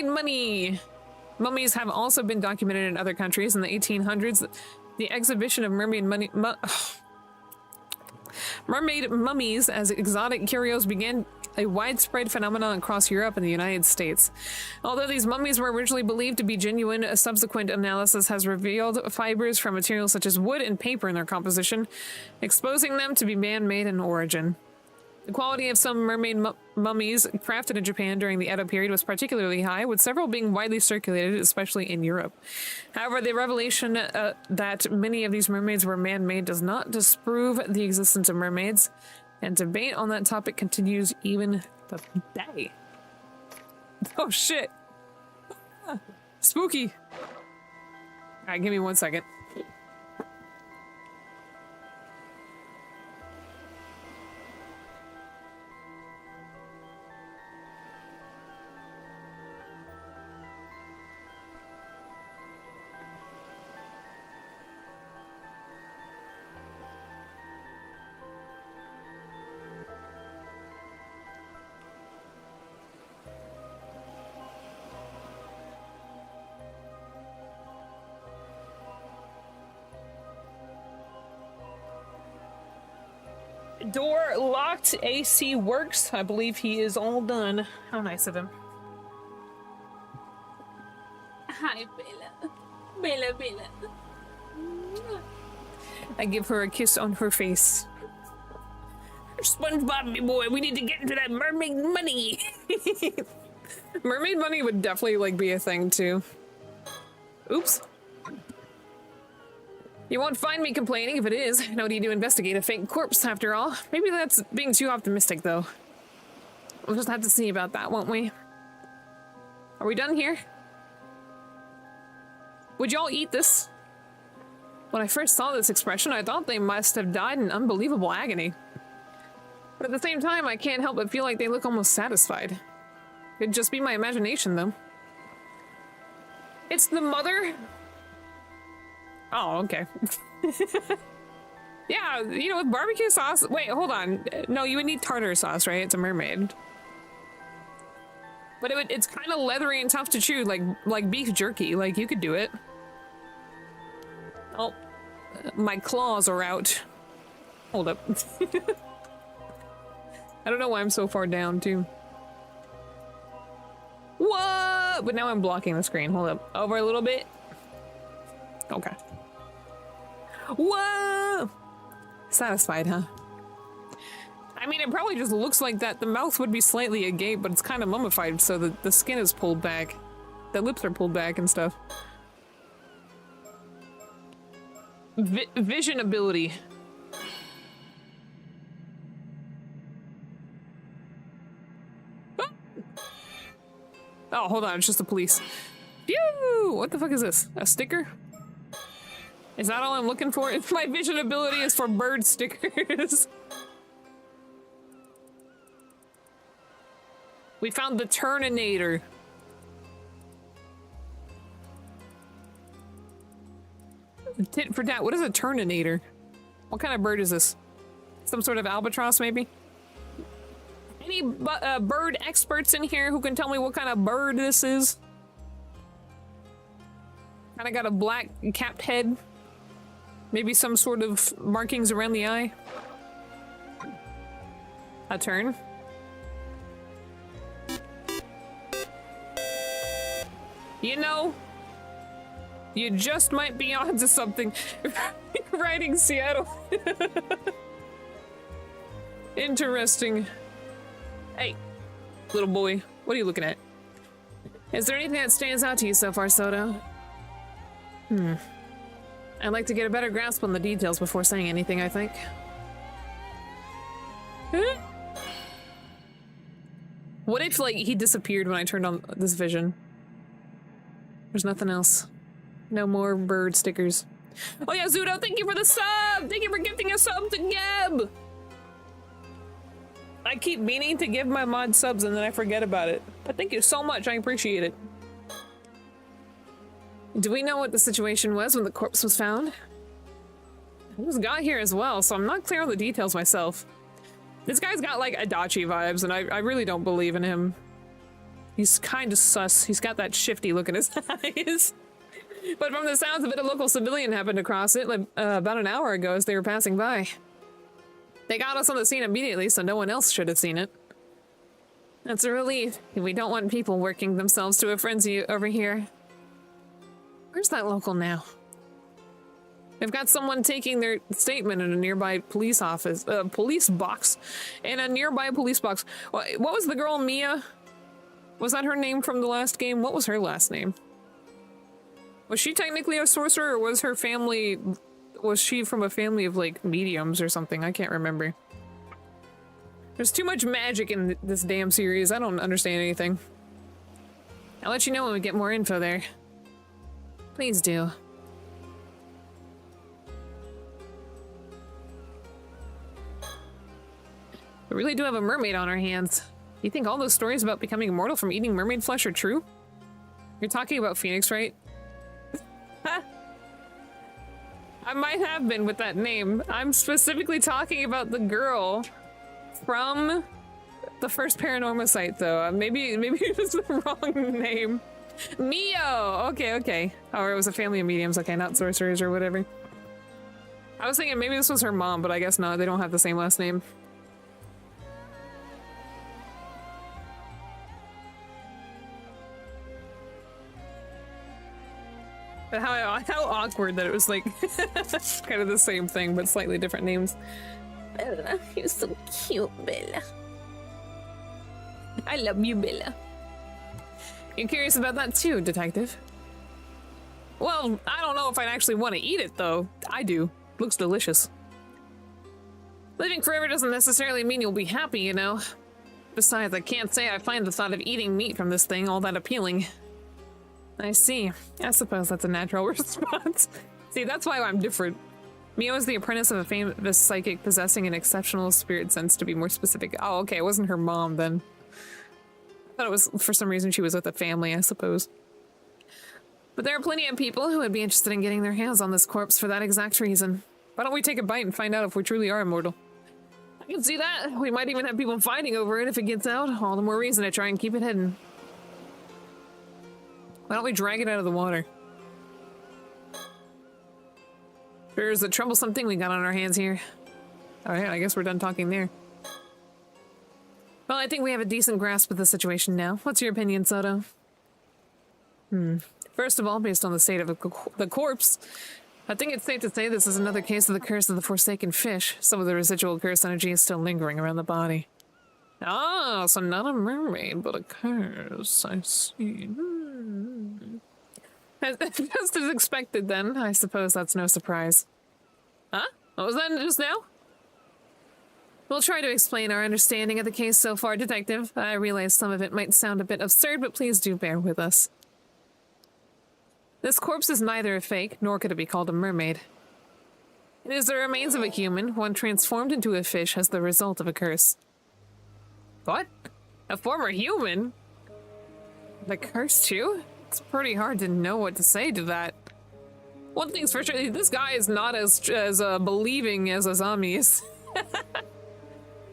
money! Mummies have also been documented in other countries. In the 1800s, the exhibition of mermaid mummies as exotic curios began a widespread phenomenon across Europe and the United States. Although these mummies were originally believed to be genuine, a subsequent analysis has revealed fibers from materials such as wood and paper in their composition, exposing them to be man-made in origin. The quality of some mermaid mummies crafted in Japan during the Edo period was particularly high, with several being widely circulated, especially in Europe. However, the revelation that many of these mermaids were man-made does not disprove the existence of mermaids, and debate on that topic continues even today. Oh shit! Spooky! Alright, give me 1 second. Door locked, AC works. I believe he is all done. How nice of him. Hi, Bella. Bella. I give her a kiss on her face. SpongeBob, me boy, we need to get into that mermaid money. Mermaid money would definitely, like, be a thing, too. Oops. You won't find me complaining if it is. No need to investigate a fake corpse, after all. Maybe that's being too optimistic, though. We'll just have to see about that, won't we? Are we done here? Would y'all eat this? When I first saw this expression, I thought they must have died in unbelievable agony. But at the same time, I can't help but feel like they look almost satisfied. Could just be my imagination, though. It's the mother... Oh, okay. Yeah, you know, with barbecue sauce... Wait, hold on. No, you would need tartar sauce, right? It's a mermaid. But it's kind of leathery and tough to chew, like beef jerky. Like, you could do it. Oh, my claws are out. Hold up. I don't know why I'm so far down, too. What? But now I'm blocking the screen. Hold up. Over a little bit. Okay. Whoa! Satisfied, huh? I mean, it probably just looks like that. The mouth would be slightly agape, but it's kind of mummified, so the skin is pulled back. The lips are pulled back and stuff. Vision ability. Oh, hold on, it's just the police. Phew! What the fuck is this? A sticker? Is that all I'm looking for? My vision ability is for bird stickers. We found the Turninator. Tit for tat. What is a Turninator? What kind of bird is this? Some sort of albatross, maybe? Any bird experts in here who can tell me what kind of bird this is? Kinda got a black capped head. Maybe some sort of markings around the eye. A turn. You know, you just might be onto something. Writing Seattle. Interesting. Hey, little boy, what are you looking at? Is there anything that stands out to you so far, Soto? I'd like to get a better grasp on the details before saying anything, I think. What if, like, he disappeared when I turned on this vision? There's nothing else. No more bird stickers. Oh yeah, Zudo, thank you for the sub! Thank you for gifting a sub to Geb! I keep meaning to give my mod subs and then I forget about it. But thank you so much, I appreciate it. Do we know what the situation was when the corpse was found? I just got here as well, so I'm not clear on the details myself. This guy's got like Adachi vibes and I really don't believe in him. He's kind of sus. He's got that shifty look in his eyes. But from the sounds of it, a local civilian happened across it like, about an hour ago as they were passing by. They got us on the scene immediately, so no one else should have seen it. That's a relief. We don't want people working themselves to a frenzy over here. Where's that local now? They've got someone taking their statement in a nearby police office, police box. In a nearby police box. What was the girl, Mia? Was that her name from the last game? What was her last name? Was she technically a sorcerer, or was her family... Was she from a family of, like, mediums or something? I can't remember. There's too much magic in this damn series. I don't understand anything. I'll let you know when we get more info there. Please do. We really do have a mermaid on our hands. You think all those stories about becoming immortal from eating mermaid flesh are true? You're talking about Phoenix, right? I might have been with that name. I'm specifically talking about the girl from the first Paranormasight, though. Maybe it was the wrong name. Mio! Okay. Or it was a family of mediums. Okay, not sorcerers or whatever. I was thinking maybe this was her mom, but I guess not. They don't have the same last name. But how awkward that it was like kind of the same thing, but slightly different names. Bella, you're so cute, Bella. I love you, Bella. You're curious about that too, detective? Well, I don't know if I'd actually want to eat it, though. I do. Looks delicious. Living forever doesn't necessarily mean you'll be happy, you know. Besides, I can't say I find the thought of eating meat from this thing all that appealing. I see. I suppose that's a natural response. See, that's why I'm different. Mio is the apprentice of a famous psychic possessing an exceptional spirit sense, to be more specific. Oh, okay, it wasn't her mom then. I thought it was, for some reason, she was with a family, I suppose. But there are plenty of people who would be interested in getting their hands on this corpse for that exact reason. Why don't we take a bite and find out if we truly are immortal? I can see that. We might even have people fighting over it if it gets out. All the more reason to try and keep it hidden. Why don't we drag it out of the water? Sure is a troublesome thing we got on our hands here. Alright, I guess we're done talking there. Well, I think we have a decent grasp of the situation now. What's your opinion, Soto? First of all, based on the state of the corpse, I think it's safe to say this is another case of the curse of the Forsaken Fish. Some of the residual curse energy is still lingering around the body. Ah, so not a mermaid, but a curse. I see. Just as expected, then. I suppose that's no surprise. Huh? What was that just now? We'll try to explain our understanding of the case so far, Detective. I realize some of it might sound a bit absurd, but please do bear with us. This corpse is neither a fake, nor could it be called a mermaid. It is the remains of a human, one transformed into a fish as the result of a curse. What? A former human? The curse, too? It's pretty hard to know what to say to that. One thing's for sure, this guy is not as believing as Azami is.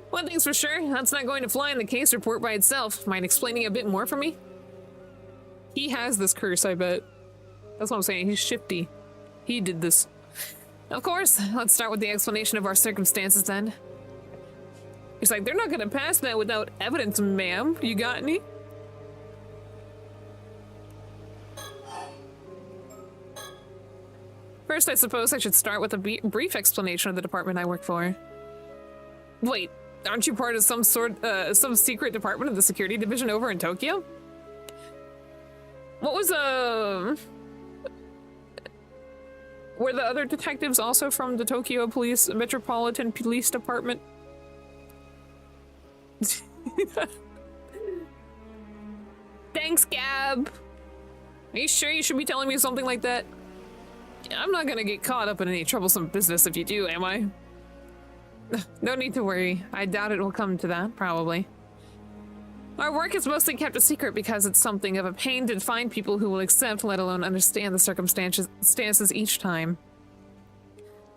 One thing's for sure, that's not going to fly in the case report by itself. Mind explaining a bit more for me? He has this curse, I bet. That's what I'm saying, he's shifty. He did this. Of course, let's start with the explanation of our circumstances then. He's like, they're not gonna pass that without evidence, ma'am. You got any? First, I suppose I should start with a brief explanation of the department I work for. Wait, aren't you part of some secret department of the security division over in Tokyo? What was, were the other detectives also from the Tokyo Metropolitan Police Department? Thanks, Gab! Are you sure you should be telling me something like that? I'm not gonna get caught up in any troublesome business if you do, am I? No need to worry. I doubt it will come to that, probably. Our work is mostly kept a secret because it's something of a pain to find people who will accept, let alone understand the circumstances each time.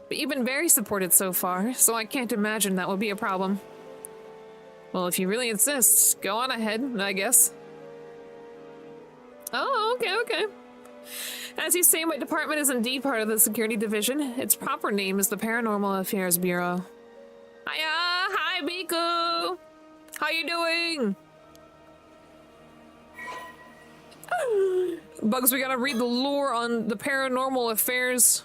But you've been very supported so far, so I can't imagine that will be a problem. Well, if you really insist, go on ahead, I guess. Oh, okay. As you say, my department is indeed part of the security division. Its proper name is the Paranormal Affairs Bureau. Hiya! Hi, Biku! How you doing? Bugs, we gotta read the lore on the Paranormal Affairs.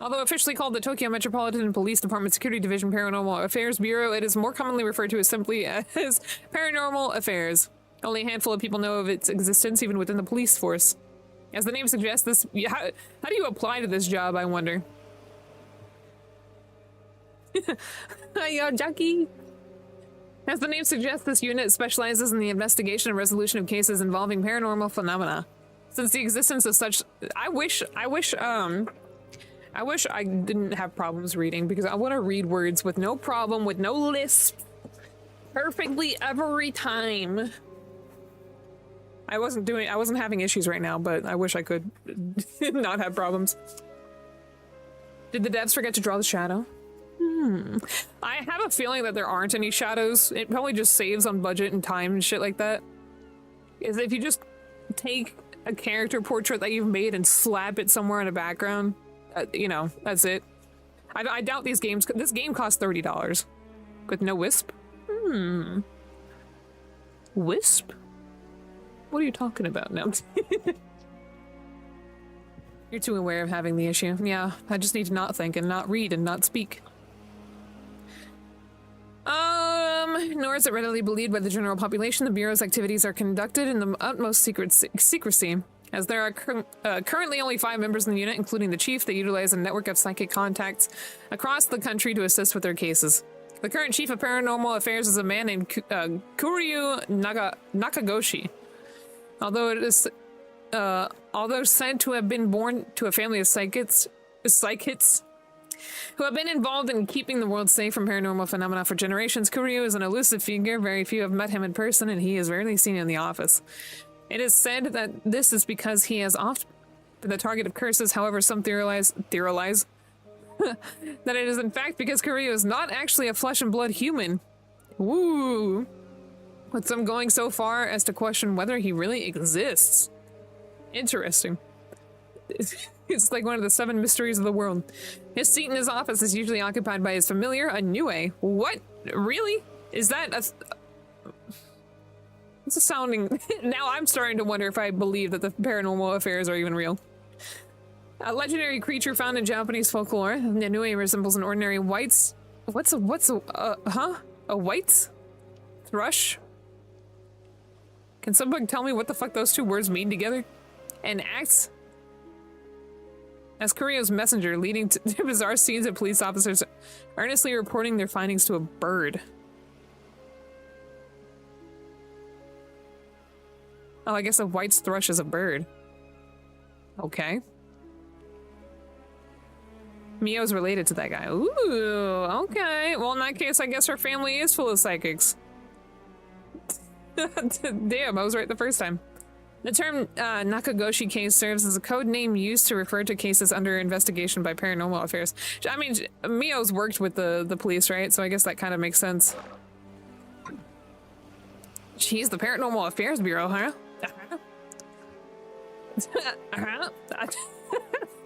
Although officially called the Tokyo Metropolitan Police Department Security Division Paranormal Affairs Bureau, it is more commonly referred to as simply as Paranormal Affairs. Only a handful of people know of its existence, even within the police force. As the name suggests, how do you apply to this job, I wonder? Hiya, Jackie! As the name suggests, this unit specializes in the investigation and resolution of cases involving paranormal phenomena. Since the existence of such, I wish I didn't have problems reading, because I want to read words with no problem, with no lisp, perfectly every time. I wasn't having issues right now, but I wish I could not have problems. Did the devs forget to draw the shadow? I have a feeling that there aren't any shadows. It probably just saves on budget and time and shit like that. Is if you just take a character portrait that you've made and slap it somewhere in a background, you know, that's it. I doubt these games. This game costs $30 with no wisp. Wisp? What are you talking about now? You're too aware of having the issue. Yeah, I just need to not think and not read and not speak. Nor is it readily believed by the general population the Bureau's activities are conducted in the utmost secrecy. As there are currently only 5 members in the unit, including the chief, that utilize a network of psychic contacts across the country to assist with their cases. The current chief of paranormal affairs is a man named Kuryu Nakagoshi. Although said to have been born to a family of psychics who have been involved in keeping the world safe from paranormal phenomena for generations, Kuryu is an elusive figure. Very few have met him in person, and he is rarely seen in the office. It is said that this is because he has often been the target of curses. However, some theorize that it is in fact because Kuryu is not actually a flesh and blood human. Woo! With some going so far as to question whether he really exists. Interesting. It's like one of the 7 mysteries of the world. His seat in his office is usually occupied by his familiar, a Niue. What? Really? Is that a... This is sounding... Now I'm starting to wonder if I believe that the paranormal affairs are even real. A legendary creature found in Japanese folklore, the Niue resembles an ordinary white's... A white's? Thrush? Can someone tell me what the fuck those 2 words mean together? And acts as Kuryu's messenger, leading to bizarre scenes of police officers earnestly reporting their findings to a bird. Oh, I guess a white's thrush is a bird. Okay. Mio's related to that guy. Ooh, okay. Well, in that case, I guess her family is full of psychics. Damn, I was right the first time. The term Nakagoshi case serves as a code name used to refer to cases under investigation by paranormal affairs. I mean, Mio's worked with the police, right? So I guess that kind of makes sense. Jeez, the Paranormal Affairs Bureau, huh?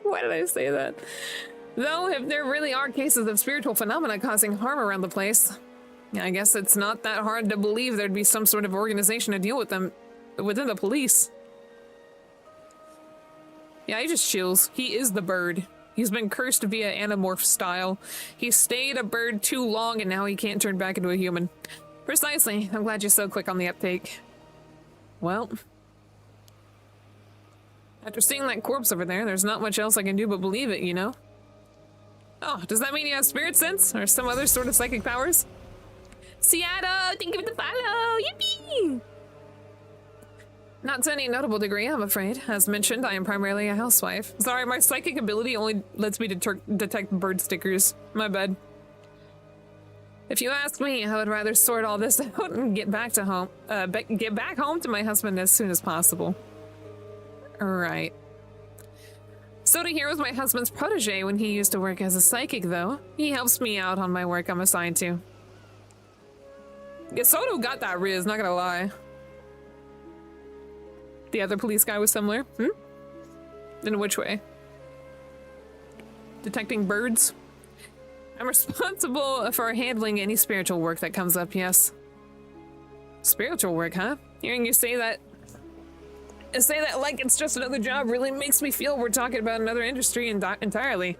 Why did I say that? Though, if there really are cases of spiritual phenomena causing harm around the place, I guess it's not that hard to believe there'd be some sort of organization to deal with them within the police. Yeah, he just chills. He is the bird. He's been cursed via anamorph style. He stayed a bird too long and now he can't turn back into a human. Precisely. I'm glad you're so quick on the uptake. Well, after seeing that corpse over there, there's not much else I can do but believe it, you know? Oh, does that mean you have spirit sense? Or some other sort of psychic powers? Seattle, thank you for the follow! Yippee! Not to any notable degree, I'm afraid. As mentioned, I am primarily a housewife. Sorry, my psychic ability only lets me detect bird stickers. My bad. If you ask me, I would rather sort all this out and get back home to my husband as soon as possible. Alright. Soda here was my husband's protege when he used to work as a psychic, though. He helps me out on my work I'm assigned to. Yeah, Soda got that riz, not gonna lie. The other police guy was similar. In which way? Detecting birds? I'm responsible for handling any spiritual work that comes up, yes. Spiritual work, huh? Hearing you say that like it's just another job really makes me feel we're talking about another industry entirely.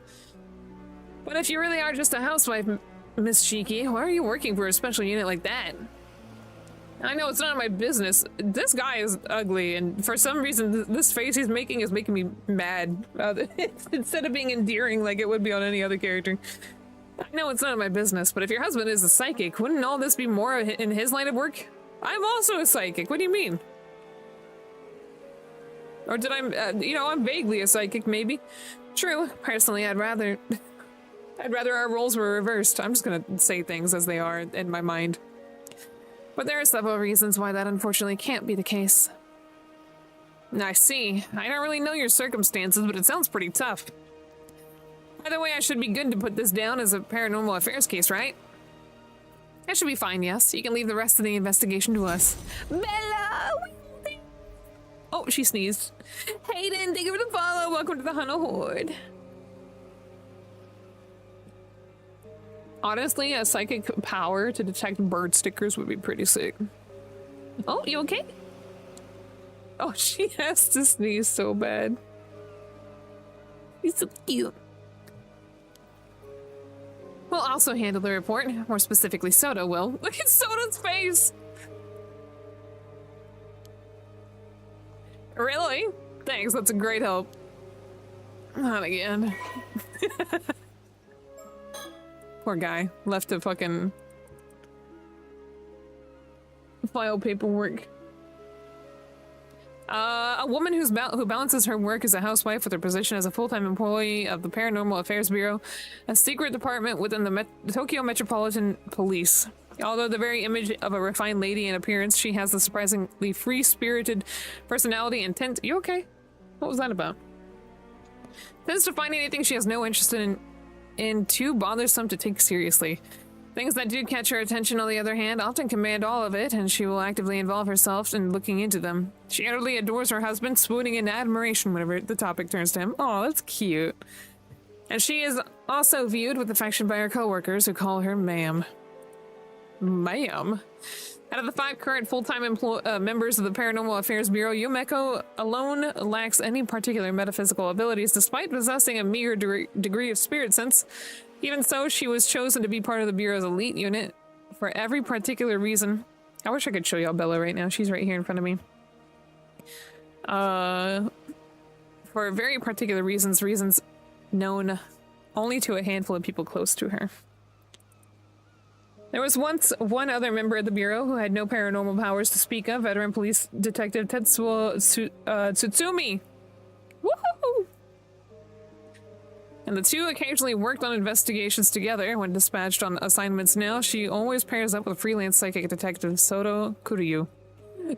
But if you really are just a housewife, Miss Cheeky, why are you working for a special unit like that? I know it's none of my business. This guy is ugly, and for some reason this face he's making is making me mad. Instead of being endearing like it would be on any other character. I know it's none of my business, but if your husband is a psychic, wouldn't all this be more in his line of work? I'm also a psychic. What do you mean? Or did I, you know, I'm vaguely a psychic, maybe. True. Personally, I'd rather our roles were reversed. I'm just gonna say things as they are in my mind. But there are several reasons why that unfortunately can't be the case. I see. I don't really know your circumstances, but it sounds pretty tough. Either way, I should be good to put this down as a paranormal affairs case, right? That should be fine, yes. You can leave the rest of the investigation to us. Bella! Oh, she sneezed. Hayden, thank you for the follow. Welcome to the Hano Horde. Honestly, a psychic power to detect bird stickers would be pretty sick. Oh, you okay? Oh, she has to sneeze so bad. He's so cute. We'll also handle the report. More specifically, Soda will. Look at Soda's face! Really? Thanks, that's a great help. Not again. Poor guy. Left to fucking file paperwork. A woman who balances her work as a housewife with her position as a full-time employee of the Paranormal Affairs Bureau, a secret department within the Tokyo Metropolitan Police. Although the very image of a refined lady in appearance, she has a surprisingly free-spirited personality and tends— You okay? What was that about? Tends to find anything she has no interest in too bothersome to take seriously. Things that do catch her attention, on the other hand, often command all of it, and she will actively involve herself in looking into them. She utterly adores her husband, swooning in admiration whenever the topic turns to him. Oh, that's cute. And she is also viewed with affection by her coworkers, who call her ma'am. Ma'am? Out of the 5 current full-time members of the Paranormal Affairs Bureau, Yumeko alone lacks any particular metaphysical abilities, despite possessing a meager degree of spirit sense. Even so, she was chosen to be part of the Bureau's elite unit for every particular reason. I wish I could show y'all Bella right now. She's right here in front of me. For very particular reasons known only to a handful of people close to her. There was once one other member of the Bureau who had no paranormal powers to speak of, veteran police detective Tetsuo Tsutsumi. Woohoo! And the two occasionally worked on investigations together when dispatched on assignments. Now she always pairs up with freelance psychic detective Soto Kuryu.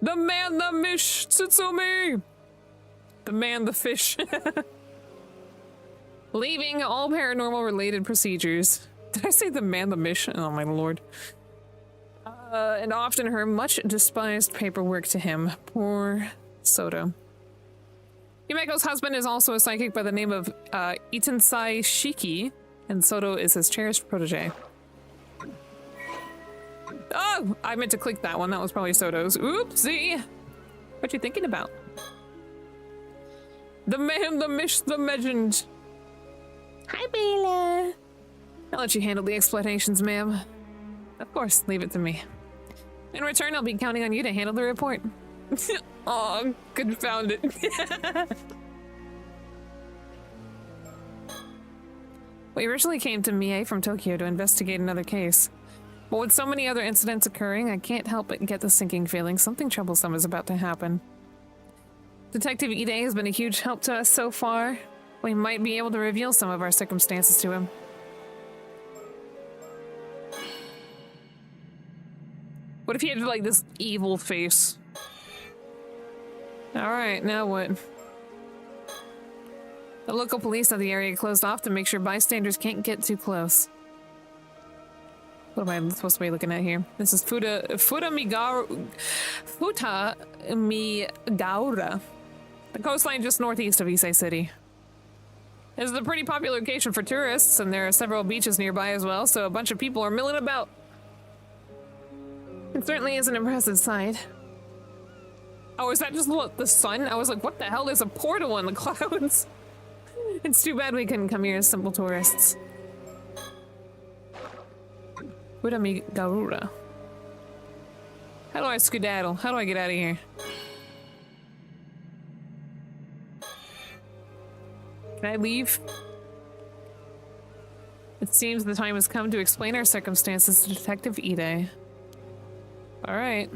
The man, the mish, Tsutsumi! The man, the fish. Leaving all paranormal related procedures. Did I say the man, the mish? Oh my lord. And often her much despised paperwork to him. Poor Soto. Yumeko's husband is also a psychic by the name of Itensai Shiki, and Soto is his cherished protege. Oh! I meant to click that one. That was probably Soto's. Oopsie! What you thinking about? The man, the mish, the legend. Hi, Bella. I'll let you handle the explanations, ma'am. Of course, leave it to me. In return, I'll be counting on you to handle the report. Aw, confound it. We originally came to Mie from Tokyo to investigate another case. But with so many other incidents occurring, I can't help but get the sinking feeling something troublesome is about to happen. Detective Ide has been a huge help to us so far. We might be able to reveal some of our circumstances to him. What if he had like this evil face? Alright, now what? The local police have the area closed off to make sure bystanders can't get too close. What am I supposed to be looking at here? This is Futamigaura. The coastline just northeast of Ise City. This is a pretty popular location for tourists, and there are several beaches nearby as well, so a bunch of people are milling about. It certainly is an impressive sight. Oh, is that just the sun? I was like, what the hell? There's a portal in the clouds. It's too bad we couldn't come here as simple tourists. Futamigaura. How do I skedaddle? How do I get out of here? Can I leave? It seems the time has come to explain our circumstances to Detective Ide. Alright.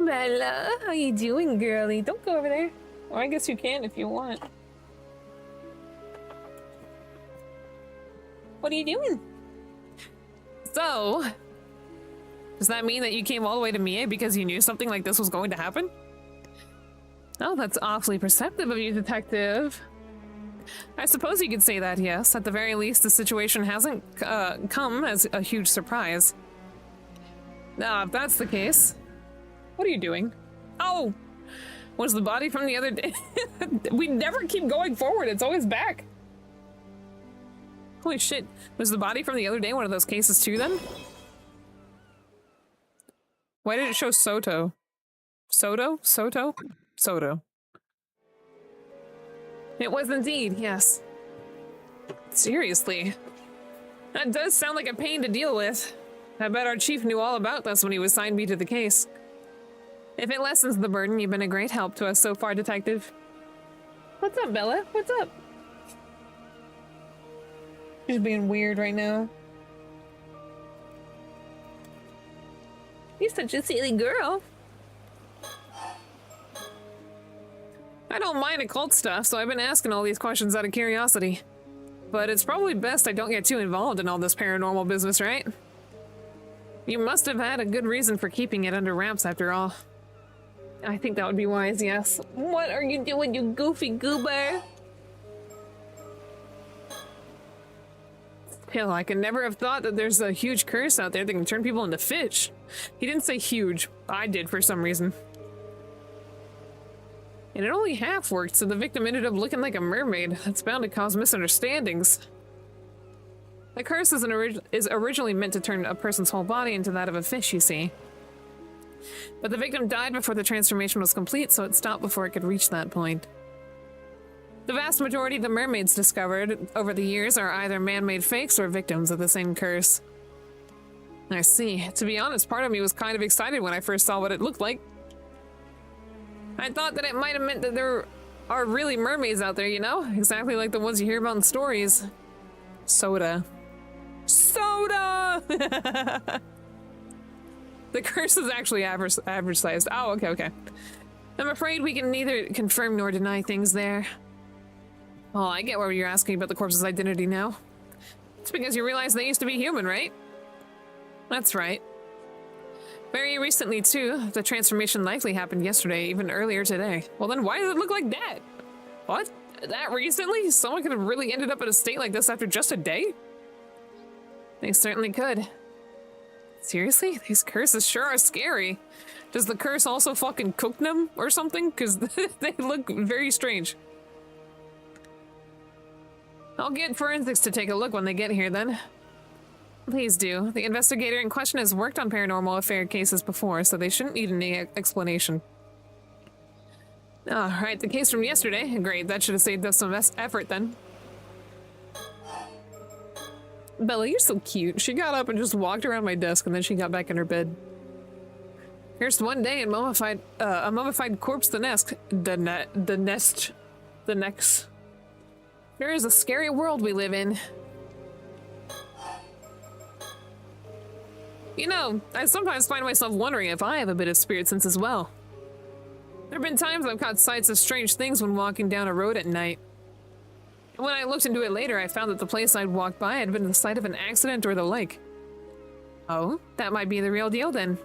Bella, how you doing, girlie? Don't go over there. Or I guess you can if you want. What are you doing? So, does that mean that you came all the way to Mie because you knew something like this was going to happen? Oh, that's awfully perceptive of you, Detective. I suppose you could say that, yes. At the very least, the situation hasn't come as a huge surprise. Now, if that's the case... What are you doing? Oh! Was the body from the other day... We never keep going forward, it's always back! Holy shit, was the body from the other day one of those cases too, then? Why did it show Soto? Soto? Soto? Soto. It was indeed, yes. Seriously. That does sound like a pain to deal with. I bet our chief knew all about this when he assigned me to the case. If it lessens the burden, you've been a great help to us so far, Detective. What's up, Bella? What's up? She's being weird right now. You're such a silly girl. I don't mind occult stuff, so I've been asking all these questions out of curiosity. But it's probably best I don't get too involved in all this paranormal business, right? You must have had a good reason for keeping it under wraps after all. I think that would be wise, yes. What are you doing, you goofy goober? Hell, I could never have thought that there's a huge curse out there that can turn people into fish. He didn't say huge. I did for some reason. And it only half worked, so the victim ended up looking like a mermaid. That's bound to cause misunderstandings. The curse is originally meant to turn a person's whole body into that of a fish, you see. But the victim died before the transformation was complete, so it stopped before it could reach that point. The vast majority of the mermaids discovered over the years are either man-made fakes or victims of the same curse. I see. To be honest, part of me was kind of excited when I first saw what it looked like. I thought that it might have meant that there are really mermaids out there, you know? Exactly like the ones you hear about in stories. Soda. Soda! The curse is actually average sized. Oh, okay, okay. I'm afraid we can neither confirm nor deny things there. Oh, I get why you're asking about the corpse's identity now. It's because you realize they used to be human, right? That's right. Very recently, too. The transformation likely happened yesterday, even earlier today. Well, then why does it look like that? What? That recently? Someone could have really ended up in a state like this after just a day? They certainly could. Seriously? These curses sure are scary. Does the curse also fucking cook them or something? Because they look very strange. I'll get forensics to take a look when they get here, then. Please do. The investigator in question has worked on paranormal affair cases before, so they shouldn't need any explanation. Alright, the case from yesterday. Great, that should have saved us some effort then. Bella, you're so cute. She got up and just walked around my desk and then she got back in her bed. Here's one day and a mummified corpse the next. The next. There is a scary world we live in. You know, I sometimes find myself wondering if I have a bit of spirit sense as well. have been times I've caught sights of strange things when walking down a road at night. When I looked into it later, I found that the place I'd walked by had been the site of an accident or the like. Oh, that might be the real deal then.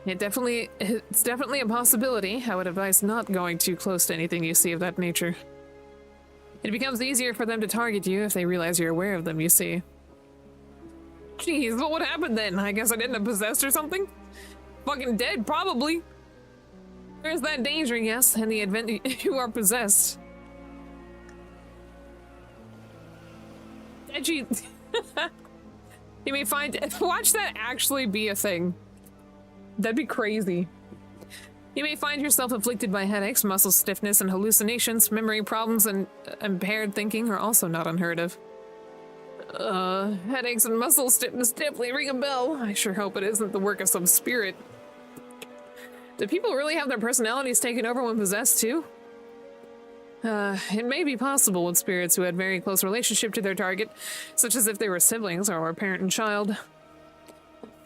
It's definitely a possibility. I would advise not going too close to anything you see of that nature. It becomes easier for them to target you if they realize you're aware of them, you see. Jeez, what would happen then? I guess I'd end up possessed or something? Fucking dead, probably. There's that danger, yes, in the event you are possessed. Edgy. You may find- watch that actually be a thing. That'd be crazy. You may find yourself afflicted by headaches, muscle stiffness, and hallucinations. Memory problems and impaired thinking are also not unheard of. Headaches and muscle stiffness definitely ring a bell. I sure hope it isn't the work of some spirit. Do people really have their personalities taken over when possessed too? It may be possible with spirits who had very close relationship to their target, such as if they were siblings or were parent and child.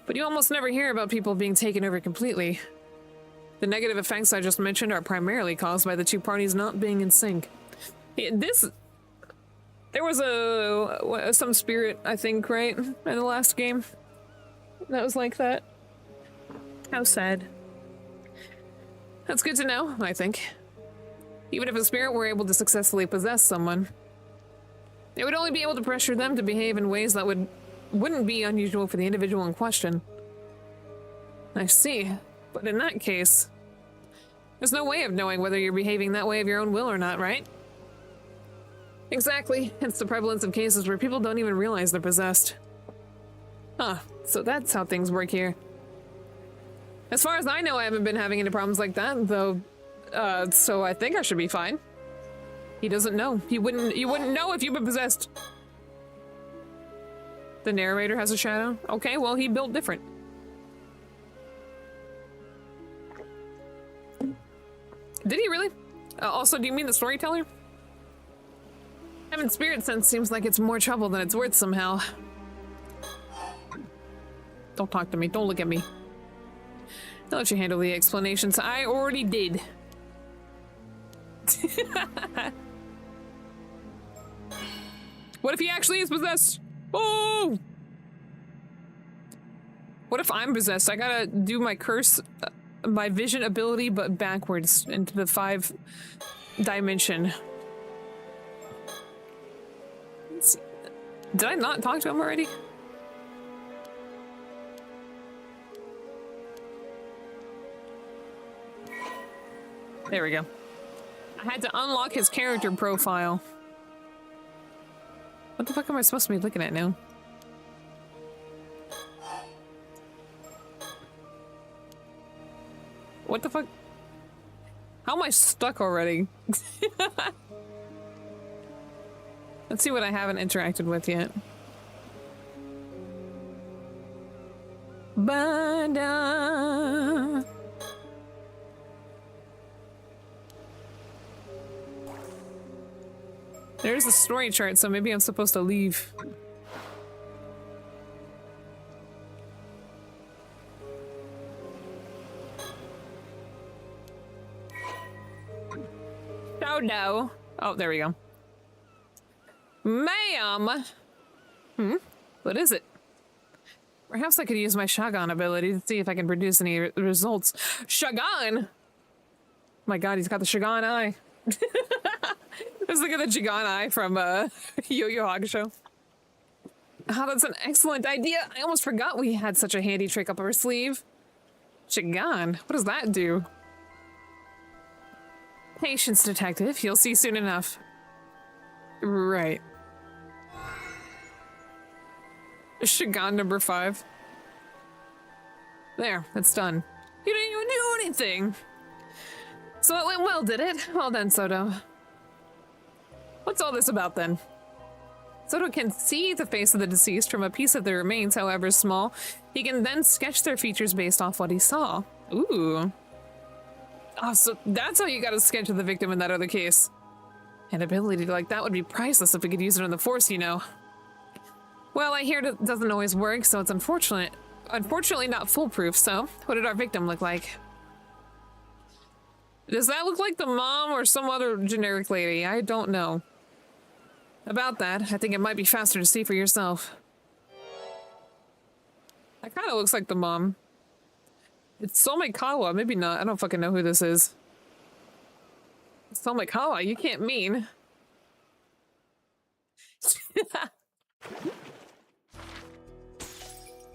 But you almost never hear about people being taken over completely. The negative effects I just mentioned are primarily caused by the two parties not being in sync. There was some spirit, I think, right? In the last game. That was like that. How sad. That's good to know, I think. Even if a spirit were able to successfully possess someone, it would only be able to pressure them to behave in ways that wouldn't be unusual for the individual in question. I see. But in that case, there's no way of knowing whether you're behaving that way of your own will or not, right? Exactly. It's the prevalence of cases where people don't even realize they're possessed. Huh. So that's how things work here. As far as I know, I haven't been having any problems like that, though, so I think I should be fine. He doesn't know. You wouldn't know if you've been possessed. The narrator has a shadow? Okay, well, he built different. Did he really? Also, do you mean the storyteller? Having spirit sense seems like it's more trouble than it's worth somehow. Don't talk to me. Don't look at me. I'll let you handle the explanations. I already did. What if he actually is possessed? Oh! What if I'm possessed? I gotta do my curse, my vision ability, but backwards into the 5 dimension. Let's see. Did I not talk to him already? There we go. I had to unlock his character profile. What the fuck am I supposed to be looking at now? What the fuck? How am I stuck already? Let's see what I haven't interacted with yet. Ba-da. There's the story chart, so maybe I'm supposed to leave. Oh no. Oh, there we go. Ma'am! What is it? Perhaps I could use my Shagan ability to see if I can produce any results. Shagan? My god, he's got the Shagan eye. Let's look at the Shagan eye from Yu-Yu Hakusho. Oh, that's an excellent idea. I almost forgot we had such a handy trick up our sleeve. Shagan? What does that do? Patience, detective. You'll see soon enough. Right. Shagan number 5. There, it's done. You didn't even do anything. So it went well, did it? Well done, Soto. What's all this about then? Soto can see the face of the deceased from a piece of their remains, however small. He can then sketch their features based off what he saw. Ooh. Oh, so that's how you got a sketch of the victim in that other case. An ability like that would be priceless if we could use it on the Force, you know. Well, I hear it doesn't always work, so it's unfortunately not foolproof, so what did our victim look like? Does that look like the mom or some other generic lady? I don't know. About that, I think it might be faster to see for yourself. That kind of looks like the mom. It's Somekawa, maybe not. I don't fucking know who this is. Somekawa, you can't mean.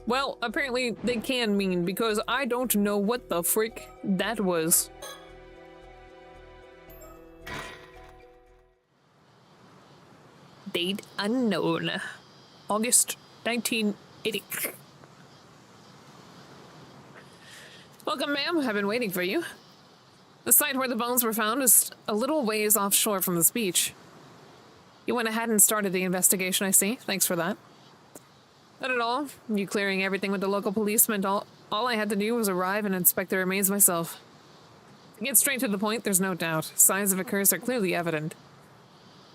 Well, apparently they can mean, because I don't know what the frick that was. Date unknown. August 1980. Welcome, ma'am. I've been waiting for you. The site where the bones were found is a little ways offshore from this beach. You went ahead and started the investigation, I see. Thanks for that. Not at all. You clearing everything with the local policeman. All I had to do was arrive and inspect the remains myself. To get straight to the point, there's no doubt. Signs of a curse are clearly evident.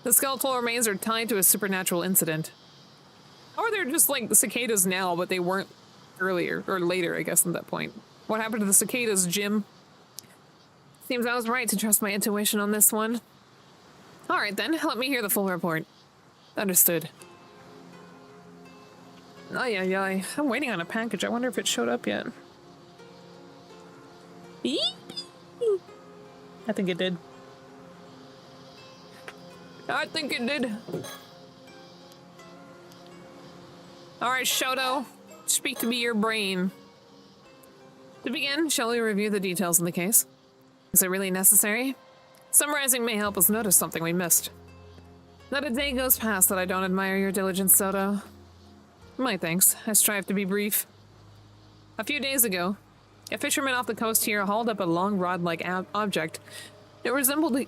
The skeletal remains are tied to a supernatural incident. Or they're just like the cicadas now, but they weren't earlier, or later, I guess, at that point. What happened to the cicadas, Jim? Seems I was right to trust my intuition on this one. Alright then, let me hear the full report. Understood. Ay, ay, ay. I'm waiting on a package. I wonder if it showed up yet. I think it did. I think it did. Alright, Shoto. Speak to me your brain. To begin, shall we review the details in the case? Is it really necessary? Summarizing may help us notice something we missed. Not a day goes past that I don't admire your diligence, Soto. My thanks. I strive to be brief. A few days ago, a fisherman off the coast here hauled up a long rod-like object. It resembled a...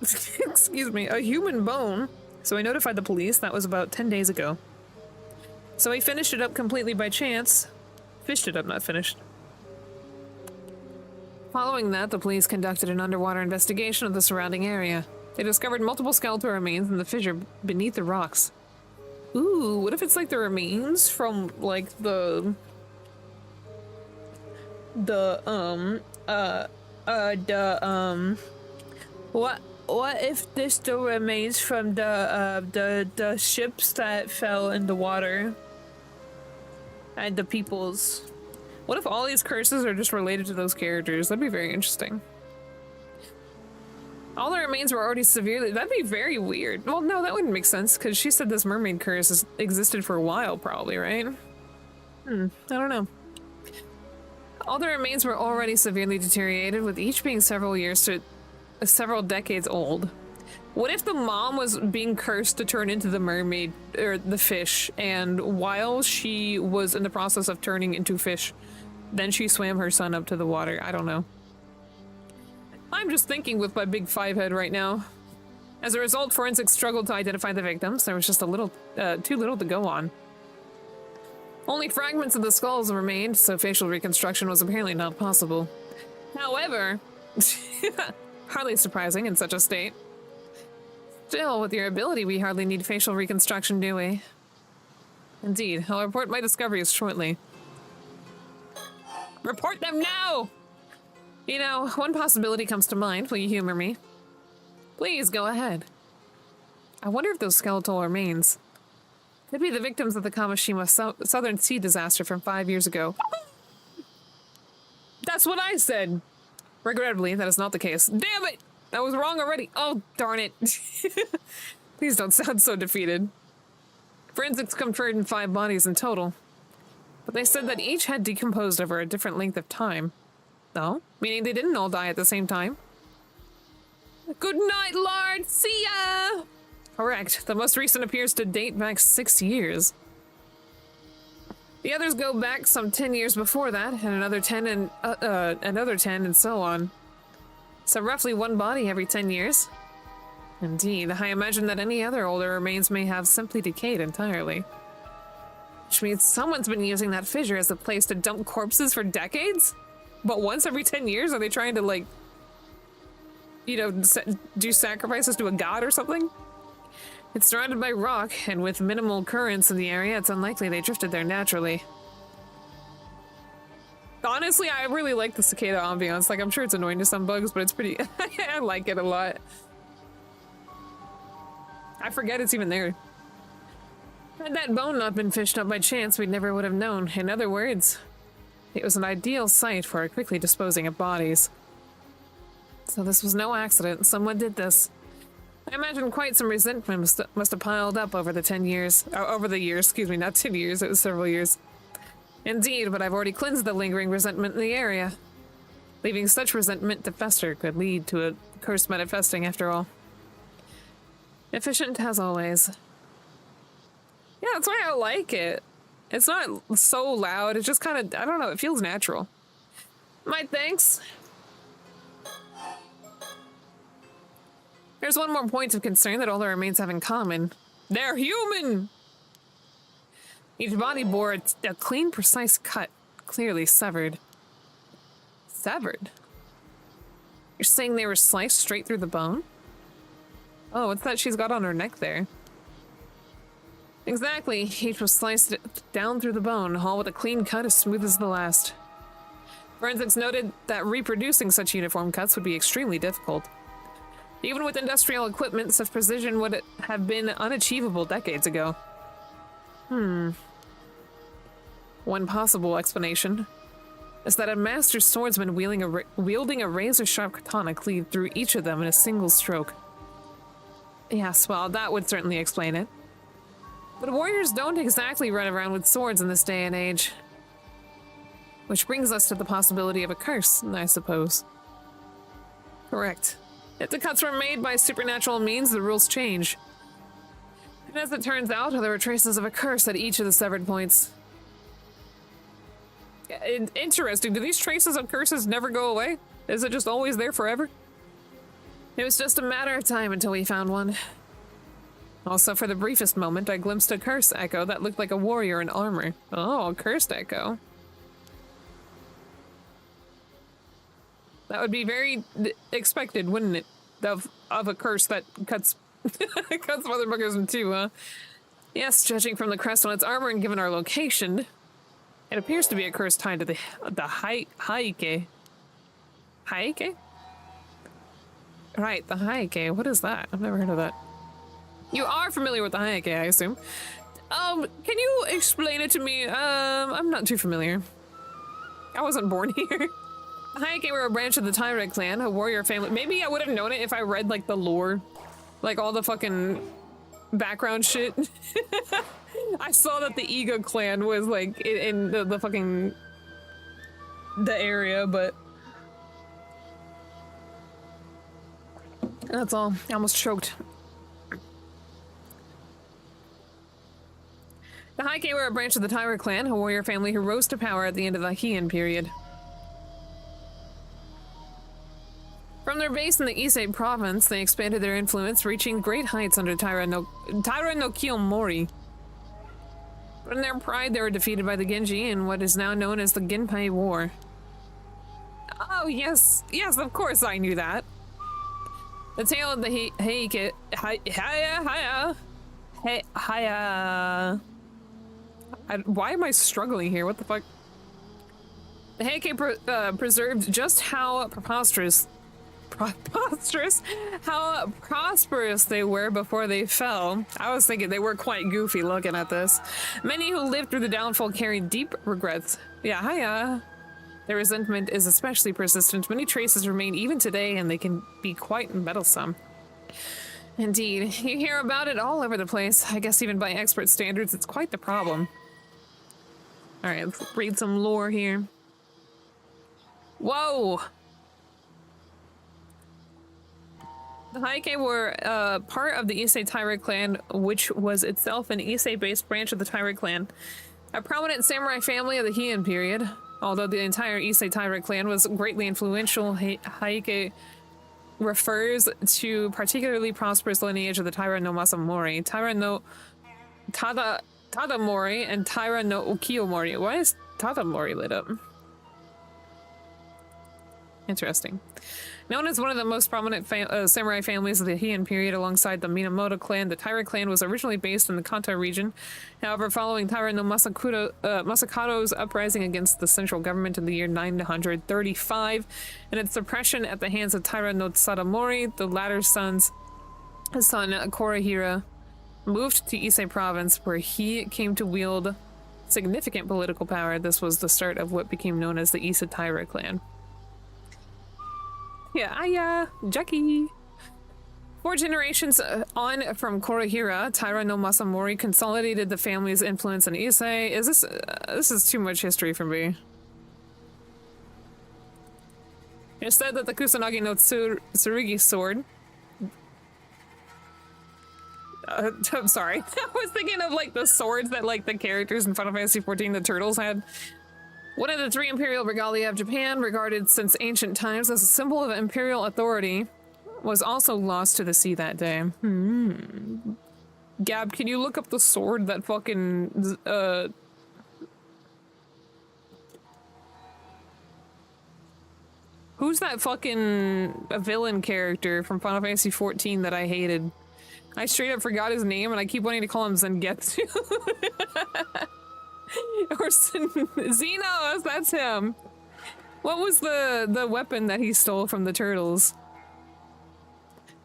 excuse me, a human bone. So I notified the police. That was about 10 days ago. So he finished it up completely by chance. Fished it up, not finished. Following that, the police conducted an underwater investigation of the surrounding area. They discovered multiple skeletal remains in the fissure beneath the rocks. Ooh, what if it's like the remains from, like, what if this still remains from the ships that fell in the water? And the peoples. What if all these curses are just related to those characters? That'd be very interesting. All the remains were already severely... That'd be very weird. Well, no, that wouldn't make sense, because she said this mermaid curse has existed for a while, probably, right? I don't know. All the remains were already severely deteriorated, with each being several decades old. What if the mom was being cursed to turn into the mermaid, or the fish, and while she was in the process of turning into fish, then she swam her son up to the water? I don't know. I'm just thinking with my big 5 head right now. As a result, forensics struggled to identify the victims. There was just a little, too little to go on. Only fragments of the skulls remained, so facial reconstruction was apparently not possible. However, hardly surprising in such a state. Still, with your ability, we hardly need facial reconstruction, do we? Indeed, I'll report my discoveries shortly. Report them now! You know, one possibility comes to mind. Will you humor me? Please, go ahead. I wonder if those skeletal remains could be the victims of the Kamishima Southern Sea disaster from 5 years ago. That's what I said! Regrettably, that is not the case. Damn it! I was wrong already. Oh, darn it. Please don't sound so defeated. Forensics confirmed 5 bodies in total. But they said that each had decomposed over a different length of time. No? Meaning they didn't all die at the same time? Good night, Lord! See ya! Correct. The most recent appears to date back 6 years. The others go back some 10 years before that, and another 10 and another 10 and so on. So roughly 1 body every 10 years. Indeed, I imagine that any other older remains may have simply decayed entirely. Which means someone's been using that fissure as a place to dump corpses for decades? But once every 10 years, are they trying to, like, you know, do sacrifices to a god or something? It's surrounded by rock, and with minimal currents in the area, it's unlikely they drifted there naturally. Honestly, I really like the cicada ambiance. Like, I'm sure it's annoying to some bugs, but it's pretty... I like it a lot. I forget it's even there. Had that bone not been fished up by chance, we never would have known. In other words, it was an ideal site for quickly disposing of bodies. So this was no accident. Someone did this. I imagine quite some resentment must have piled up over the 10 years. Over the years, excuse me, not 10 years, it was several years. Indeed, but I've already cleansed the lingering resentment in the area. Leaving such resentment to fester could lead to a curse manifesting after all. Efficient as always. Yeah, that's why I like it. It's not so loud, it's just kind of, I don't know, it feels natural. My thanks. There's one more point of concern that all the remains have in common. They're human! Each body bore a clean, precise cut, clearly severed. Severed? You're saying they were sliced straight through the bone? Oh, what's that she's got on her neck there? Exactly, each was sliced down through the bone, all with a clean cut as smooth as the last. Forensics noted that reproducing such uniform cuts would be extremely difficult. Even with industrial equipment, such precision would have been unachievable decades ago. One possible explanation is that a master swordsman wielding a razor-sharp katana cleaved through each of them in a single stroke. Yes, well, that would certainly explain it. But warriors don't exactly run around with swords in this day and age. Which brings us to the possibility of a curse, I suppose. Correct. If the cuts were made by supernatural means, the rules change. And as it turns out, there were traces of a curse at each of the severed points. Interesting. Do these traces of curses never go away? Is it just always there forever? It was just a matter of time until we found one. Also, for the briefest moment, I glimpsed a curse echo that looked like a warrior in armor. Oh, a cursed echo. That would be very expected, wouldn't it? Of a curse that cuts cuts motherfuckers in two, huh? Yes, judging from the crest on its armor and given our location, it appears to be a curse tied to the Haike. Haike? Right, the Haike. What is that? I've never heard of that. You are familiar with the Haike, I assume. Can you explain it to me? I'm not too familiar. I wasn't born here. The Haike were a branch of the Taira clan, a warrior family. Maybe I would have known it if I read, like, the lore. Like, all the fucking background shit. I saw that the Iga clan was, like, in the fucking... the area, but... that's all. I almost choked. The Haike were a branch of the Taira clan, a warrior family who rose to power at the end of the Heian period. From their base in the Ise province, they expanded their influence, reaching great heights under Taira no Kiyomori. But in their pride, they were defeated by the Genji in what is now known as the Genpei War. Oh, yes. Yes, of course I knew that. The tale of the Heike... Why am I struggling here? What the fuck? The Heike preserved just how prosperous they were before they fell. I was thinking they were quite goofy looking at this. Many who lived through the downfall carried deep regrets. Yeah, their resentment is especially persistent. Many traces remain even today, and they can be quite meddlesome. Indeed, you hear about it all over the place. I guess even by expert standards, it's quite the problem. Alright, let's read some lore here. Whoa! The Haike were part of the Ise Taira clan, which was itself an Ise-based branch of the Taira clan. A prominent samurai family of the Heian period. Although the entire Ise Taira clan was greatly influential, Haike refers to particularly prosperous lineage of the Taira no Masamori, Taira no Tadamori, and Taira no Ukiyomori. Why is Tadamori lit up? Interesting. Known as one of the most prominent samurai families of the Heian period alongside the Minamoto clan, the Taira clan was originally based in the Kanto region. However, following Taira no Masakato's uprising against the central government in the year 935 and its suppression at the hands of Taira no Tadamori, the latter's son Kurihira moved to Ise province, where he came to wield significant political power. This was the start of what became known as the Ise Taira clan. Yeah, Jackie. 4 generations on from Kurihira, Taira no Masamori consolidated the family's influence in Ise. This is too much history for me. It said that the Kusanagi no Tsurugi sword. I'm sorry. I was thinking of like the swords that like the characters in Final Fantasy XIV, the turtles had. One of the 3 imperial regalia of Japan, regarded since ancient times as a symbol of imperial authority, was also lost to the sea that day. Gab, can you look up the sword that fucking, who's that fucking villain character from Final Fantasy XIV that I hated? I straight up forgot his name and I keep wanting to call him Zangetsu. Or Xenos, that's him. What was the weapon that he stole from the turtles?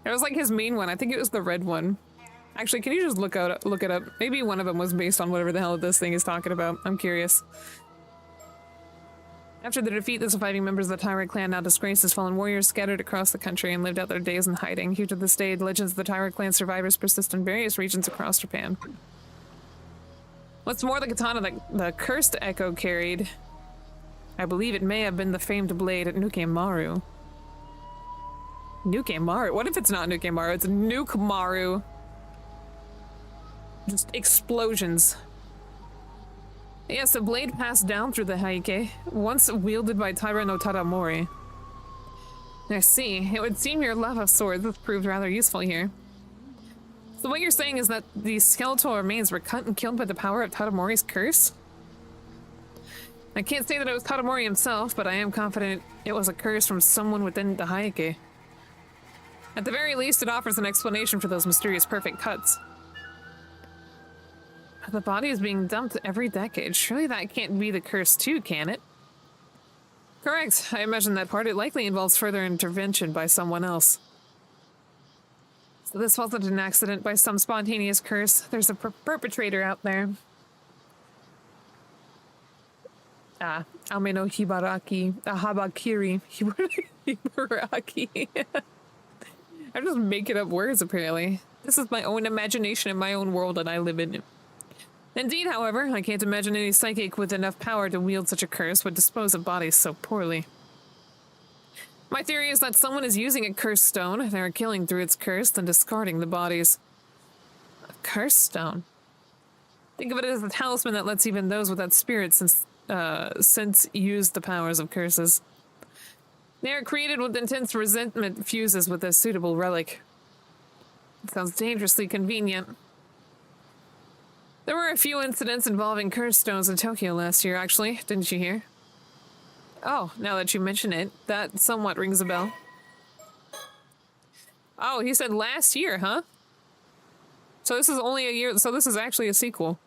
It was like his main one. I think it was the red one. Actually, can you just look it up? Maybe one of them was based on whatever the hell this thing is talking about. I'm curious. After the defeat, the surviving members of the Taira clan, now disgraced as fallen warriors, scattered across the country and lived out their days in hiding. Here to this day, legends of the Taira clan survivors persist in various regions across Japan. What's more, the katana that the cursed Echo carried, I believe it may have been the famed blade at Nukemaru. Nukemaru? What if it's not Nukemaru? It's Nukemaru. Just explosions. Yes, the blade passed down through the Heike, once wielded by Taira no Tadamori. I see. It would seem your love of swords has proved rather useful here. So what you're saying is that these skeletal remains were cut and killed by the power of Tadamori's curse? I can't say that it was Tadamori himself, but I am confident it was a curse from someone within the Heike. At the very least, it offers an explanation for those mysterious perfect cuts. The body is being dumped every decade. Surely that can't be the curse too, can it? Correct. I imagine that part. It likely involves further intervention by someone else. So this wasn't an accident by some spontaneous curse. There's a perpetrator out there. Ame no Hibaraki. Habakiri. Hibaraki. I'm just making up words, apparently. This is my own imagination in my own world that I live in. Indeed, however, I can't imagine any psychic with enough power to wield such a curse would dispose of bodies so poorly. My theory is that someone is using a curse stone, they are killing through its curse, then discarding the bodies. A curse stone? Think of it as a talisman that lets even those without spirit since use the powers of curses. They are created with intense resentment fuses with a suitable relic. It sounds dangerously convenient. There were a few incidents involving curse stones in Tokyo last year, actually. Didn't you hear? Oh, now that you mention it, that somewhat rings a bell. Oh, he said last year, huh? So this is only a year, so this is actually a sequel.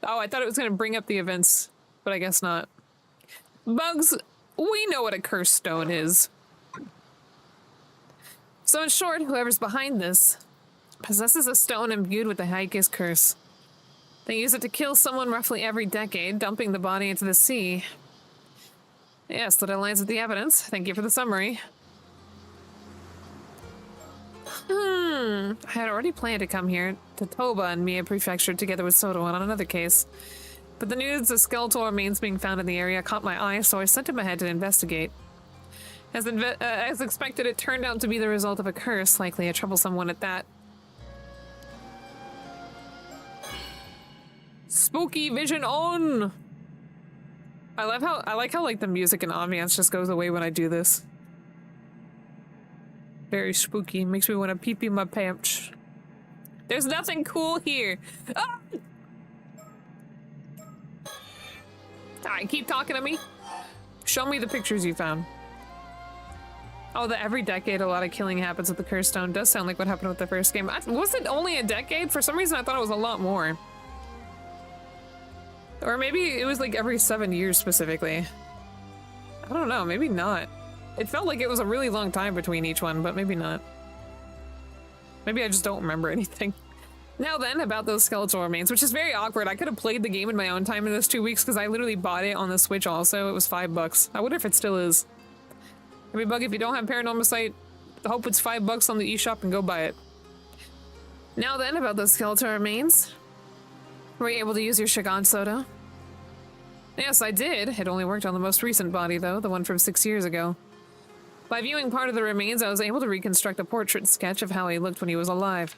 Oh, I thought it was going to bring up the events, but I guess not. Bugs, we know what a curse stone is. So in short, whoever's behind this possesses a stone imbued with the Heike's curse. They use it to kill someone roughly every decade, dumping the body into the sea. Yes, that aligns with the evidence. Thank you for the summary. I had already planned to come here to Toba and Mie Prefecture together with Soto on another case. But the news of skeletal remains being found in the area caught my eye, so I sent him ahead to investigate. As expected, it turned out to be the result of a curse, likely a troublesome one at that. Spooky vision on! I like how like the music and ambiance just goes away when I do this. Very spooky. Makes me want to pee-pee my pants. There's nothing cool here. Ah! Alright, keep talking to me. Show me the pictures you found. Oh, every decade a lot of killing happens with the Curse Stone. Does sound like what happened with the first game. Was it only a decade? For some reason I thought it was a lot more. Or maybe it was like every 7 years specifically. I don't know, maybe not. It felt like it was a really long time between each one, but maybe not. Maybe I just don't remember anything. Now then, about those skeletal remains, which is very awkward. I could have played the game in my own time in those 2 weeks because I literally bought it on the Switch also. It was $5. I wonder if it still is. Everybug, if you don't have Paranormasight, I hope it's $5 on the eShop and go buy it. Now then, about those skeletal remains. Were you able to use your Shagan soda? Yes, I did. It only worked on the most recent body, though, the one from 6 years ago. By viewing part of the remains, I was able to reconstruct a portrait sketch of how he looked when he was alive.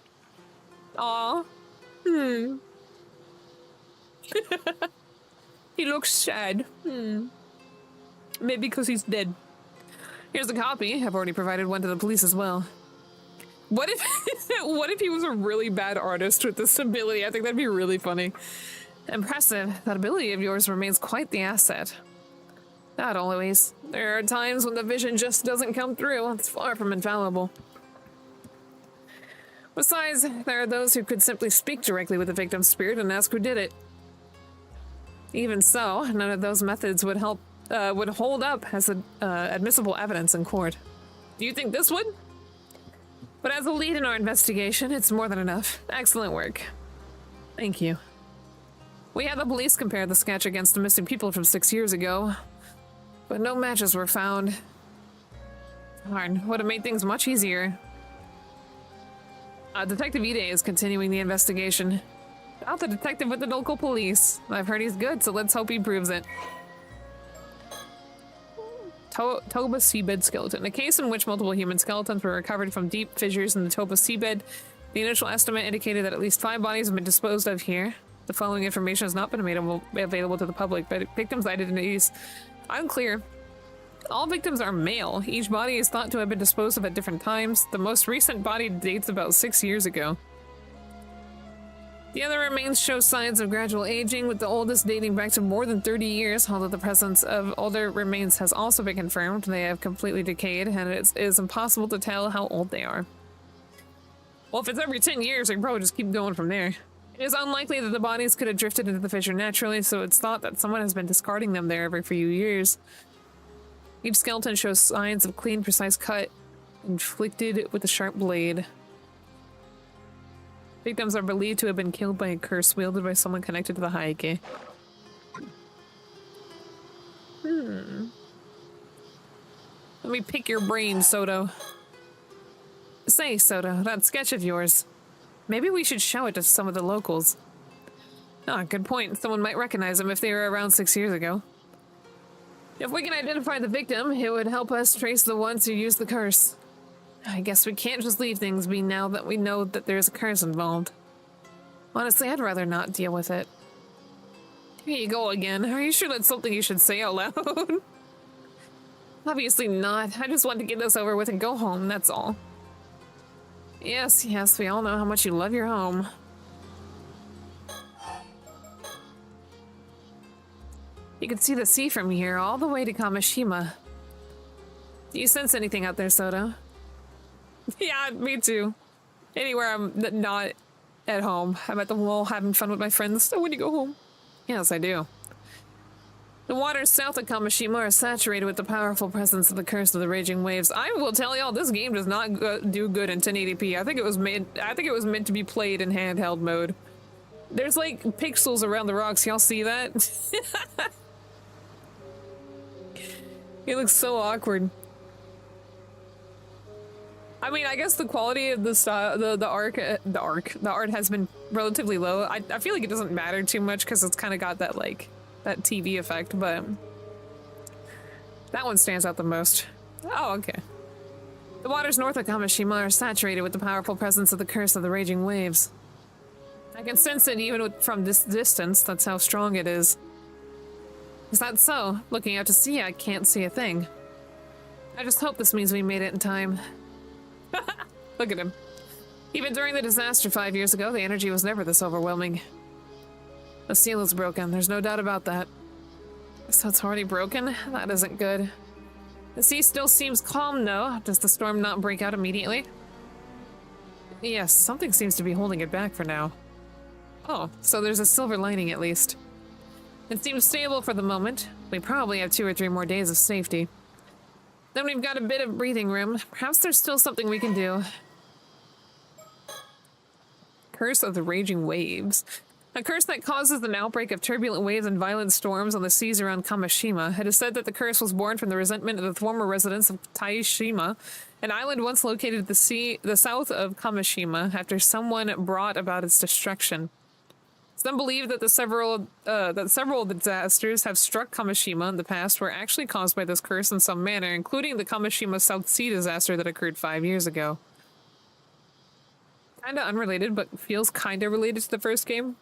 Aww. He looks sad. Maybe because he's dead. Here's a copy. I've already provided one to the police as well. What if what if he was a really bad artist with this ability? I think that'd be really funny. Impressive. That ability of yours remains quite the asset. Not always. There are times when the vision just doesn't come through. It's far from infallible. Besides, there are those who could simply speak directly with the victim's spirit and ask who did it. Even so, none of those methods would hold up as admissible evidence in court. Do you think this would? But as a lead in our investigation, it's more than enough. Excellent work. Thank you. We had the police compare the sketch against the missing people from 6 years ago, but no matches were found. Darn, would have made things much easier. Detective Ide is continuing the investigation. About the detective with the local police. I've heard he's good, so let's hope he proves it. Toba seabed skeleton. A case in which multiple human skeletons were recovered from deep fissures in the Toba seabed. The initial estimate indicated that at least 5 bodies have been disposed of here. The following information has not been made available to the public, but victims' identities unclear. All victims are male. Each body is thought to have been disposed of at different times. The most recent body dates about 6 years ago. The other remains show signs of gradual aging, with the oldest dating back to more than 30 years, although the presence of older remains has also been confirmed. They have completely decayed, and it is impossible to tell how old they are. Well, if it's every 10 years, I can probably just keep going from there. It is unlikely that the bodies could have drifted into the fissure naturally, so it's thought that someone has been discarding them there every few years. Each skeleton shows signs of clean, precise cut, inflicted with a sharp blade. Victims are believed to have been killed by a curse wielded by someone connected to the Haike. Let me pick your brain, Soto. Say, Soto, that sketch of yours. Maybe we should show it to some of the locals. Ah, good point. Someone might recognize them if they were around 6 years ago. If we can identify the victim, it would help us trace the ones who used the curse. I guess we can't just leave things be now that we know that there's a curse involved. Honestly, I'd rather not deal with it. Here you go again. Are you sure that's something you should say out loud? Obviously not. I just want to get this over with and go home, that's all. Yes, yes, we all know how much you love your home. You can see the sea from here all the way to Kamishima. Do you sense anything out there, Soto? Yeah, me too. Anywhere I'm not at home. I'm at the mall having fun with my friends. So when you go home? Yes, I do. The waters south of Kamishima are saturated with the powerful presence of the curse of the raging waves. I will tell y'all, this game does not do good in 1080p. I think it was meant to be played in handheld mode. There's like pixels around the rocks. Y'all see that? It looks so awkward. I mean, I guess the quality of the style, the art has been relatively low. I feel like it doesn't matter too much because it's kind of got that like that TV effect, but that one stands out the most. Oh, okay. The waters north of Kamishima are saturated with the powerful presence of the curse of the raging waves. I can sense it even from this distance. That's how strong it is. Is that so? Looking out to sea, I can't see a thing. I just hope this means we made it in time. Look at him. Even during the disaster 5 years ago, the energy was never this overwhelming. The seal is broken, there's no doubt about that. So it's already broken? That isn't good. The sea still seems calm, though. Does the storm not break out immediately? Yes, something seems to be holding it back for now. Oh, so there's a silver lining at least. It seems stable for the moment. We probably have 2 or 3 more days of safety. Then we've got a bit of breathing room. Perhaps there's still something we can do. Curse of the Raging Waves. A curse that causes an outbreak of turbulent waves and violent storms on the seas around Kamishima. It is said that the curse was born from the resentment of the former residents of Taishima, an island once located at the south of Kamishima, after someone brought about its destruction. Some believe that several disasters have struck Kamishima in the past were actually caused by this curse in some manner, including the Kamishima South Sea disaster that occurred 5 years ago. Kinda unrelated, but feels kinda related to the first game.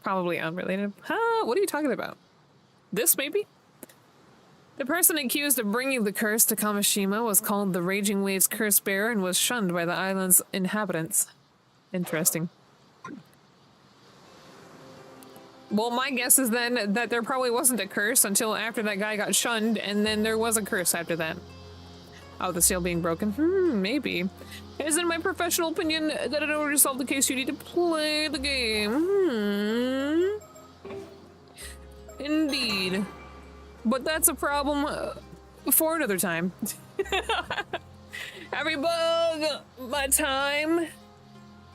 Probably unrelated. Huh? What are you talking about? This, maybe? The person accused of bringing the curse to Kamishima was called the Raging Waves Curse Bearer and was shunned by the island's inhabitants. Interesting. Well, my guess is then that there probably wasn't a curse until after that guy got shunned, and then there was a curse after that. Oh, the seal being broken? Maybe. It is in my professional opinion that in order to solve the case, you need to play the game. Indeed. But that's a problem for another time. Everybug, my time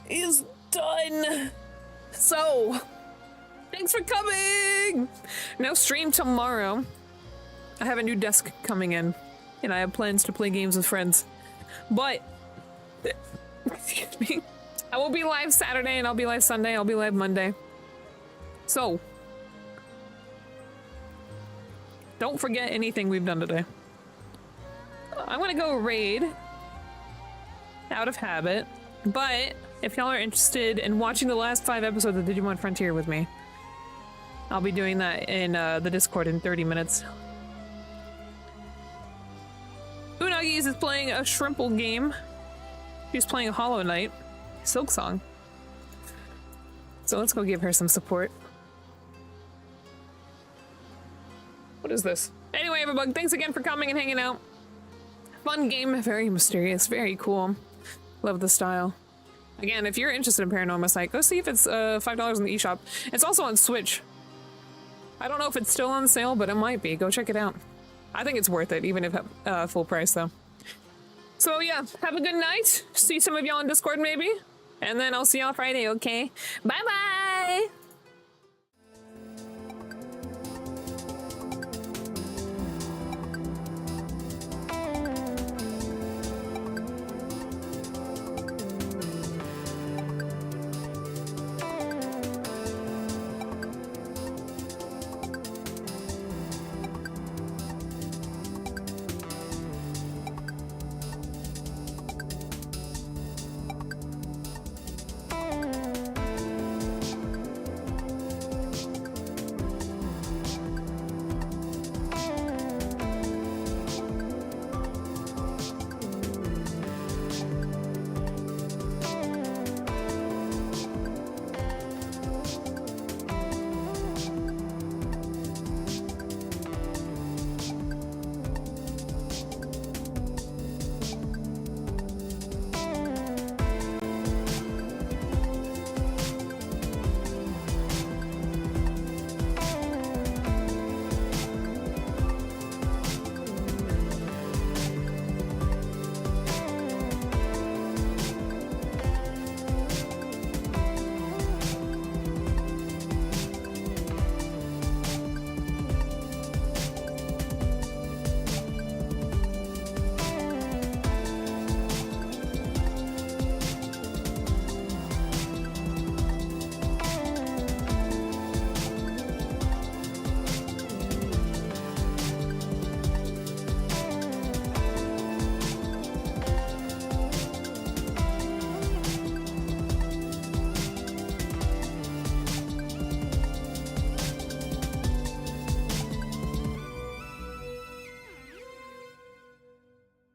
is done. So, thanks for coming! Now stream tomorrow. I have a new desk coming in, and I have plans to play games with friends. But, excuse me, I will be live Saturday, and I'll be live Sunday, I'll be live Monday. So, don't forget anything we've done today. I'm gonna go raid, out of habit, but if y'all are interested in watching the last 5 episodes of Digimon Frontier with me, I'll be doing that in the Discord in 30 minutes. Unagi's is playing a Shrimple game. She's playing Hollow Knight, Silk Song. So let's go give her some support. What is this? Anyway, everybody, thanks again for coming and hanging out. Fun game, very mysterious, very cool. Love the style. Again, if you're interested in Paranormasight, go see if it's $5 in the eShop. It's also on Switch. I don't know if it's still on sale, but it might be. Go check it out. I think it's worth it, even if full price, though. So yeah, have a good night. See some of y'all on Discord, maybe? And then I'll see y'all Friday, okay? Bye-bye!